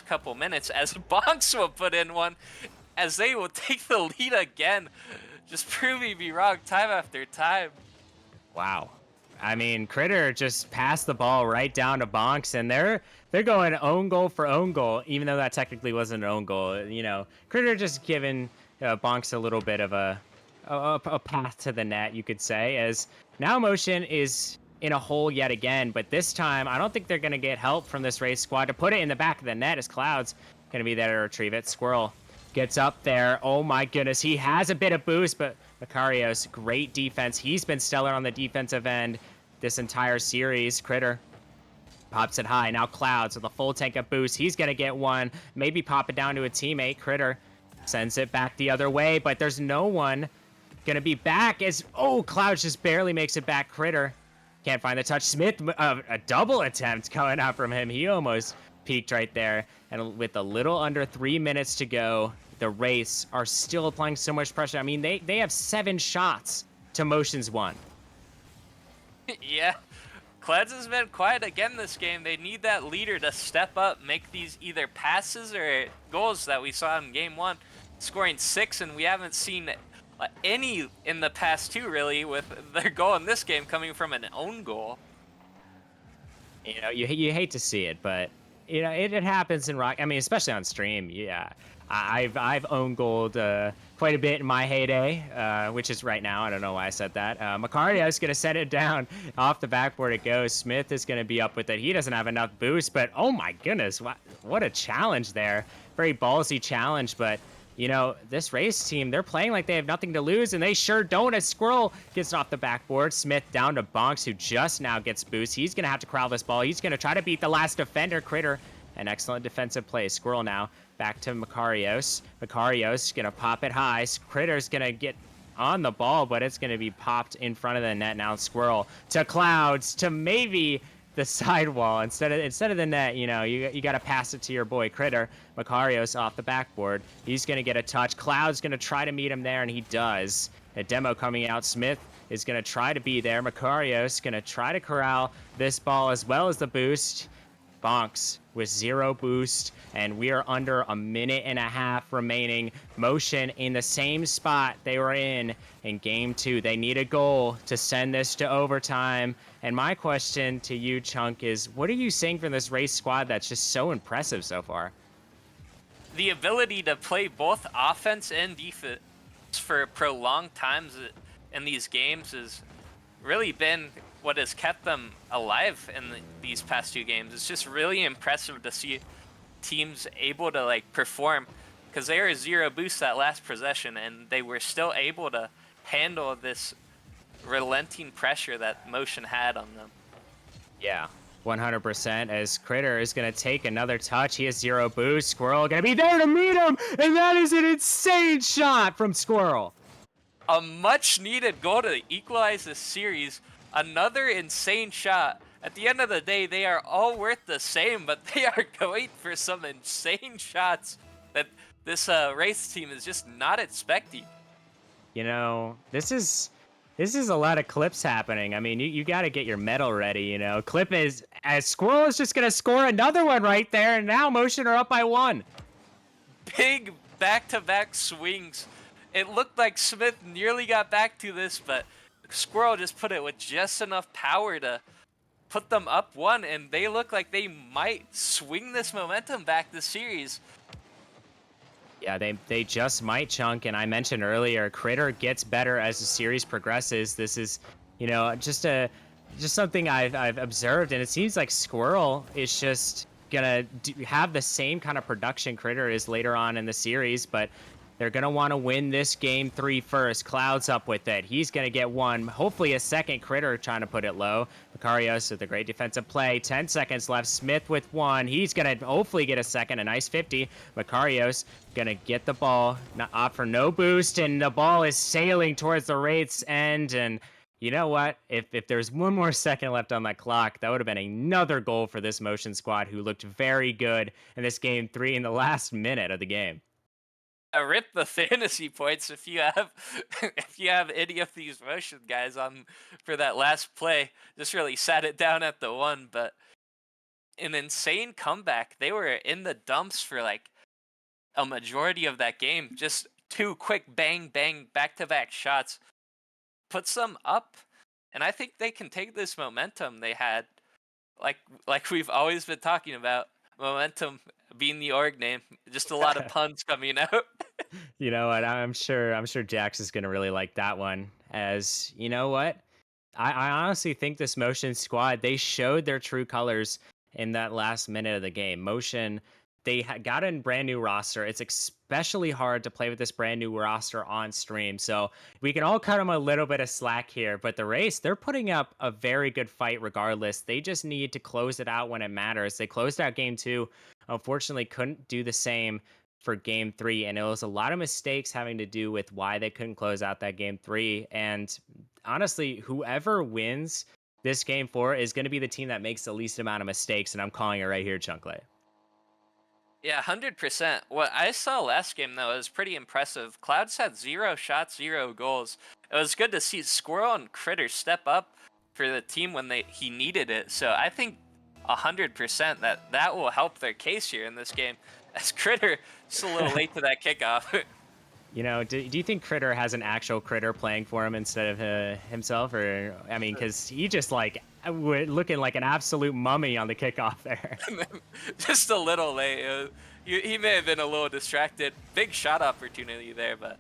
couple minutes, as Bonks will put in one, as they will take the lead again, just proving me wrong time after time. Wow. I mean, Critter just passed the ball right down to Bonks, and they're going own goal for own goal, even though that technically wasn't an own goal. You know, Critter just giving Bonks a little bit of a path to the net, you could say, as now Motion is in a hole yet again, but this time I don't think they're going to get help from this Race squad to put it in the back of the net, as Cloud's going to be there to retrieve it. Squirrel gets up there. Oh my goodness, he has a bit of boost, but Macarios, great defense. He's been stellar on the defensive end this entire series. Critter pops it high. Now Clouds with a full tank of boost. He's going to get one, maybe pop it down to a teammate. Critter sends it back the other way, but there's no one going to be back, as, oh, Clouds just barely makes it back. Critter can't find the touch. Smith, a double attempt coming out from him. He almost peaked right there. And with a little under 3 minutes to go, the Wraiths are still applying so much pressure. I mean, they have 7 shots to Motion's 1. Yeah, Clouds has been quiet again this game. They need that leader to step up, make these either passes or goals that we saw in game 1, scoring 6, and we haven't seen any in the past 2, really, with their goal in this game coming from an own goal. You know, you hate to see it, but you know it happens in Rock. I mean, especially on stream. Yeah, I've owned gold quite a bit in my heyday, which is right now. I don't know why I said that. Macario is gonna set it down off the backboard. It goes. Smith is gonna be up with it. He doesn't have enough boost, but oh my goodness, what a challenge there! Very ballsy challenge, but. You know, this Race team, they're playing like they have nothing to lose, and they sure don't, as Squirrel gets off the backboard. Smith down to Bonks, who just now gets boost. He's going to have to corral this ball. He's going to try to beat the last defender, Critter. An excellent defensive play. Squirrel now back to Macarios. Macarios going to pop it high. Critter's going to get on the ball, but it's going to be popped in front of the net. Now Squirrel to Clouds to maybe the sidewall instead of the net. You know, you got to pass it to your boy Critter. Macarios off the backboard. He's going to get a touch. Cloud's going to try to meet him there, and he does. A demo coming out. Smith is going to try to be there. Macarios going to try to corral this ball as well as the boost. Bonks with 0 boost, and we are under a minute and a half remaining. Motion in the same spot they were in game 2. They need a goal to send this to overtime. And my question to you, Chunk, is what are you seeing from this Race squad that's just so impressive so far? The ability to play both offense and defense for prolonged times in these games has really been what has kept them alive in these past 2 games. It's just really impressive to see teams able to like perform, because they were 0 boost that last possession and they were still able to handle this relenting pressure that Motion had on them. Yeah, 100%, as Critter is going to take another touch. He has 0 boost. Squirrel going to be there to meet him, and that is an insane shot from Squirrel. A much needed goal to equalize this series. Another insane shot. At the end of the day, they are all worth the same, but they are going for some insane shots that this Race team is just not expecting. You know, this is This is a lot of clips happening. I mean, you got to get your medal ready, you know. Clip is, as Squirrel is just going to score another one right there, and now Motion are up by 1. Big back-to-back swings. It looked like Smith nearly got back to this, but Squirrel just put it with just enough power to put them up 1, and they look like they might swing this momentum back this series. Yeah, they just might, Chunk, and I mentioned earlier, Critter gets better as the series progresses. This is, you know, just something I've observed, and it seems like Squirrel is just gonna have the same kind of production Critter is later on in the series, but they're gonna want to win this game 3 first. Cloud's up with it. He's gonna get 1, hopefully a second. Critter trying to put it low. Macarios with a great defensive play. 10 seconds left. Smith with 1. He's gonna hopefully get a second. A nice 50. Macarios gonna get the ball. Not opt for no boost, and the ball is sailing towards the Wraith's end. And you know what? If there's 1 more second left on that clock, that would have been another goal for this Motion squad, who looked very good in this game 3 in the last minute of the game. Rip the fantasy points if you have if you have any of these Motion guys on for that last play. Just really sat it down at the 1, but an insane comeback. They were in the dumps for like a majority of that game. Just 2 quick bang bang back-to-back shots puts them up, and I think they can take this momentum they had, like we've always been talking about, momentum being the org name. Just a lot of puns coming out. You know what? I'm sure Jax is gonna really like that one. As you know what? I honestly think this Motion squad, they showed their true colors in that last minute of the game. Motion, they got a brand new roster. It's especially hard to play with this brand new roster on stream. So we can all cut them a little bit of slack here. But the race, they're putting up a very good fight regardless. They just need to close it out when it matters. They closed out game 2. Unfortunately, couldn't do the same for game 3. And it was a lot of mistakes having to do with why they couldn't close out that game 3. And honestly, whoever wins this game 4 is going to be the team that makes the least amount of mistakes. And I'm calling it right here, Chunkle. Yeah, 100%. What I saw last game, though, was pretty impressive. Clouds had 0 shots, 0 goals. It was good to see Squirrel and Critter step up for the team when he needed it. So I think 100% that will help their case here in this game. As Critter, just a little late to that kickoff. You know, do you think Critter has an actual Critter playing for him instead of himself? Or, I mean, because he just looking like an absolute mummy on the kickoff there. Just a little late. He may have been a little distracted. Big shot opportunity there, but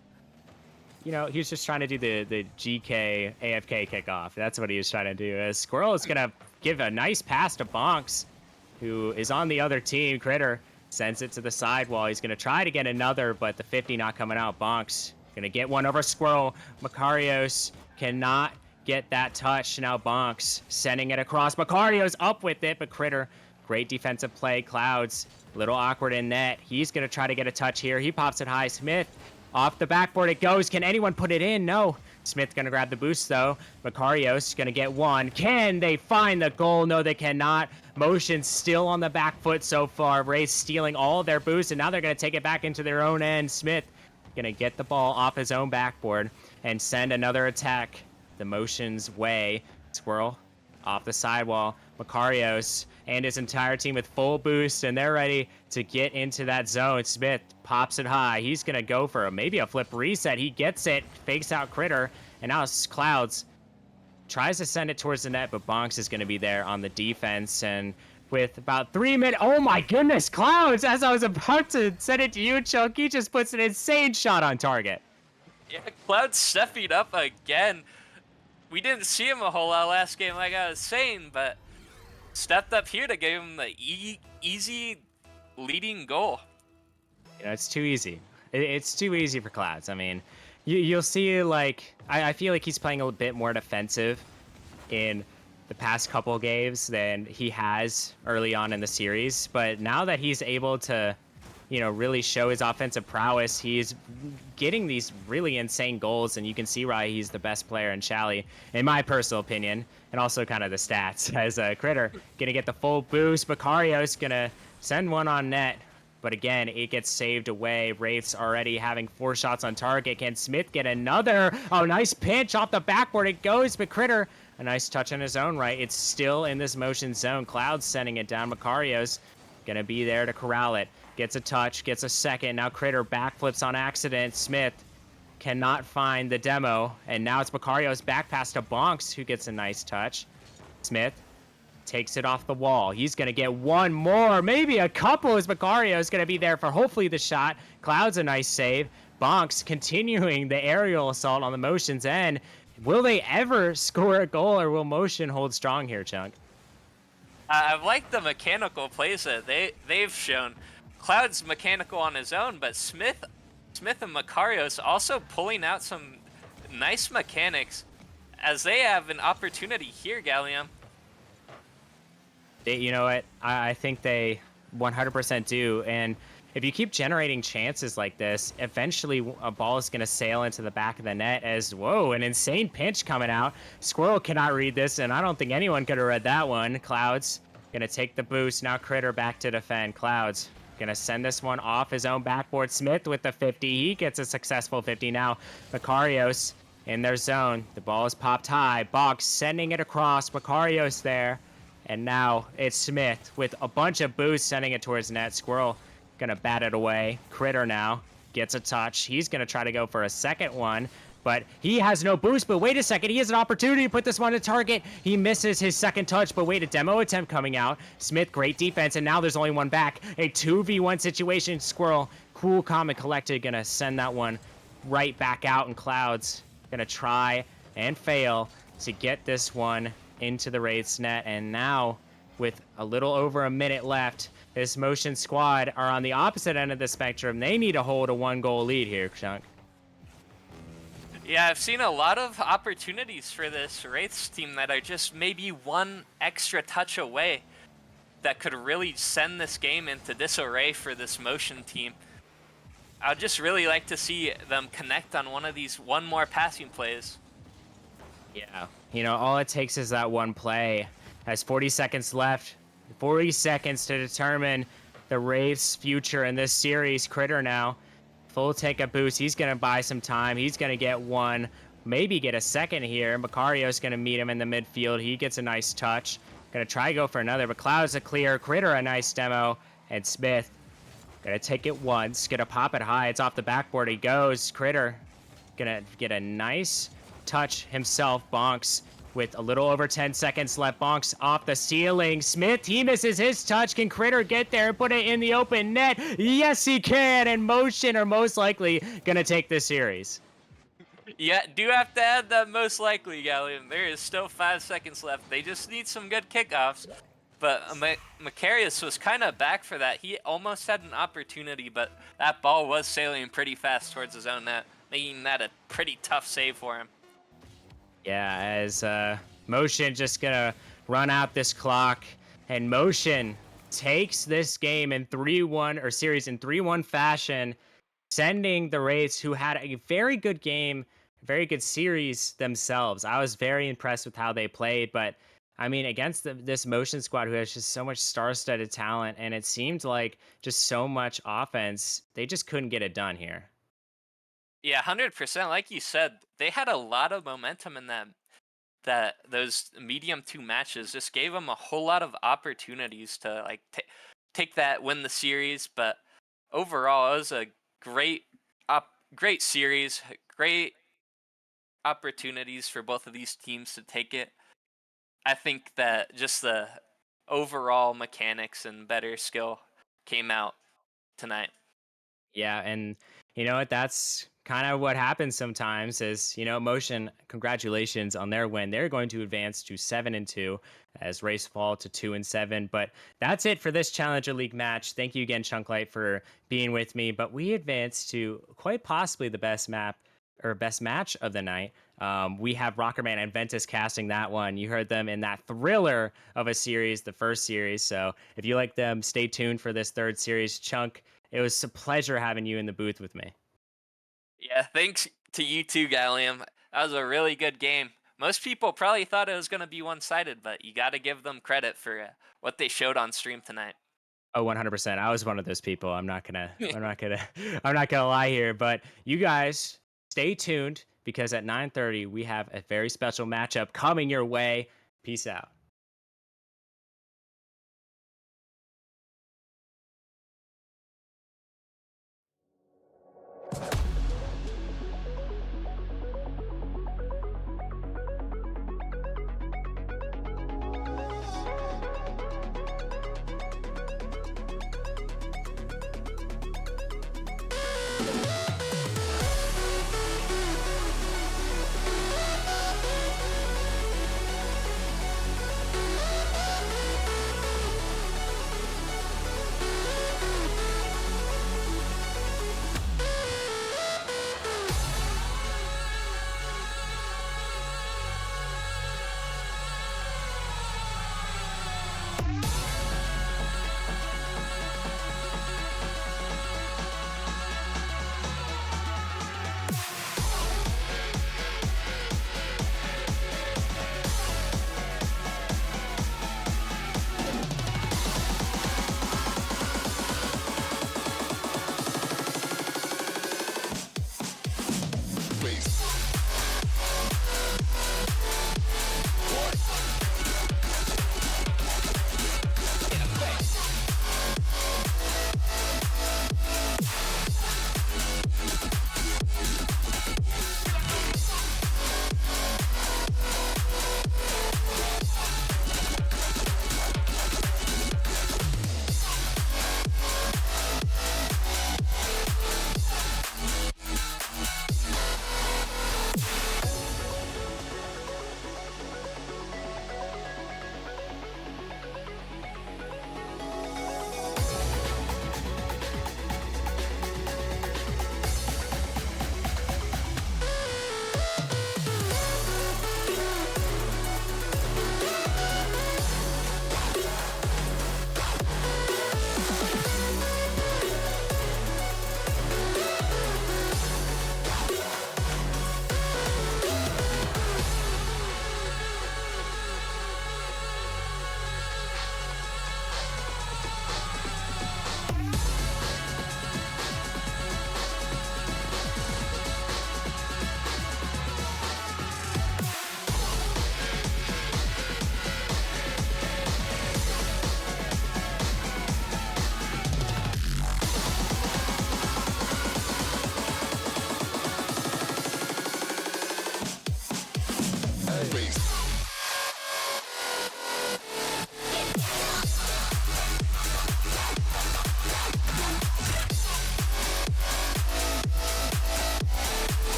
you know, he was just trying to do the GK AFK kickoff. That's what he was trying to do. Squirrel is gonna give a nice pass to Bonks, who is on the other team. Critter sends it to the sidewall. He's gonna try to get another, but the 50 not coming out. Bonks gonna get one over Squirrel. Macarios cannot get that touch. Now Bonks sending it across. Macarios up with it, but Critter, great defensive play. Clouds, little awkward in net. He's gonna try to get a touch here. He pops it high. Smith, off the backboard it goes. Can anyone put it in? No. Smith gonna grab the boost though. Macarios gonna get one. Can they find the goal? No, they cannot. Motion still on the back foot so far. Rays stealing all their boosts, and now they're gonna take it back into their own end. Smith gonna get the ball off his own backboard and send another attack the Motion's way. Squirrel off the sidewall. Macarios and his entire team with full boost, and they're ready to get into that zone. Smith pops it high. He's gonna go for maybe a flip reset. He gets it, fakes out Critter, and now Clouds tries to send it towards the net, but Bonks is gonna be there on the defense. And with about 3 minutes, oh my goodness, Clouds! As I was about to send it to you, Chuck, he just puts an insane shot on target. Yeah, Cloud stepping up again. We didn't see him a whole lot last game, like I was saying, but stepped up here to give him the easy leading goal. You know, it's too easy. It's too easy for Clouds. I mean, you'll see, like, I feel like he's playing a bit more defensive in the past couple games than he has early on in the series. But now that he's able to, you know, really show his offensive prowess, he's getting these really insane goals, and you can see why he's the best player in Chally, in my personal opinion, and also kind of the stats. As Critter gonna get the full boost. Macarios gonna send one on net. But again, it gets saved away. Wraith's already having 4 shots on target. Can Smith get another? Oh, nice pinch off the backboard. It goes, but Critter, a nice touch in his own right. It's still in this motion zone. Cloud's sending it down. Macario's gonna be there to corral it. Gets a touch, gets a second. Now Critter backflips on accident. Smith cannot find the demo. And now it's Macario's back pass to Bonks, who gets a nice touch. Smith takes it off the wall. He's going to get one more, maybe a couple, as Macario is going to be there for hopefully the shot. Cloud's a nice save. Bonks continuing the aerial assault on the Motion's end. Will they ever score a goal, or will Motion hold strong here, Chunk? I've liked the mechanical plays that they've shown. Cloud's mechanical on his own, but Smith and Macario's also pulling out some nice mechanics as they have an opportunity here, Gallium. You know what? I think they 100% do. And if you keep generating chances like this, eventually a ball is going to sail into the back of the net as, whoa, an insane pinch coming out. Squirrel cannot read this, and I don't think anyone could have read that one. Clouds going to take the boost. Now Critter back to defend. Clouds going to send this one off his own backboard. Smith with the 50. He gets a successful 50 now. Macarios in their zone. The ball is popped high. Box sending it across. Macarios there. And now it's Smith with a bunch of boosts sending it towards net. Squirrel gonna bat it away. Critter now gets a touch. He's gonna try to go for a second one, but he has no boost. But wait a second, he has an opportunity to put this one to target. He misses his second touch, but wait, a demo attempt coming out. Smith, great defense, and now there's only one back. A 2v1 situation. Squirrel, cool, calm, and collected, gonna send that one right back out, and Clouds gonna try and fail to get this one into the Wraith's net. And now, with a little over a minute left, this Motion squad are on the opposite end of the spectrum. They need to hold a 1-goal lead here, Chunk. Yeah, I've seen a lot of opportunities for this Wraiths team that are just maybe one extra touch away that could really send this game into disarray for this Motion team. I'd just really like to see them connect on one more passing plays. Yeah, you know, all it takes is that one play. Has 40 seconds left. 40 seconds to determine the Wraiths' future in this series. Critter now, full take a boost. He's going to buy some time. He's going to get one, maybe get a second here. Macario's going to meet him in the midfield. He gets a nice touch. Going to try to go for another, but Cloud's a clear. Critter a nice demo. And Smith going to take it once. Going to pop it high. It's off the backboard. He goes. Critter going to get a nice touch himself. Bonks with a little over 10 seconds left. Bonks off the ceiling. Smith, he misses his touch. Can Critter get there and put it in the open net? Yes, he can. And Motion are most likely going to take this series. Yeah, do have to add that most likely, Gallium. There is still 5 seconds left. They just need some good kickoffs. But Macarius was kind of back for that. He almost had an opportunity, but that ball was sailing pretty fast towards his own net, making that a pretty tough save for him. Yeah, as Motion just gonna run out this clock, and Motion takes this game in 3-1, or series in 3-1 fashion, sending the Wraiths, who had a very good game, very good series themselves. I was very impressed with how they played, but I mean, against this Motion squad, who has just so much star-studded talent, and it seemed like just so much offense, they just couldn't get it done here. Yeah, 100%. Like you said, they had a lot of momentum in those medium 2 matches. Just gave them a whole lot of opportunities to take that, win the series. But overall, it was a great series, great opportunities for both of these teams to take it. I think that just the overall mechanics and better skill came out tonight. Yeah, and you know what? That's kind of what happens sometimes is, you know, Motion, congratulations on their win. They're going to advance to 7-2 as Race fall to 2-7. But that's it for this Challenger League match. Thank you again, Chunklight, for being with me. But we advance to quite possibly the best match of the night. We have Rockerman and Ventus casting that one. You heard them in that thriller of a series, the first series. So if you like them, stay tuned for this third series. Chunk, it was a pleasure having you in the booth with me. Yeah, thanks to you too, Gallium. That was a really good game. Most people probably thought it was going to be one-sided, but you got to give them credit for what they showed on stream tonight. Oh, 100%. I was one of those people. I'm not gonna, I'm not gonna, I'm not gonna lie here. But you guys stay tuned because at 9:30 we have a very special matchup coming your way. Peace out.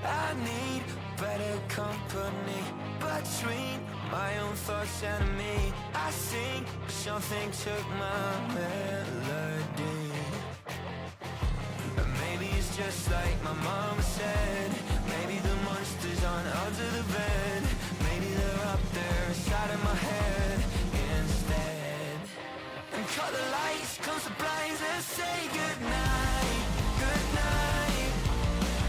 I need better company between my own thoughts and me. I think something took my melody. And maybe it's just like my mama said. Maybe the monsters aren't under the bed. Maybe they're up there inside of my head instead. And cut the lights, close the blinds and say goodnight, goodnight.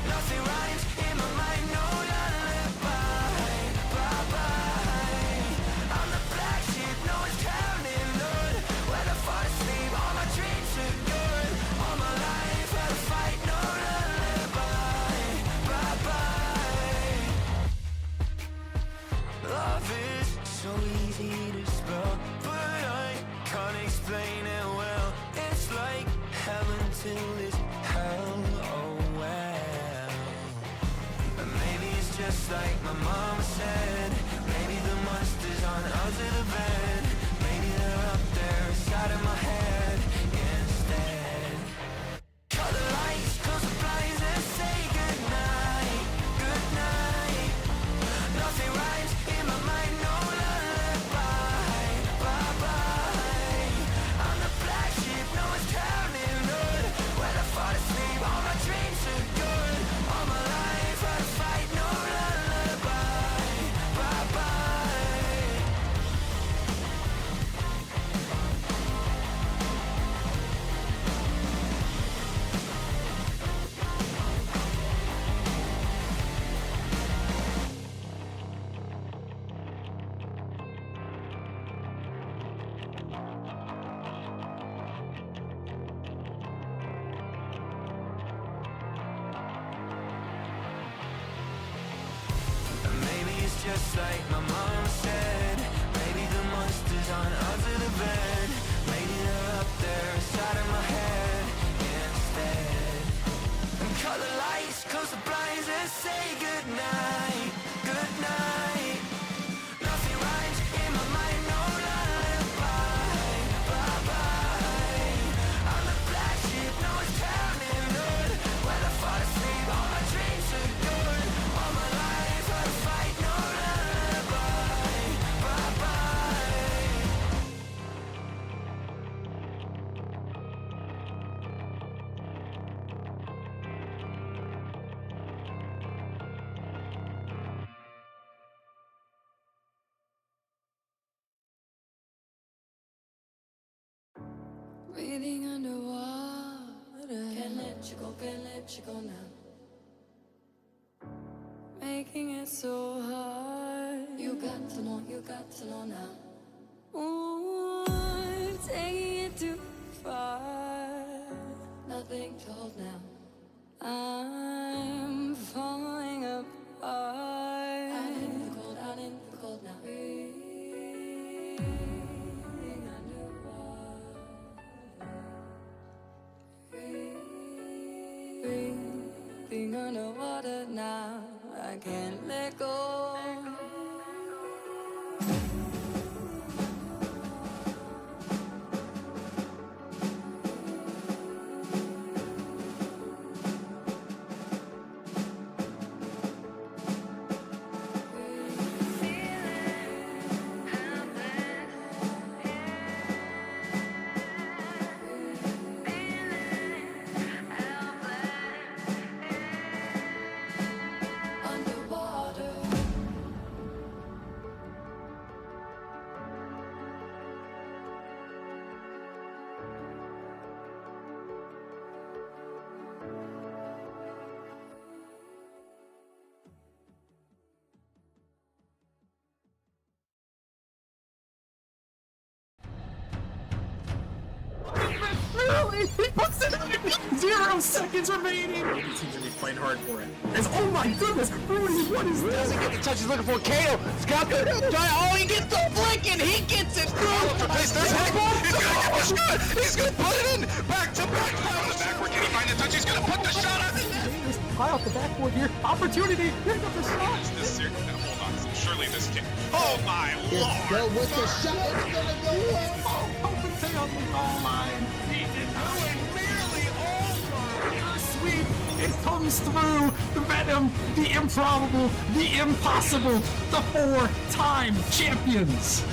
Nothing rhymes in my mind, no lullaby, bye-bye. I'm the black sheep, no one's counting on. When I fall asleep, all my dreams are good. All my life, had to fight, no lullaby, bye-bye. Love is so easy to spell, but I can't explain it well. It's like heaven till it's hell, oh well. And maybe it's just like my mama said. Maybe the monsters aren't under the bed. Maybe inside of my head instead. Cut the lights, close the blinds and say goodnight, goodnight. Nothing rhymes in my mind, no lullaby, bye-bye. I'm the black sheep, no one's counting good. When I fall asleep, all my dreams are good. All my life, I fight, no lullaby, bye-bye. Maybe it's just like my mom said. Maybe the monsters aren't under the bed. Maybe they're up there inside of my head instead. And cut the lights, close the blinds and say goodnight, goodnight. Nothing rhymes in my mind, no lullaby, bye-bye. I'm the black sheep, no one's counting good. When I fall asleep, all my dreams are good. All my life I fight, no lullaby, bye-bye. Breathing underwater. Can't let you go now. Making it so hard. You got to know now. Ooh, taking it too far. Nothing to hold now. I'm falling apart. Out in the cold now. Breathing underwater. Breathing underwater now. I can't let go. Underwater. Literally, he puts it in 0 seconds remaining. He seems to be playing hard for it. Oh my goodness, Rudy, what is this? Doesn't get the touch he's looking for. Kato, Scott, oh, he gets the flick and he gets it through. Place there's Heck. He's gonna get the shot. He's gonna put it in. Back to back. On the backward. Can he find the touch? He's gonna put the shot on the net. There's high off the backboard here. Opportunity. Here comes the shot. Is this serious? Now, hold on. Surely this can. Oh my It's lord. go with the shot. It's gonna go in. Oh, open tail the goal line. He did Going merely over. your sweep. It comes through. The Venom, the improbable, the impossible, the 4-time champions.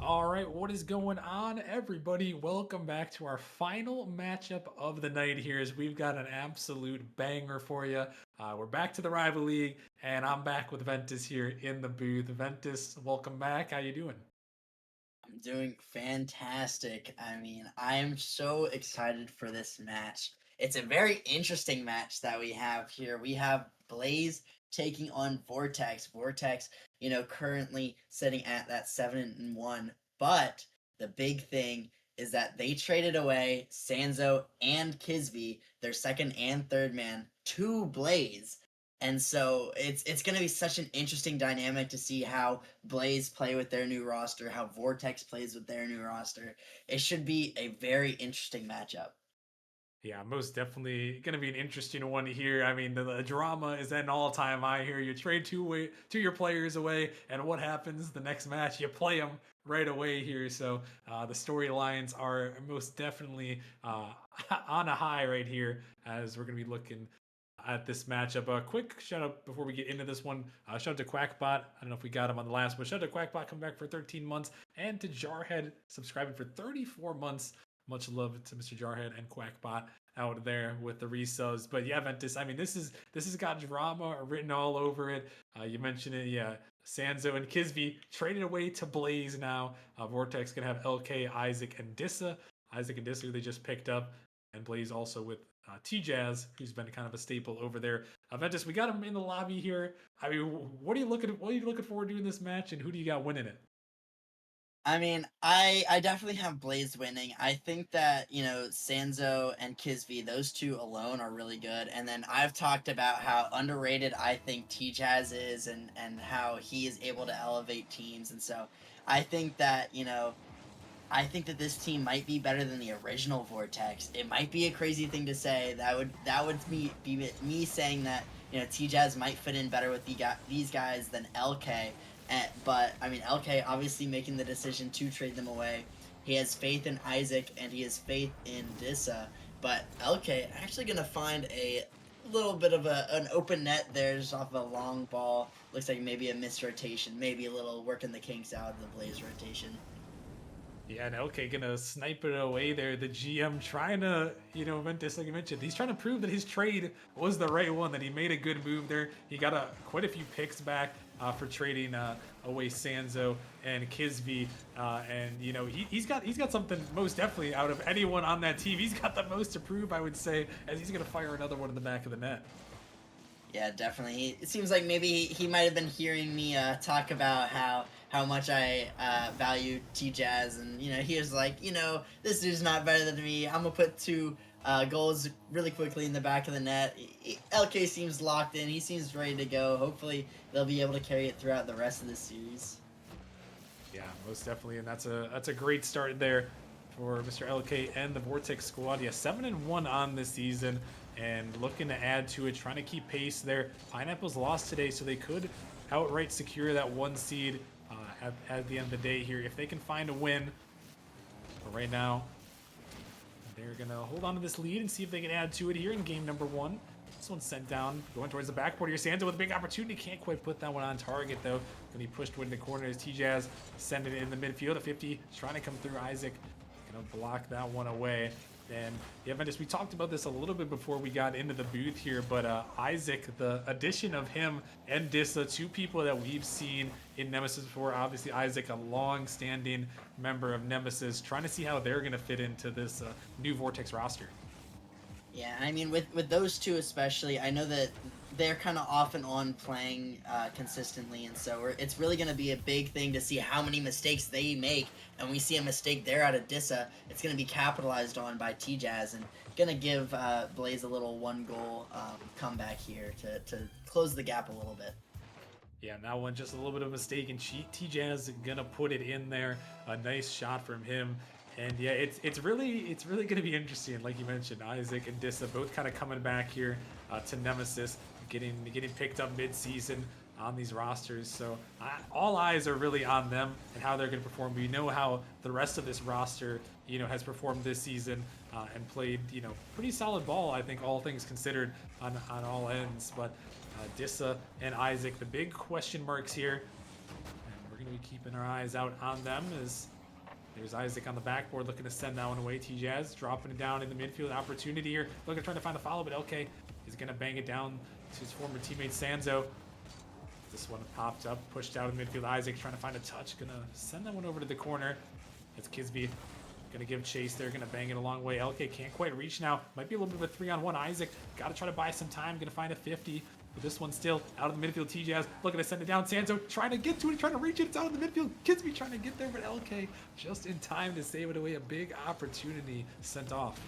All right, what is going on, everybody? Welcome back to our final matchup of the night here as we've got an absolute banger for you. We're back to the Rival League, and I'm back with Ventus here in the booth. Ventus, welcome back. How you doing? I'm doing fantastic. I mean, I am so excited for this match. It's a very interesting match that we have here. We have Blaze taking on Vortex. Vortex, currently sitting at that 7-1. But the big thing is that they traded away Sanzo and Kisby, their second and third man, to Blaze. And so it's going to be such an interesting dynamic to see how Blaze play with their new roster, how Vortex plays with their new roster. It should be a very interesting matchup. Yeah, most definitely going to be an interesting one here. I mean, the drama is at an all-time high here. You trade two your players away, and what happens the next match? You play them right away here. So the storylines are most definitely on a high right here as we're going to be looking at this matchup. A quick shout out before we get into this one. Shout out to Quackbot. I don't know if we got him on the last, but shout out to Quackbot coming back for 13 months, and to Jarhead subscribing for 34 months. Much love to Mr. Jarhead and Quackbot out there with the resubs. But yeah, Ventus, I mean, this has got drama written all over it. You mentioned it, yeah. Sanzo and Kisby traded away to Blaze now. Vortex gonna have LK, Isaac, and Dissa. Isaac and Dissa, who they just picked up, and Blaze also with T-Jazz, who's been kind of a staple over there. Ventus, we got him in the lobby here. I mean, what are you looking forward to in this match, and who do you got winning it? I mean, I definitely have Blaze winning. I think that, Sanzo and Kisby, those two alone are really good. And then I've talked about how underrated I think T-Jazz is, and how he is able to elevate teams. And so I think that, I think that this team might be better than the original Vortex. It might be a crazy thing to say. That would be me saying that, T-Jazz might fit in better with these guys than LK. But I mean, LK obviously making the decision to trade them away. He has faith in Isaac and he has faith in Dissa. But LK actually gonna find a little bit of an open net there, just off of a long ball. Looks like maybe a missed rotation, maybe a little working the kinks out of the Blaze rotation. Yeah, and LK gonna snipe it away there. The GM trying to, Ventus, like you mentioned, he's trying to prove that his trade was the right one, that he made a good move there. He got quite a few picks back for trading away Sanzo and Kisby, and he's got something most definitely out of anyone on that team. He's got the most to prove, I would say, as he's gonna fire another one in the back of the net. Yeah, definitely. It seems like maybe he might have been hearing me talk about how much I value T-Jazz, and he was like, this dude's not better than me. I'm gonna put two goals really quickly in the back of the net. LK seems locked in. He seems ready to go. Hopefully, they'll be able to carry it throughout the rest of the series. Yeah, most definitely, and that's a great start there for Mr. LK and the Vortex squad. Yeah, 7-1 on this season, and looking to add to it, trying to keep pace there. Pineapples lost today, so they could outright secure that 1 seed at the end of the day here if they can find a win. But right now, they're gonna hold on to this lead and see if they can add to it here in game number 1. This one's sent down, going towards the backboard here. Sanzo with a big opportunity, can't quite put that one on target though. Gonna be pushed in the corner as T-Jazz sending it in the midfield. A 50, trying to come through. Isaac gonna block that one away. And yeah, Ventus, we talked about this a little bit before we got into the booth here, but Isaac, the addition of him and Dissa, two people that we've seen in Nemesis before. Obviously, Isaac, a long-standing member of Nemesis, trying to see how they're going to fit into this new Vortex roster. Yeah, I mean, with those two especially, I know that they're kind of off and on playing consistently, and so it's really going to be a big thing to see how many mistakes they make. And we see a mistake there out of Dissa, it's going to be capitalized on by T-Jazz, and going to give Blaze a little 1-goal comeback here to close the gap a little bit. Yeah, that one just a little bit of a mistake, and T-Jazz gonna put it in there. A nice shot from him. And yeah, it's really going to be interesting, like you mentioned. Isaac and Dissa both kind of coming back here to Nemesis, getting picked up mid-season on these rosters. So all eyes are really on them and how they're going to perform. We know how the rest of this roster, has performed this season and played, pretty solid ball, I think, all things considered, on all ends. But Dissa and Isaac, the big question marks here, and we're going to be keeping our eyes out on them as. There's Isaac on the backboard looking to send that one away. T-Jazz dropping it down in the midfield. Opportunity here. Looking trying to find a follow, but LK is going to bang it down to his former teammate Sanzo. This one popped up, pushed out in the midfield. Isaac trying to find a touch. Going to send that one over to the corner. It's Kisby going to give chase there. Going to bang it a long way. LK can't quite reach now. Might be a little bit of a 3-on-1. Isaac got to try to buy some time. Going to find a 50. But this one's still out of the midfield. T-Jazz looking to send it down. Sanzo trying to get to it, trying to reach it. It's out of the midfield. Kisby trying to get there, but LK just in time to save it away. A big opportunity sent off.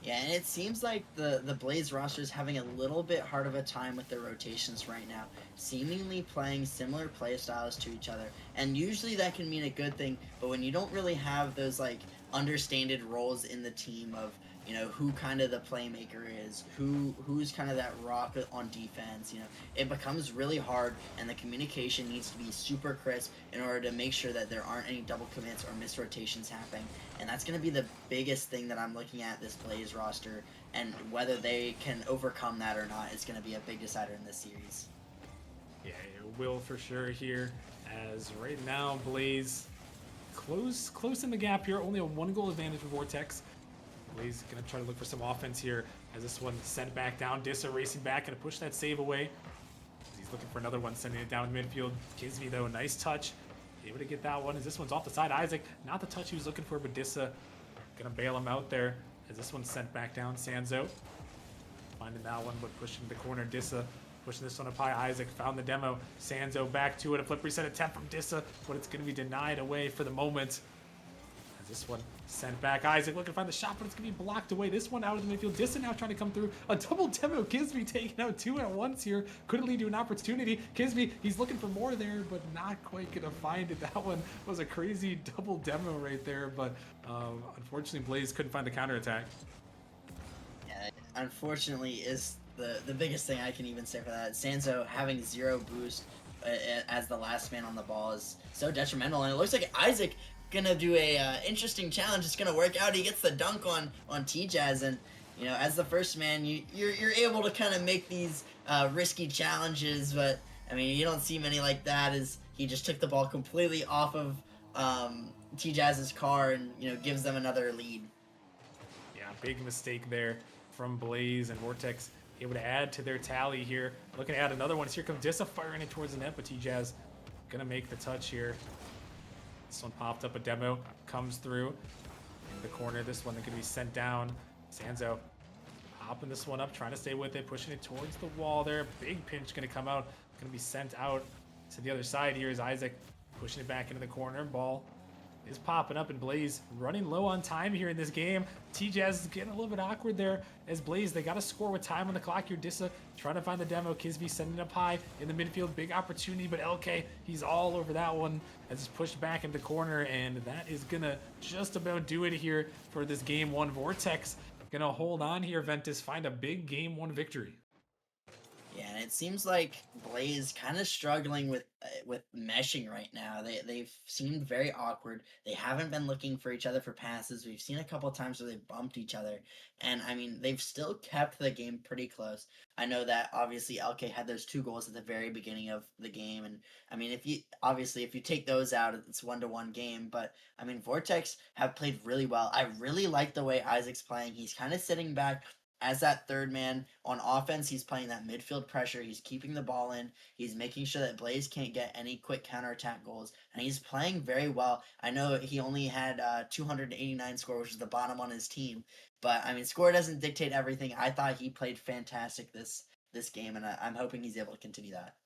Yeah, and it seems like the Blaze roster is having a little bit hard of a time with their rotations right now, seemingly playing similar play styles to each other. And usually that can mean a good thing, but when you don't really have those, like, understated roles in the team of, you know, who kind of the playmaker is, who's kind of that rock on defense. You know, it becomes really hard, and the communication needs to be super crisp in order to make sure that there aren't any double commits or missed rotations happening. And that's going to be the biggest thing that I'm looking at this Blaze roster, and whether they can overcome that or not is going to be a big decider in this series. Yeah, it will for sure here, as right now Blaze close in the gap here, only a 1-goal advantage for Vortex. Blaze gonna try to look for some offense here as this one sent back down. Dissa racing back, gonna push that save away. He's looking for another one, sending it down midfield. Kisby though, nice touch, able to get that one as this one's off the side. Isaac, not the touch he was looking for, but Dissa gonna bail him out there as this one's sent back down. Sanzo finding that one, but pushing the corner. Dissa pushing this one up high. Isaac found the demo. Sanzo back to it. A flip reset attempt from Dissa, but it's going to be denied away for the moment. As this one sent back. Isaac looking to find the shot, but it's going to be blocked away. This one out of the midfield. Dissa now trying to come through. A double demo. Kisby taking out 2 at once here. Could lead to an opportunity. Kisby, he's looking for more there, but not quite going to find it. That one was a crazy double demo right there, but unfortunately Blaze couldn't find the counterattack. Yeah, unfortunately is the biggest thing I can even say for that. Sanzo having 0 boost as the last man on the ball is so detrimental, and it looks like Isaac gonna do a interesting challenge. It's gonna work out. He gets the dunk on T-Jazz, and you know, as the first man, you're able to kind of make these risky challenges, but I mean, you don't see many like that. As he just took the ball completely off of T-Jazz's car, and you know, gives them another lead. Yeah, big mistake there from Blaze, and Vortex able to add to their tally here. Looking to add another one. Here comes Dissa firing it towards the net, but T-Jazz gonna make the touch here. This one popped up, a demo comes through in the corner. This one gonna be sent down. Sanzo popping this one up, trying to stay with it, pushing it towards the wall there. Big pinch gonna come out, gonna be sent out to the other side. Here is Isaac pushing it back into the corner. Ball is popping up, and Blaze running low on time here in this game. T-Jazz is getting a little bit awkward there as Blaze, they got to score with time on the clock here. Dissa trying to find the demo. Kisby sending it up high in the midfield. Big opportunity, but LK, he's all over that one as he's pushed back into the corner, and that is going to just about do it here for this Game 1. Vortex going to hold on here, Ventus, find a big Game 1 victory. Yeah, and it seems like Blaze kind of struggling with meshing right now. They've seemed very awkward. They haven't been looking for each other for passes. We've seen a couple times where they've bumped each other, and I mean, they've still kept the game pretty close. I know that obviously LK had those 2 goals at the very beginning of the game, and I mean, if you take those out, it's 1-1 game. But I mean, Vortex have played really well. I really like the way Isaac's playing. He's kind of sitting back as that third man on offense. He's playing that midfield pressure. He's keeping the ball in. He's making sure that Blaze can't get any quick counterattack goals, and he's playing very well. I know he only had 289 score, which is the bottom on his team, but I mean, score doesn't dictate everything. I thought he played fantastic this game, and I'm hoping he's able to continue that.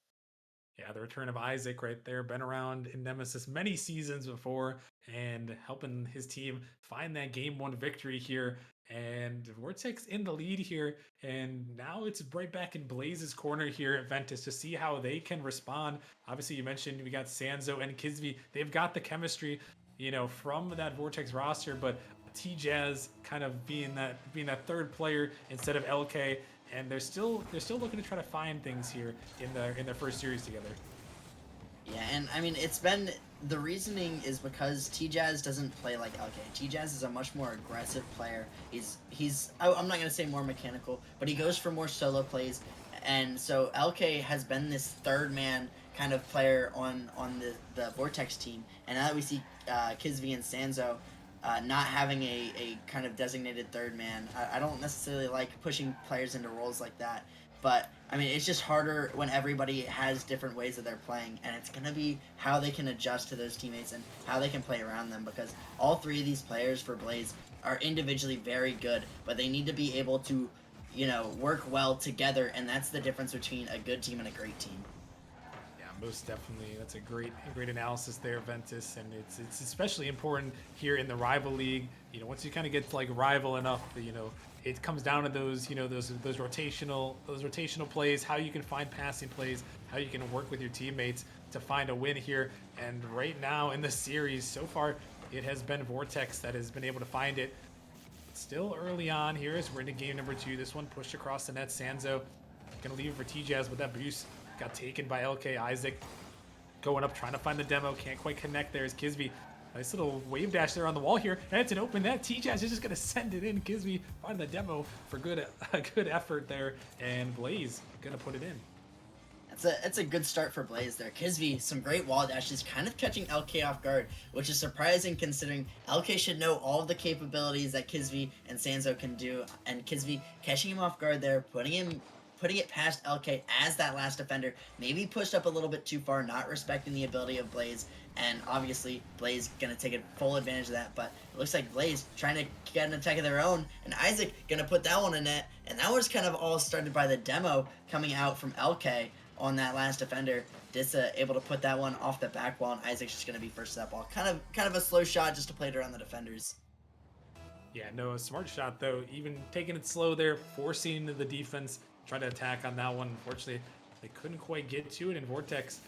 Yeah, the return of Isaac right there, been around in Nemesis many seasons before, and helping his team find that Game 1 victory here. And Vortex in the lead here, and now it's right back in Blaze's corner here at Ventus to see how they can respond. Obviously, you mentioned we got Sanzo and Kisby. They've got the chemistry, you know, from that Vortex roster, but T-Jazz kind of being that third player instead of LK, and they're still looking to try to find things here in their first series together. Yeah, and I mean, the reasoning is because T-Jazz doesn't play like LK. T-Jazz is a much more aggressive player. I'm not going to say more mechanical, but he goes for more solo plays. And so LK has been this third man kind of player on the Vortex team. And now that we see Kisby and Sanzo not having a kind of designated third man, I don't necessarily like pushing players into roles like that. But I mean, it's just harder when everybody has different ways that they're playing, and it's going to be how they can adjust to those teammates and how they can play around them, because all 3 of these players for Blaze are individually very good, but they need to be able to, you know, work well together, and that's the difference between a good team and a great team. Yeah, most definitely. That's a great analysis there, Ventus, and it's especially important here in the rival league. You know, once you kind of get like rival enough, you know, it comes down to those, you know, those rotational plays, how you can find passing plays, how you can work with your teammates to find a win here. And right now in the series so far, it has been Vortex that has been able to find it. still early on here as we're into game number 2. This one pushed across the net. Sanzo gonna leave it for T-Jazz with that boost. Got taken by LK. Isaac going up, trying to find the demo. Can't quite connect there as Kisby. Nice little wave dash there on the wall here. And it's an open net. T-Jazz is just gonna send it in. Kisby find the demo for a good effort there. And Blaze gonna put it in. It's a good start for Blaze there. Kisby, some great wall dashes, kind of catching LK off guard, which is surprising considering LK should know all of the capabilities that Kisby and Sanzo can do, and Kisby catching him off guard there, putting it past LK as that last defender, maybe pushed up a little bit too far, not respecting the ability of Blaze, and obviously Blaze gonna take a full advantage of that, but it looks like Blaze trying to get an attack of their own, and Isaac gonna put that one in net, and that was kind of all started by the demo coming out from LK on that last defender. Dissa able to put that one off the back wall, and Isaac's just gonna be first to that ball. Kind of a slow shot just to play it around the defenders. Yeah, no, a smart shot though. Even taking it slow there, forcing the defense, trying to attack on that one. Unfortunately, they couldn't quite get to it, and Vortex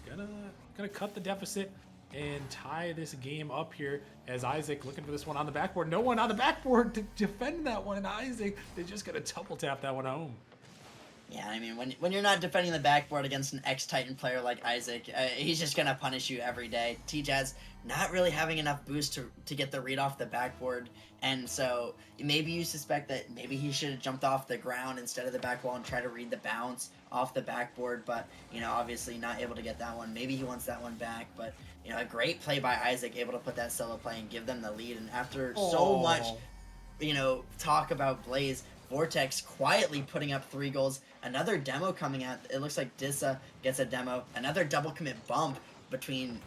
gonna cut the deficit and tie this game up here as Isaac looking for this one on the backboard. No one on the backboard to defend that one, and Isaac, they're just gonna double tap that one home. Yeah, I mean, when you're not defending the backboard against an ex-Titan player like Isaac, he's just going to punish you every day. T-Jazz not really having enough boost to get the read off the backboard, and so maybe you suspect that maybe he should have jumped off the ground instead of the back wall and try to read the bounce off the backboard, but, obviously not able to get that one. Maybe he wants that one back, but, a great play by Isaac, able to put that solo play and give them the lead, and after so much, talk about Blaze, Vortex quietly putting up 3 goals. Another demo coming out. It looks like Dissa gets a demo. Another double commit bump between,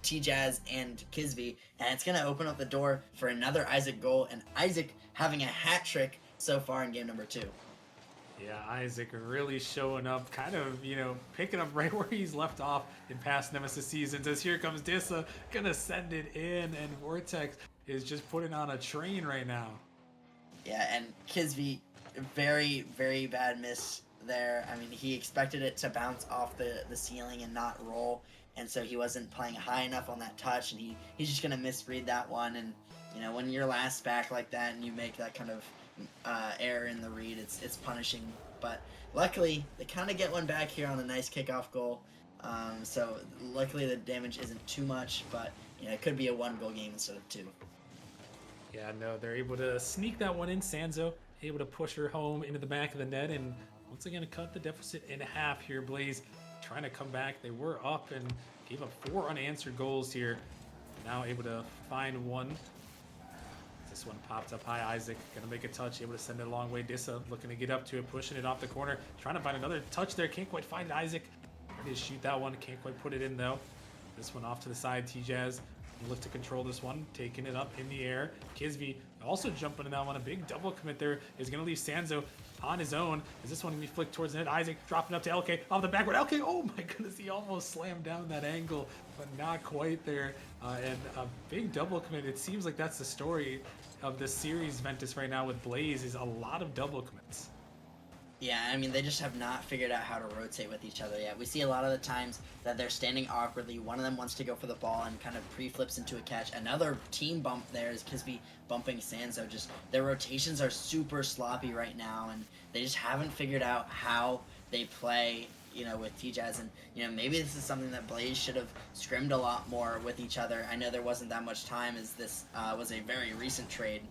T-Jazz and Kisby. And it's going to open up the door for another Isaac goal. And Isaac having a hat trick so far in game number 2. Yeah, Isaac really showing up, kind of, picking up right where he's left off in past Nemesis seasons. As here comes Dissa, going to send it in. And Vortex is just putting on a train right now. Yeah, and Kisby, very, very bad miss there. I mean, he expected it to bounce off the ceiling and not roll, and so he wasn't playing high enough on that touch, and he's just going to misread that one. And, when you're last back like that and you make that kind of error in the read, it's punishing. But luckily, they kind of get one back here on a nice kickoff goal. So luckily the damage isn't too much, but, it could be a 1-goal game instead of 2. Yeah, no, they're able to sneak that one in. Sanzo able to push her home into the back of the net, and once again cut the deficit in half here. Blaze trying to come back. They were up and gave up 4 unanswered goals here. Now able to find one. This one popped up high. Isaac gonna make a touch, able to send it a long way. Dissa looking to get up to it, pushing it off the corner, trying to find another touch there. Can't quite find it. Isaac ready to shoot that one. Can't quite put it in though. This one off to the side. T-Jazz look to control this one, taking it up in the air. Kisby also jumping in that one. A big double commit there is going to leave Sanzo on his own. Is this one going to be flicked towards the net? Isaac dropping up to LK off the backward. LK, oh my goodness, he almost slammed down that angle, but not quite there. And a big double commit. It seems like that's the story of this series, Ventus, right now with Blaze, is a lot of double commits. Yeah, I mean, they just have not figured out how to rotate with each other yet. We see a lot of the times that they're standing awkwardly. One of them wants to go for the ball and kind of pre-flips into a catch. Another team bump there is Kisby bumping Sanzo. Just their rotations are super sloppy right now, and they just haven't figured out how they play, with T-Jazz. And, maybe this is something that Blaze should have scrimmed a lot more with each other. I know there wasn't that much time as this was a very recent trade.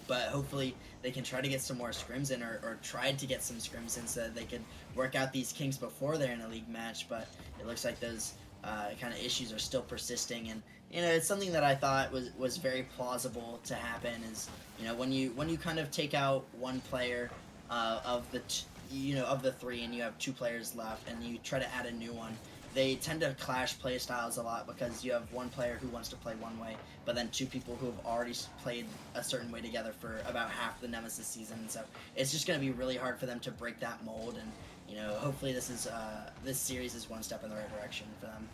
But hopefully they can try to get some more scrims in, or try to get some scrims in so that they could work out these kinks before they're in a league match. But it looks like those kind of issues are still persisting. And, it's something that I thought was very plausible to happen is, when you kind of take out one player of the 3 and you have 2 players left and you try to add a new one, they tend to clash play styles a lot because you have one player who wants to play one way, but then 2 people who have already played a certain way together for about half the Nemesis season. So it's just going to be really hard for them to break that mold. And hopefully this series is one step in the right direction for them.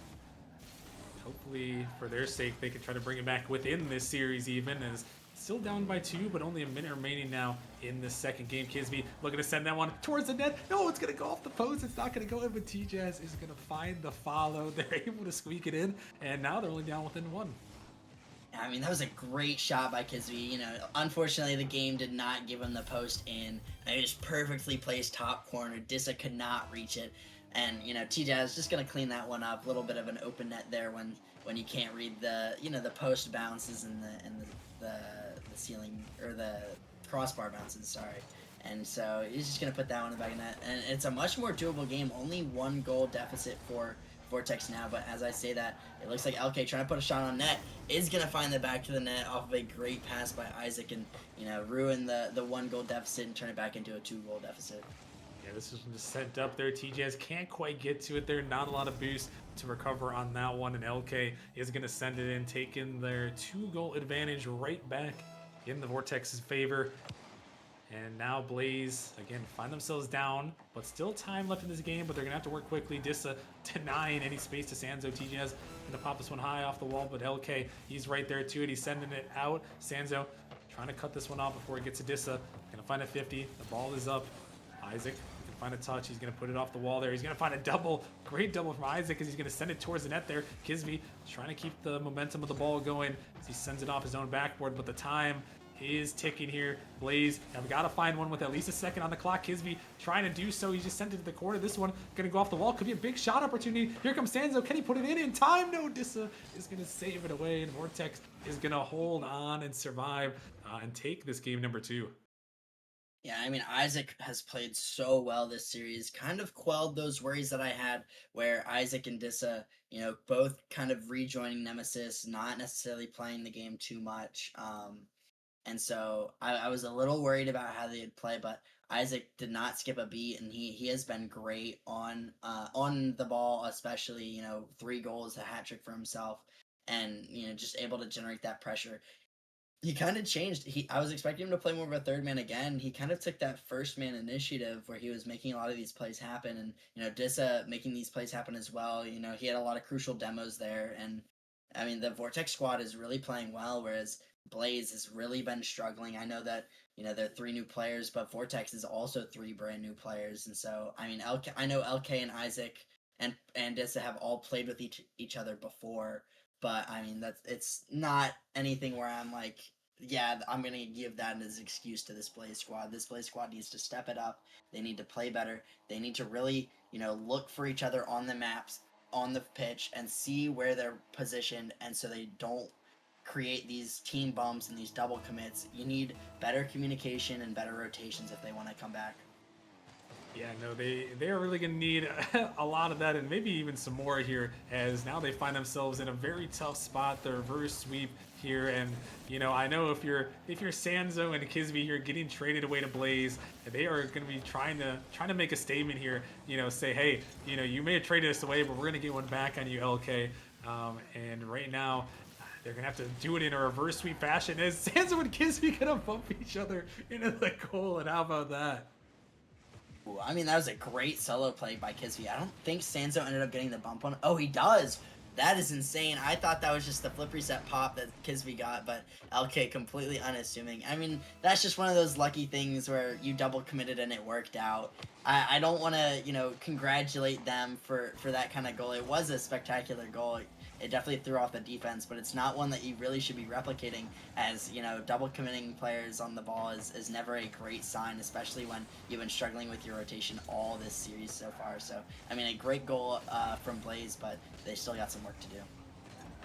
Hopefully, for their sake, they can try to bring it back within this series even, as still down by 2, but only a minute remaining now in the second game. Kisby looking to send that one towards the net. No, it's going to go off the post. It's not going to go in, but T-Jazz is going to find the follow. They're able to squeak it in, and now they're only down within 1. I mean, that was a great shot by Kisby. You know, unfortunately, the game did not give him the post in. It was perfectly placed top corner. Dissa could not reach it. And, you know, TJ is just going to clean that one up. A little bit of an open net there when you can't read the, you know, the post bounces and the ceiling, or the crossbar bounces, sorry. And so he's just going to put that one in the back of net. And it's a much more doable game. Only 1 goal deficit for Vortex now, but as I say that, it looks like LK trying to put a shot on net is going to find the back of the net off of a great pass by Isaac and, you know, ruin the 1 goal deficit and turn it back into a 2 goal deficit. Yeah, this is just sent up there. TJs can't quite get to it there. Not a lot of boost to recover on that one, and LK is going to send it in, taking their 2-goal advantage right back in the Vortex's favor. And now Blaze, again, find themselves down, but still time left in this game, but they're going to have to work quickly. Dissa denying any space to Sanzo. TJ's going to pop this one high off the wall, but LK, he's right there too, and he's sending it out. Sanzo trying to cut this one off before it gets to Dissa. Going to find a 50. The ball is up. Isaac can find a touch. He's going to put it off the wall there. He's going to find a double. Great double from Isaac as he's going to send it towards the net there. Kisby trying to keep the momentum of the ball going as he sends it off his own backboard, but the time is ticking here. Blaze, I've got to find one with at least a second on the clock. Kisby trying to do so. He just sent it to the corner. This one going to go off the wall. Could be a big shot opportunity. Here comes Sanzo. Can he put it in time? No, Dissa is going to save it away, and Vortex is going to hold on and survive and take this game number 2. Yeah, I mean, Isaac has played so well this series, kind of quelled those worries that I had where Isaac and Dissa, you know, both kind of rejoining Nemesis, not necessarily playing the game too much. And so I was a little worried about how they'd play, but Isaac did not skip a beat, and he has been great on the ball, especially, you know, 3 goals, a hat trick for himself, and, you know, just able to generate that pressure. He kind of changed. I was expecting him to play more of a third man again. He kind of took that first man initiative where he was making a lot of these plays happen, and, you know, Dissa making these plays happen as well. You know, he had a lot of crucial demos there, and I mean, the Vortex squad is really playing well, whereas Blaze has really been struggling. I know that, you know, they're 3 new players, but Vortex is also 3 brand new players, and so I mean, I know LK and Isaac and Dissa have all played with each other before, but I mean, it's not anything where I'm like, yeah, I'm gonna give that as an excuse to this Blaze squad. This Blaze squad needs to step it up. They need to play better. They need to really, you know, look for each other on the maps, on the pitch, and see where they're positioned, and so they don't create these team bumps and these double commits. You need better communication and better rotations if they want to come back. Yeah, no, they are really going to need a lot of that, and maybe even some more here, as now they find themselves in a very tough spot. The reverse sweep here, and, you know, I know if you're Sanzo and Kisby here getting traded away to Blaze, they are going to be trying to make a statement here. You know, say, hey, you know, you may have traded us away, but we're going to get one back on you, LK. And right now, they're going to have to do it in a reverse sweep fashion, as Sanzo and Kisby going to bump each other into the goal, and how about that? Ooh, I mean, that was a great solo play by Kisby. I don't think Sanzo ended up getting the bump on. Oh, he does. That is insane. I thought that was just the flip reset pop that Kisby got, but LK completely unassuming. I mean, that's just one of those lucky things where you double committed and it worked out. I don't want to, you know, congratulate them for that kind of goal. It was a spectacular goal. It definitely threw off the defense, but it's not one that you really should be replicating, as, you know, double committing players on the ball is never a great sign, especially when you've been struggling with your rotation all this series so far. So, I mean, a great goal from Blaze, but they still got some work to do.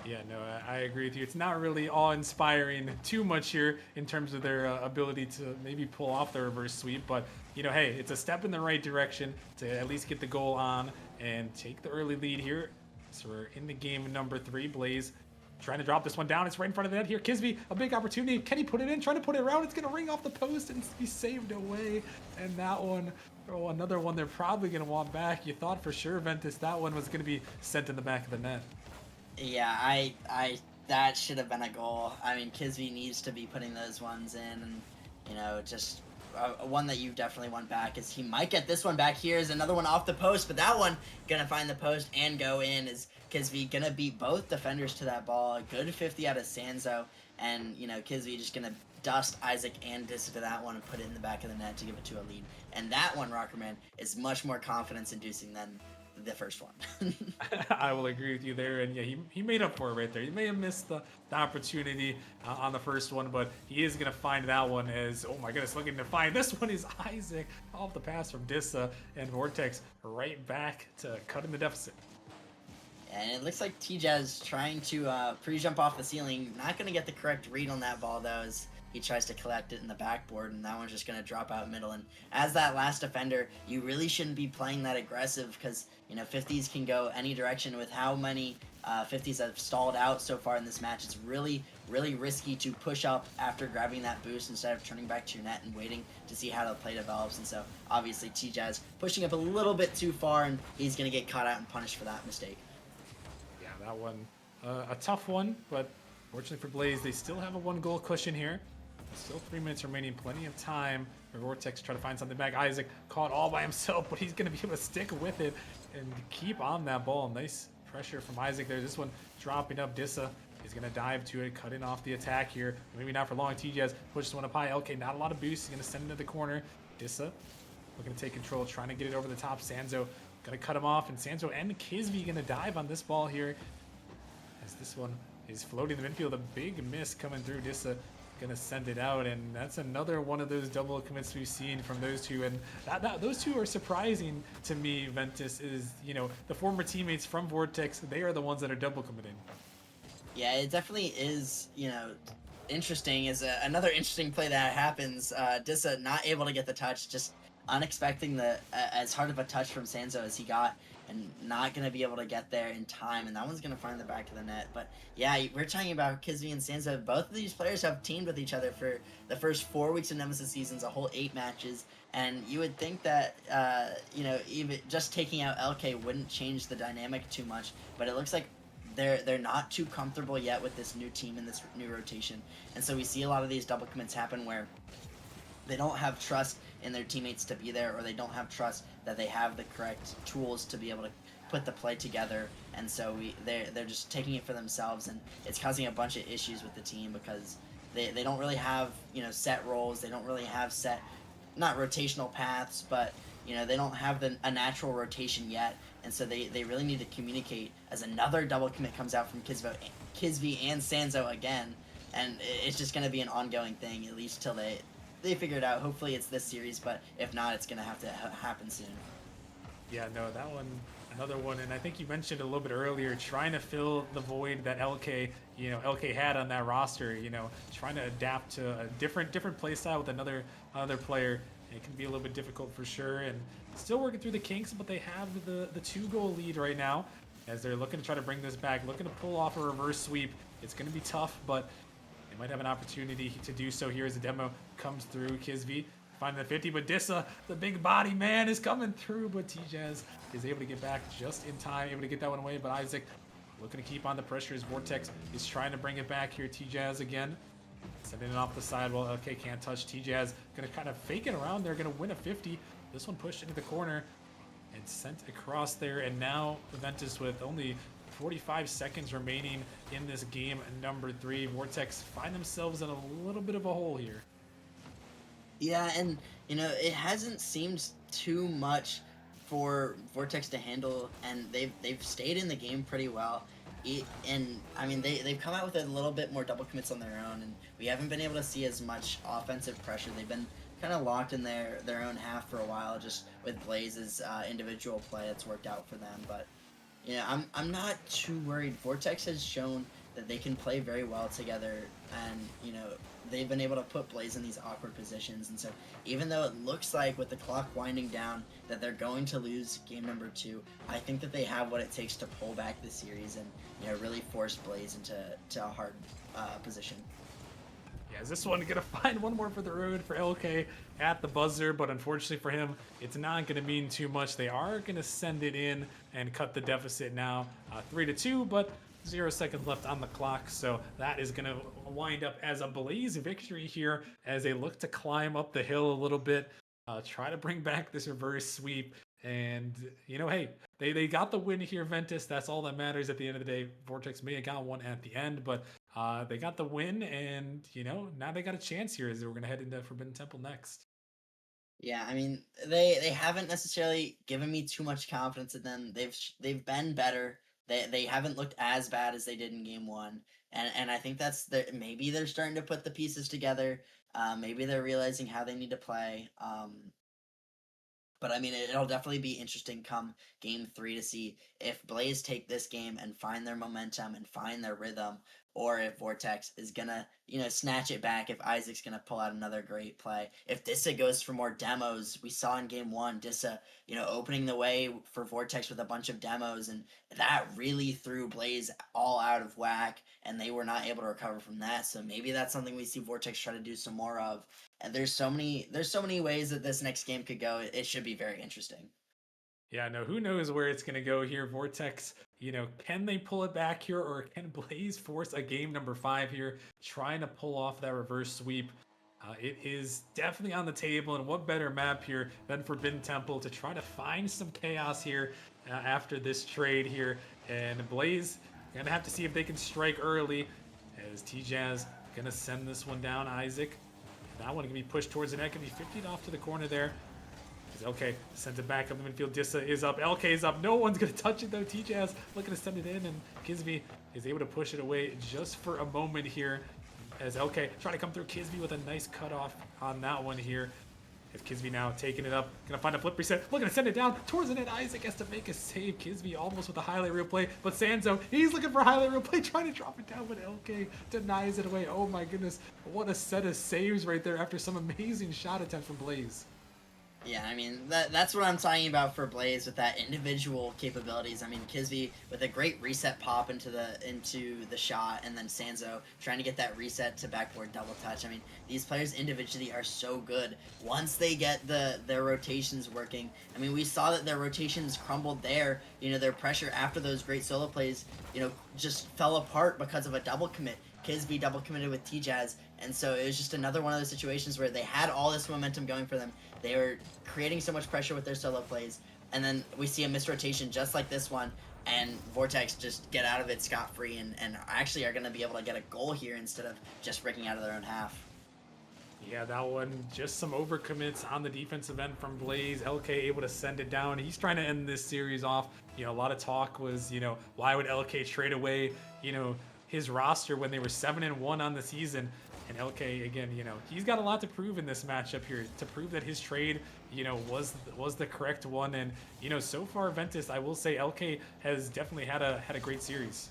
Yeah, no, I agree with you. It's not really awe-inspiring too much here in terms of their ability to maybe pull off the reverse sweep, but, you know, hey, it's a step in the right direction to at least get the goal on and take the early lead here. So we're in the game number 3. Blaze trying to drop this one down. It's right in front of the net here. Kisby, a big opportunity. Can he put it in? Trying to put it around. It's going to ring off the post and be saved away. And that one, oh, another one they're probably going to want back. You thought for sure, Ventus, that one was going to be sent in the back of the net. Yeah, that should have been a goal. I mean, Kisby needs to be putting those ones in, and, you know, just one that you definitely want back is he might get this one back. Here's another one off the post, but that one gonna find the post and go in. Is Kisby gonna beat both defenders to that ball? A good 50 out of Sanzo, and, you know, Kisby just gonna dust Isaac and Dissa to that one and put it in the back of the net to give it to a lead. And that one, Rockerman, is much more confidence-inducing the first one. I will agree with you there, and yeah, he made up for it right there. He may have missed the opportunity on the first one, but he is gonna find that one. As oh my goodness, looking to find this one is Isaac off the pass from Dissa, and Vortex right back to cutting the deficit. And it looks like T-Jazz trying to pre-jump off the ceiling. Not going to get the correct read on that ball, though, as he tries to collect it in the backboard, and that one's just going to drop out middle. And as that last defender, you really shouldn't be playing that aggressive because, 50s can go any direction with how many 50s have stalled out so far in this match. It's really, really risky to push up after grabbing that boost instead of turning back to your net and waiting to see how the play develops. And so, obviously, T-Jazz pushing up a little bit too far, and he's going to get caught out and punished for that mistake. That one, a tough one, but fortunately for Blaze, they still have a 1-goal cushion here. Still 3 minutes remaining, plenty of time for Vortex to try to find something back. Isaac caught all by himself, but he's going to be able to stick with it and keep on that ball. Nice pressure from Isaac there. This one dropping up. Dissa is going to dive to it, cutting off the attack here. Maybe not for long. TJS pushes one up high. Okay, not a lot of boost. He's going to send it to the corner. Dissa looking to take control, trying to get it over the top. Sanzo going to cut him off, and Sanzo and Kisby going to dive on this ball here. As this one is floating the midfield, a big miss coming through. Dissa gonna send it out, and that's another one of those double commits we've seen from those two. And those two are surprising to me. Ventus is, the former teammates from Vortex. They are the ones that are double committing. Yeah, it definitely is. Interesting is another interesting play that happens. Dissa not able to get the touch, just unexpecting as hard of a touch from Sanzo as he got, and not going to be able to get there in time, and that one's going to find the back of the net. But yeah, we're talking about Kisby and Sanzo. Both of these players have teamed with each other for the first 4 weeks of Nemesis seasons, a whole 8 matches, and you would think that, even just taking out LK wouldn't change the dynamic too much, but it looks like they're not too comfortable yet with this new team and this new rotation, and so we see a lot of these double commits happen where they don't have trust in their teammates to be there, or they don't have trust that they have the correct tools to be able to put the play together, and so they're just taking it for themselves, and it's causing a bunch of issues with the team because they don't really have set roles, they don't really have set, not rotational paths, but they don't have a natural rotation yet, and so they really need to communicate as another double commit comes out from Kisby and Sanzo again, and it's just going to be an ongoing thing at least till they figure it out. Hopefully it's this series, but if not, it's going to have to happen soon. Yeah, no, that one, another one, and I think you mentioned a little bit earlier, trying to fill the void that LK had on that roster, trying to adapt to a different play style with another player. It can be a little bit difficult for sure, and still working through the kinks, but they have the 2-goal lead right now as they're looking to try to bring this back, looking to pull off a reverse sweep. It's going to be tough, but they might have an opportunity to do so here as the demo comes through. Kisby finding the 50, but Dissa, the big body man, is coming through, but T-Jazz is able to get back just in time, able to get that one away, but Isaac looking to keep on the pressure as Vortex is trying to bring it back here. T-Jazz again, sending it off the side while LK can't touch. T-Jazz gonna kind of fake it around there, gonna win a 50. This one pushed into the corner and sent across there, and now Ventus with only 45 seconds remaining in this game, number 3. Vortex find themselves in a little bit of a hole here. Yeah, and it hasn't seemed too much for Vortex to handle, and they've stayed in the game pretty well. And I mean, they've come out with a little bit more double commits on their own, and we haven't been able to see as much offensive pressure. They've been kind of locked in their own half for a while, just with Blaze's individual play. It's worked out for them, but I'm not too worried. Vortex has shown that they can play very well together, and they've been able to put Blaze in these awkward positions. And so even though it looks like with the clock winding down that they're going to lose game number 2, I think that they have what it takes to pull back the series and really force Blaze into a hard position. Yeah, is this one gonna find one more for the road for LK at the buzzer, but unfortunately for him, it's not gonna mean too much. They are gonna send it in and cut the deficit now, 3-2, but 0 seconds left on the clock, so that is gonna wind up as a Blaze victory here as they look to climb up the hill a little bit, try to bring back this reverse sweep. And hey, they got the win here, Ventus. That's all that matters at the end of the day. Vortex may have got one at the end, but they got the win, and now they got a chance here as we're gonna head into Forbidden Temple next. Yeah, I mean, they haven't necessarily given me too much confidence in them. They've been better. They haven't looked as bad as they did in game one, and I think that's maybe they're starting to put the pieces together. Maybe they're realizing how they need to play. But I mean, it'll definitely be interesting come game three to see if Blaze take this game and find their momentum and find their rhythm, or if Vortex is gonna, snatch it back. If Isaac's gonna pull out another great play. If Dissa goes for more demos, we saw in game one, Dissa, opening the way for Vortex with a bunch of demos, and that really threw Blaze all out of whack, and they were not able to recover from that. So maybe that's something we see Vortex try to do some more of. And there's so many ways that this next game could go. It should be very interesting. Yeah, no, who knows where it's going to go here. Vortex, can they pull it back here, or can Blaze force a game number 5 here, trying to pull off that reverse sweep? It is definitely on the table, and what better map here than Forbidden Temple to try to find some chaos here after this trade here. And Blaze going to have to see if they can strike early, as T-Jazz going to send this one down. Isaac, that one can be pushed towards the net, can be 50 off to the corner there. LK sends it back up the midfield. Dissa is up. LK is up. No one's going to touch it, though. T-Jazz looking to send it in, and Kisby is able to push it away just for a moment here as LK trying to come through. Kisby with a nice cutoff on that one here. As Kisby now taking it up. Going to find a flip reset. Looking to send it down towards the net. Isaac has to make a save. Kisby almost with a highlight reel play. But Sanzo, he's looking for a highlight reel play, trying to drop it down, but LK denies it away. Oh my goodness. What a set of saves right there after some amazing shot attempts from Blaze. Yeah, I mean that's what I'm talking about for Blaze with that individual capabilities. I mean Kisby with a great reset pop into the shot, and then Sanzo trying to get that reset to backboard double touch. I mean these players individually are so good once they get their rotations working. I mean we saw that their rotations crumbled there. Their pressure after those great solo plays, just fell apart because of a double commit. Kisby double committed with T-Jazz, and so it was just another one of those situations where they had all this momentum going for them. They were creating so much pressure with their solo plays, and then we see a misrotation just like this one, and Vortex just get out of it scot-free, and actually are going to be able to get a goal here instead of just breaking out of their own half. Yeah, that one, just some overcommits on the defensive end from Blaze. LK able to send it down. He's trying to end this series off. A lot of talk was, why would LK trade away, his roster when they were 7-1 on the season? And LK, again, he's got a lot to prove in this matchup here, to prove that his trade, was the correct one. And, so far, Ventus, I will say LK has definitely had a great series.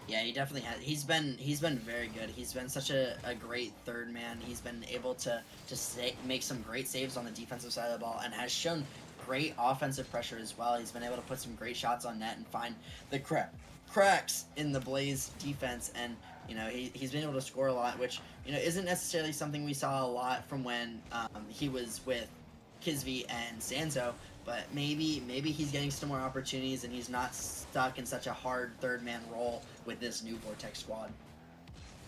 Yeah, he definitely has. He's been very good. He's been such a great third man. He's been able to make some great saves on the defensive side of the ball, and has shown great offensive pressure as well. He's been able to put some great shots on net and find the cracks in the Blaze defense, and he's been able to score a lot, which isn't necessarily something we saw a lot from when he was with Kisby and Sanzo. But maybe he's getting some more opportunities, and he's not stuck in such a hard third man role with this new Vortex squad.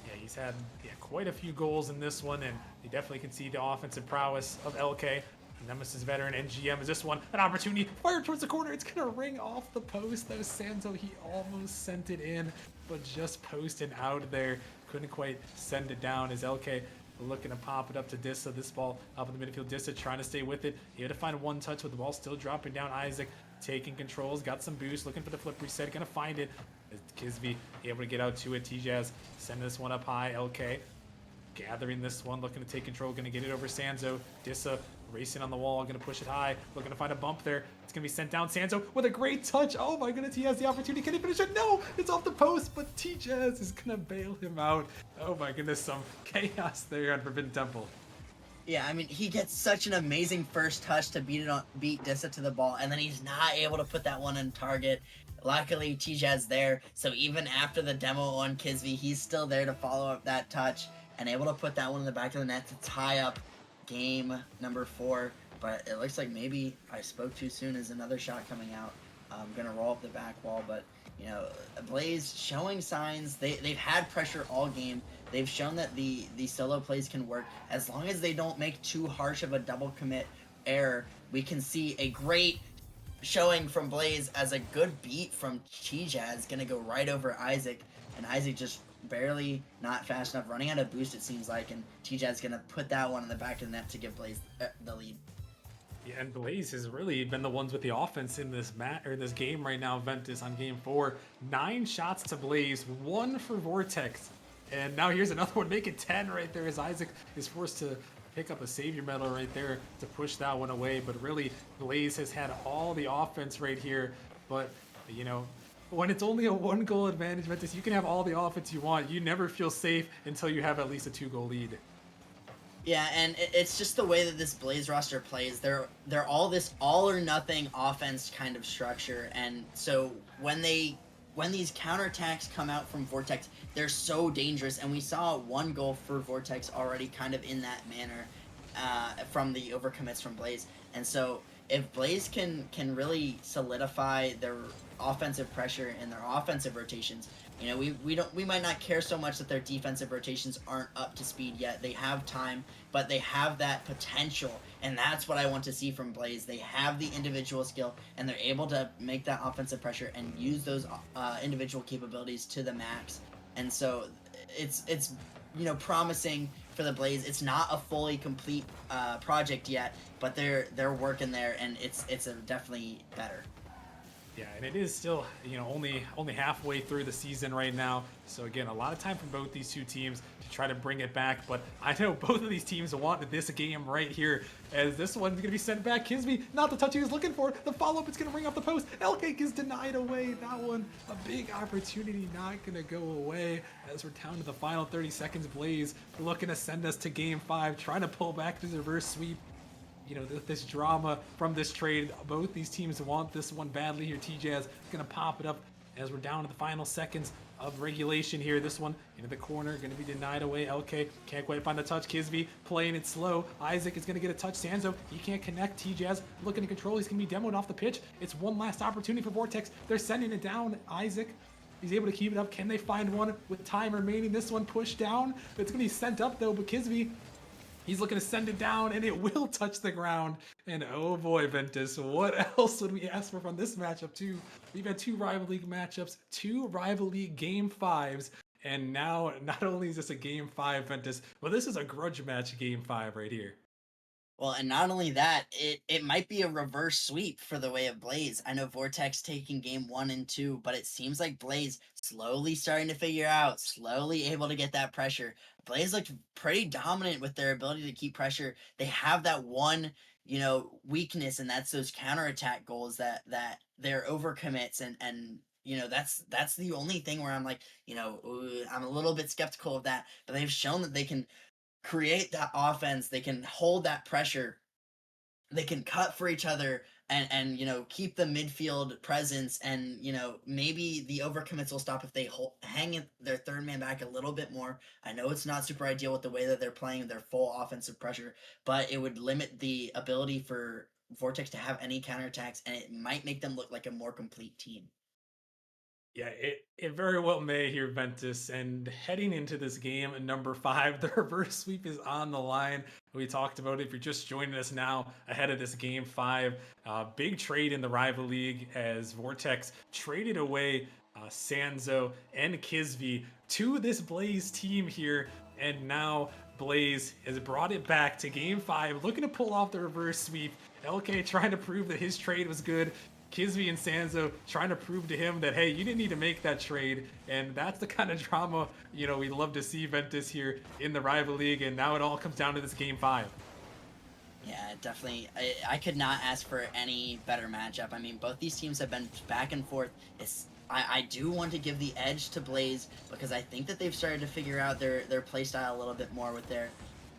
Yeah, he's had quite a few goals in this one, and you definitely can see the offensive prowess of LK. Nemesis veteran NGM is this one an opportunity? Fire towards the corner. It's gonna ring off the post. Though Sanzo, he almost sent it in, but just posting out there. Couldn't quite send it down as LK looking to pop it up to Dissa. This ball up in the midfield. Dissa trying to stay with it. He had to find one touch with the ball still dropping down. Isaac taking controls. Got some boost. Looking for the flip reset. Gonna find it. As Kisby able to get out to it. T-Jazz sending this one up high. LK gathering this one. Looking to take control. Gonna get it over Sanzo. Dissa racing on the wall. Gonna push it high. Looking to find a bump there. It's gonna be sent down. Sanzo with a great touch. Oh my goodness, he has the opportunity. Can he finish it? No, it's off the post, but T-Jazz is gonna bail him out. Oh my goodness, some chaos there on Forbidden Temple. Yeah, I mean, he gets such an amazing first touch to beat Dissa to the ball, and then he's not able to put that one in target. Luckily, T-Jazz there, so even after the demo on Kisby, he's still there to follow up that touch and able to put that one in the back of the net to tie up game number 4. But it looks like maybe I spoke too soon. As another shot coming out. I'm gonna roll up the back wall, but Blaze showing signs. They've had pressure all game. They've shown that the solo plays can work as long as they don't make too harsh of a double commit error. We can see a great showing from Blaze as a good beat from T-Jazz gonna go right over Isaac, and Isaac just barely not fast enough, running out of boost it seems like, and TJ's gonna put that one in the back of the net to give Blaze the lead. Yeah, and Blaze has really been the ones with the offense in this this game right now. Ventus on game 4, 9 shots to Blaze, 1 for Vortex, and now here's another one, make it 10 right there as Isaac is forced to pick up a savior medal right there to push that one away. But really, Blaze has had all the offense right here, but you know, when it's only a 1-goal advantage, Ventus, you can have all the offense you want. You never feel safe until you have at least a 2-goal lead. Yeah, and it's just the way that this Blaze roster plays. They're all this all or nothing offense kind of structure, and so when these counterattacks come out from Vortex, they're so dangerous. And we saw 1 goal for Vortex already, kind of in that manner, from the overcommits from Blaze. And so if Blaze can really solidify their offensive pressure and their offensive rotations, you know, we might not care so much that their defensive rotations aren't up to speed yet. They have time, but they have that potential, and that's what I want to see from Blaze. They have the individual skill, and they're able to make that offensive pressure and use those individual capabilities to the max. And so it's you know, promising for the Blaze. It's not a fully complete project yet, but they're working there, and it's definitely better. Yeah, and it is still, you know, only halfway through the season right now. So again, a lot of time for both these two teams to try to bring it back. But I know both of these teams want this game right here, as this one's going to be sent back. Kisby, not the touch he was looking for. The follow-up is going to ring off the post. L-Cake is denied away. That one, a big opportunity, not going to go away, as we're down to the final 30 seconds. Blaze looking to send us to game 5, trying to pull back this reverse sweep. You know, this drama from this trade, both these teams want this one badly here. TJ's gonna pop it up as we're down to the final seconds of regulation here. This one into the corner, gonna be denied away. LK can't quite find the touch. Kisby playing it slow. Isaac is gonna get a touch. Sanzo, he can't connect. TJ's looking to control. He's gonna be demoed off the pitch. It's one last opportunity for Vortex. They're sending it down. Isaac, he's able to keep it up. Can they find one with time remaining? This one pushed down. It's gonna be sent up though, but Kisby, he's looking to send it down, and it will touch the ground. And oh boy, Ventus, what else would we ask for from this matchup too? We've had 2 rival league matchups, 2 rival league game 5s, and now not only is this a game 5, Ventus, but this is a grudge match game 5 right here. Well, and not only that, it might be a reverse sweep for the way of Blaze. I know Vortex taking game 1 and 2, but it seems like Blaze slowly starting to figure out, slowly able to get that pressure. Blaze looked pretty dominant with their ability to keep pressure. They have that one, you know, weakness, and that's those counterattack goals that they're overcommits, and you know, that's the only thing where I'm like, you know, I'm a little bit skeptical of that. But they've shown that they can create that offense, they can hold that pressure, they can cut for each other, and you know, keep the midfield presence, and you know, maybe the overcommits will stop if they hang their third man back a little bit more. I know it's not super ideal with the way that they're playing their full offensive pressure, but it would limit the ability for Vortex to have any counterattacks, and it might make them look like a more complete team. Yeah, it very well may here, Ventus. And heading into this game, number 5, the reverse sweep is on the line. We talked about it. If you're just joining us now ahead of this game 5, big trade in the rival league as Vortex traded away Sanzo and Kisby to this Blaze team here. And now Blaze has brought it back to game 5, looking to pull off the reverse sweep. LK trying to prove that his trade was good. Kisby and Sanzo trying to prove to him that, hey, you didn't need to make that trade. And that's the kind of drama, you know, we love to see Ventus here in the rival league. And now it all comes down to this game 5. Yeah, definitely. I could not ask for any better matchup. I mean, both these teams have been back and forth. I do want to give the edge to Blaze because I think that they've started to figure out their play style a little bit more with their...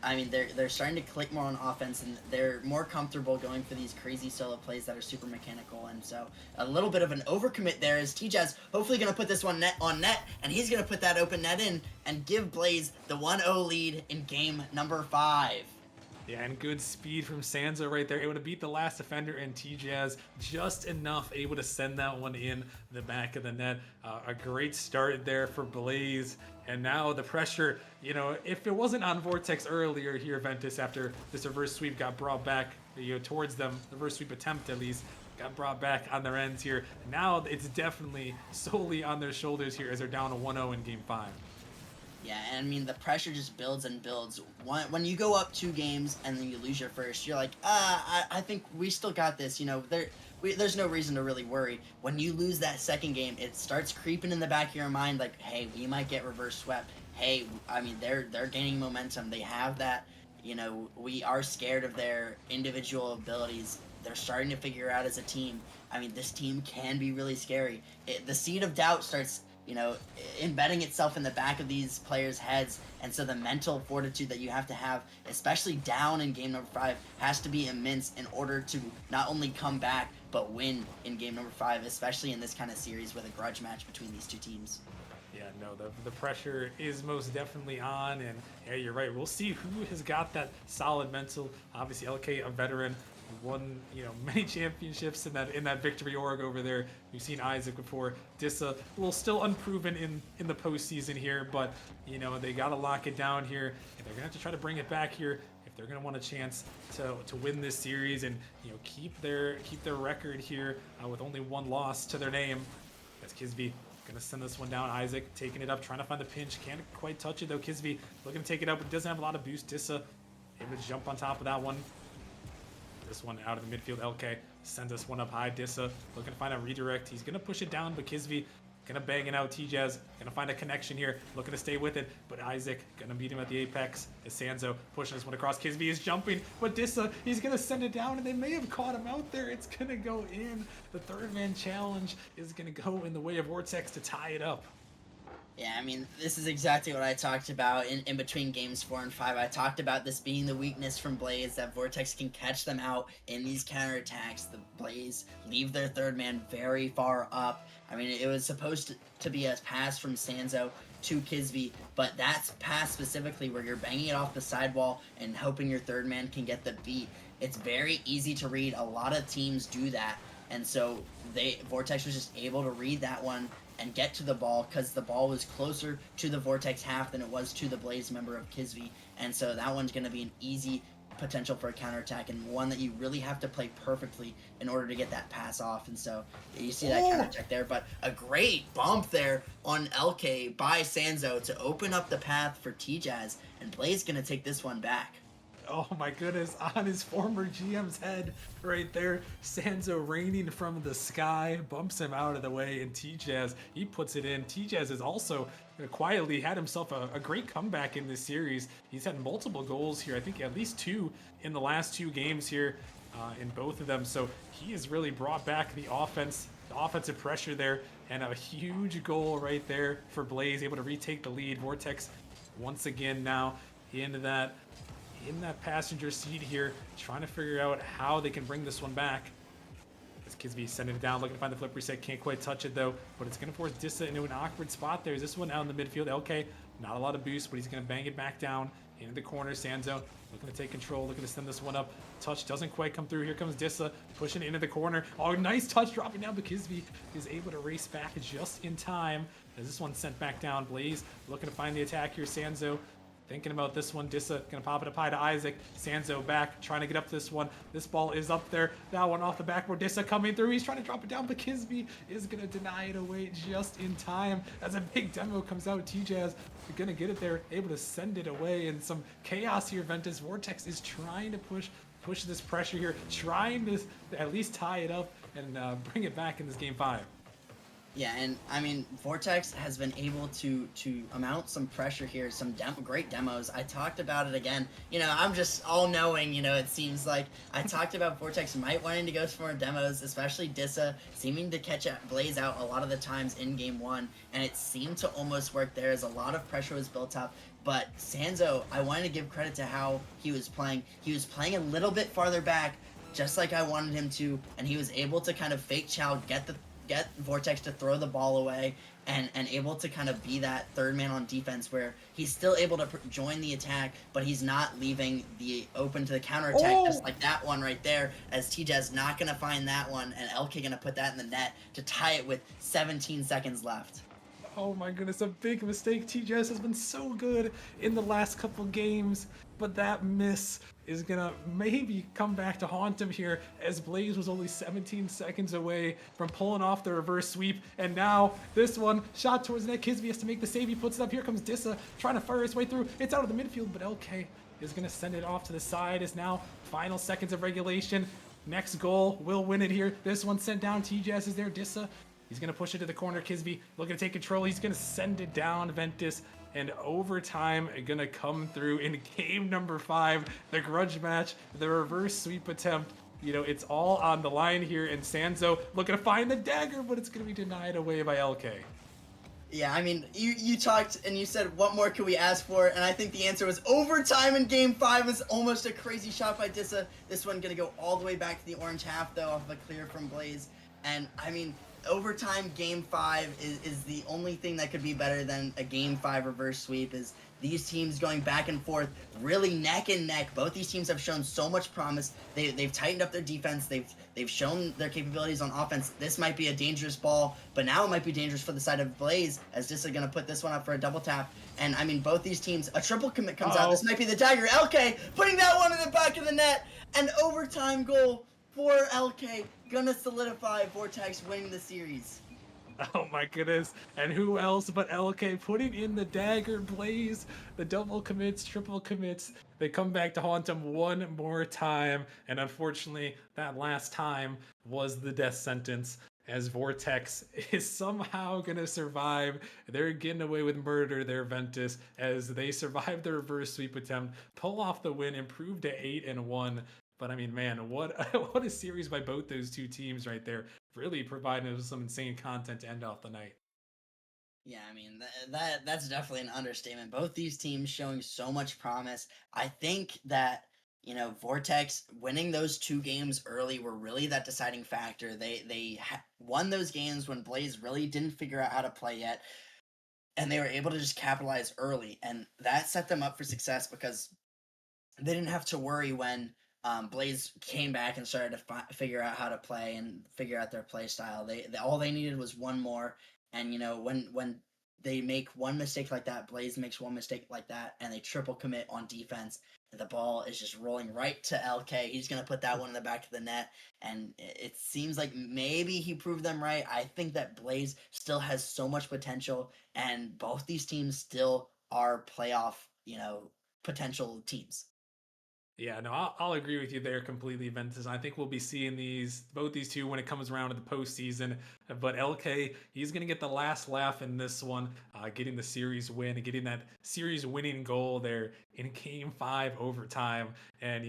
I mean, they're starting to click more on offense, and they're more comfortable going for these crazy solo plays that are super mechanical. And so a little bit of an overcommit there is TJ's hopefully going to put this one on net, and he's going to put that open net in and give Blaze the 1-0 lead in game number 5. Yeah, and good speed from Sanzo right there, able to beat the last defender, and TJ's just enough able to send that one in the back of the net. A great start there for Blaze, and now the pressure, you know, if it wasn't on Vortex earlier here, Ventus, after this reverse sweep got brought back, you know, towards them, the reverse sweep attempt at least, got brought back on their ends here. Now it's definitely solely on their shoulders here as they're down to 1-0 in game 5. Yeah, and I mean the pressure just builds and builds. When you go up 2 games and then you lose your first, you're like, I think we still got this. There's no reason to really worry. When you lose that second game, it starts creeping in the back of your mind, like, hey, we might get reverse swept. Hey, I mean they're gaining momentum. They have that. We are scared of their individual abilities. They're starting to figure out as a team. I mean, this team can be really scary. The seed of doubt starts embedding itself in the back of these players' heads. And so the mental fortitude that you have to have, especially down in game number 5, has to be immense in order to not only come back, but win in game number 5, especially in this kind of series with a grudge match between these two teams. Yeah, no, the pressure is most definitely on, and yeah, you're right. We'll see who has got that solid mental. Obviously, LK, a veteran, won many championships in that victory org over there. We've seen Isaac before. Dissa, well, still unproven in the postseason here, but they got to lock it down here, and they're gonna have to try to bring it back here if they're gonna want a chance to win this series and keep their record here with only 1 loss to their name. That's Kisby. Gonna send this one down. Isaac taking it up, trying to find the pinch. Can't quite touch it though. Kisby looking to take it up, but doesn't have a lot of boost. Dissa able to jump on top of that one. This one out of the midfield. LK sends this one up high. Dissa looking to find a redirect. He's gonna push it down, but Kisby gonna bang it out. T-Jazz gonna find a connection here, looking to stay with it, but Isaac gonna beat him at the apex. As Sanzo pushing this one across. Kisby is jumping, but Dissa, he's gonna send it down, and they may have caught him out there. It's gonna go in. The third man challenge is gonna go in the way of Vortex to tie it up. Yeah, I mean, this is exactly what I talked about in between games 4 and 5. I talked about this being the weakness from Blaze, that Vortex can catch them out in these counterattacks. The Blaze leave their third man very far up. I mean, it was supposed to be a pass from Sanzo to Kisby, but that's pass specifically where you're banging it off the sidewall and hoping your third man can get the beat. It's very easy to read. A lot of teams do that, and so Vortex was just able to read that one and get to the ball because the ball was closer to the Vortex half than it was to the Blaze member of Kisby. And so that one's going to be an easy potential for a counterattack and one that you really have to play perfectly in order to get that pass off. And so you see that counterattack there, but a great bump there on LK by Sanzo to open up the path for T-Jazz, and Blaze going to take this one back. Oh my goodness, on his former GM's head right there. Sanzo raining from the sky, bumps him out of the way, and T-Jazz, he puts it in. T-Jazz has also quietly had himself a great comeback in this series. He's had multiple goals here, I think at least 2 in the last 2 games here in both of them. So he has really brought back the offensive pressure there, and a huge goal right there for Blaze, able to retake the lead. Vortex once again now into that passenger seat here, trying to figure out how they can bring this one back. As Kisby sending it down, looking to find the flip reset, can't quite touch it though, but it's going to force Dissa into an awkward spot there. Is this one out in the midfield? LK, not a lot of boost, but he's going to bang it back down into the corner. Sanzo looking to take control, looking to send this one up. Touch doesn't quite come through. Here comes Dissa, pushing it into the corner. Oh, nice touch, dropping down, but Kisby is able to race back just in time as this one's sent back down. Blaze looking to find the attack here. Sanzo thinking about this one. Dissa gonna pop it up high to Isaac. Sanzo back, trying to get up this one. This ball is up there. That one off the backboard. Dissa coming through. He's trying to drop it down, but Kisby is gonna deny it away just in time as a big demo comes out. T-Jazz gonna get it there, able to send it away, and some chaos here. Ventus Vortex is trying to push this pressure here, trying to at least tie it up and bring it back in this game 5. Yeah, and I mean, Vortex has been able to amount some pressure here, some great demos. I talked about it again. I'm just all-knowing, it seems like. I talked about Vortex might wanting to go for more demos, especially Dissa, seeming to catch Blaze out a lot of the times in Game 1, and it seemed to almost work there as a lot of pressure was built up. But Sanzo, I wanted to give credit to how he was playing. He was playing a little bit farther back, just like I wanted him to, and he was able to kind of fake chow, get Vortex to throw the ball away, and able to kind of be that third man on defense where he's still able to join the attack, but he's not leaving the open to the counterattack, just like that one right there, as T-Jazz not going to find that one, and LK going to put that in the net to tie it with 17 seconds left. Oh my goodness, a big mistake. T-Jazz has been so good in the last couple games, but that miss is gonna maybe come back to haunt him here, as Blaze was only 17 seconds away from pulling off the reverse sweep. And now this one shot towards net. Kisby has to make the save. He puts it up. Here comes Dissa trying to fire his way through. It's out of the midfield, but LK is gonna send it off to the side. It's now final seconds of regulation. Next goal will win it here. This one sent down. TJS is there. Dissa, he's going to push it to the corner. Kisby looking to take control. He's going to send it down. Ventus, and overtime going to come through in game number 5. The grudge match, the reverse sweep attempt. You know, it's all on the line here. And Sanzo looking to find the dagger, but it's going to be denied away by LK. Yeah, I mean, you talked and you said, what more could we ask for? And I think the answer was overtime in Game 5 was almost a crazy shot by Dissa. This one going to go all the way back to the orange half, though, off of a clear from Blaze. And, I mean, overtime Game 5 is the only thing that could be better than a Game 5 reverse sweep. Is these teams going back and forth, really neck and neck. Both these teams have shown so much promise. They've tightened up their defense. They've shown their capabilities on offense. This might be a dangerous ball, but now it might be dangerous for the side of Blaze, as Dissa going to put this one up for a double tap. And I mean, both these teams, a triple commit comes out. This might be the dagger. LK putting that one in the back of the net. An overtime goal for LK, gonna solidify Vortex winning the series. Oh my goodness. And who else but LK putting in the dagger. Blaze, the double commits, triple commits. They come back to haunt him one more time. And unfortunately, that last time was the death sentence, as Vortex is somehow going to survive. They're getting away with murder there, Ventus, as they survive the reverse sweep attempt, pull off the win, improve to 8-1. But I mean, man, what a series by both those two teams right there. Really providing us some insane content to end off the night. Yeah, I mean that's definitely an understatement. Both these teams showing so much promise. I think that Vortex winning those 2 games early were really that deciding factor. They won those games when Blaze really didn't figure out how to play yet, and they were able to just capitalize early, and that set them up for success because they didn't have to worry when Blaze came back and started to figure out how to play and figure out their play style. They all they needed was one more, and when they make one mistake like that, Blaze makes one mistake like that, and they triple commit on defense. The ball is just rolling right to LK. He's gonna put that one in the back of the net, and it seems like maybe he proved them right. I think that Blaze still has so much potential, and both these teams still are playoff, potential teams. Yeah, no, I'll agree with you there completely, Ventus. I think we'll be seeing both these two when it comes around to the postseason. But LK, he's going to get the last laugh in this one, getting the series win, getting that series winning goal there in Game 5 overtime. And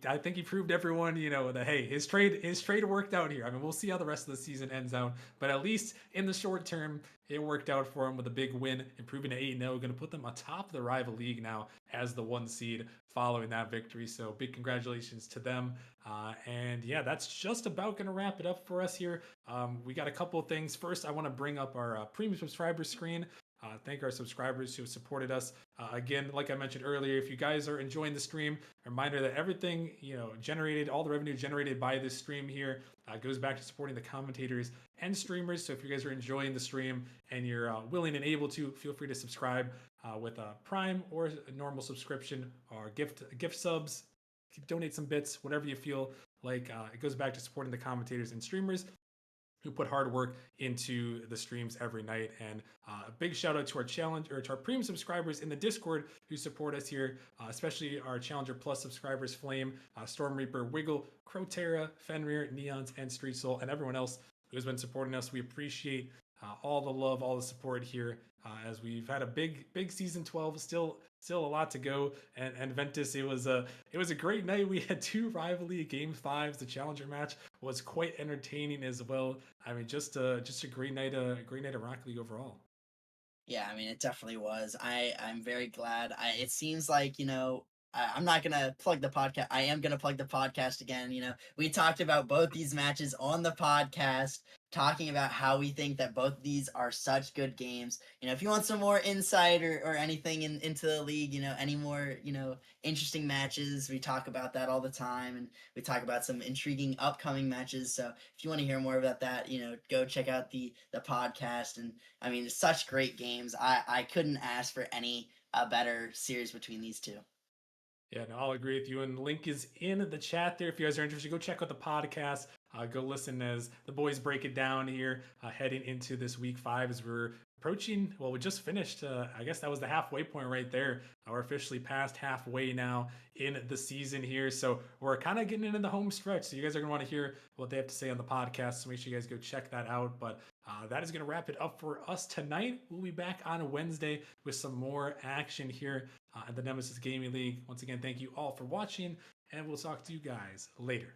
I think he proved everyone, that hey, his trade worked out here. I mean, we'll see how the rest of the season ends out, but at least in the short term, it worked out for him with a big win, improving to 8-0, going to put them atop the rival league now as the 1 seed following that victory. So big congratulations to them. And yeah, that's just about going to wrap it up for us here. We got a couple of things. First, I want to bring up our premium subscriber screen. Thank our subscribers who have supported us. Again, like I mentioned earlier, if you guys are enjoying the stream, a reminder that everything generated, all the revenue generated by this stream here goes back to supporting the commentators and streamers. So if you guys are enjoying the stream and you're willing and able to, feel free to subscribe with a Prime or a normal subscription or gift subs. Donate some bits, whatever you feel like. It goes back to supporting the commentators and streamers who put hard work into the streams every night. And a big shout out to our premium subscribers in the Discord who support us here, especially our Challenger Plus subscribers, Flame, Storm Reaper, Wiggle, Crotera, Fenrir, Neons, and Street Soul, and everyone else who's been supporting us. We appreciate all the love, all the support here, as we've had a big season 12, still a lot to go. And Ventus, it was a great night. We had 2 rivalry Game 5s. The Challenger match was quite entertaining as well. I mean, just a great night of Rocket League overall. Yeah, I mean, it definitely was. I'm very glad. It seems like, I'm not going to plug the podcast. I am going to plug the podcast again. We talked about both these matches on the podcast, talking about how we think that both these are such good games. If you want some more insight or anything into the league, any more, interesting matches, we talk about that all the time. And we talk about some intriguing upcoming matches. So if you want to hear more about that, go check out the podcast. And I mean, such great games. I couldn't ask for any better series between these two. Yeah, no, I'll agree with you. And the link is in the chat there. If you guys are interested, go check out the podcast. Go listen as the boys break it down here, heading into this week 5 as we're approaching. Well, we just finished. I guess that was the halfway point right there. We're officially past halfway now in the season here. So we're kind of getting into the home stretch. So you guys are going to want to hear what they have to say on the podcast. So make sure you guys go check that out. But that is going to wrap it up for us tonight. We'll be back on Wednesday with some more action here at the Nemesis Gaming League. Once again, thank you all for watching, and we'll talk to you guys later.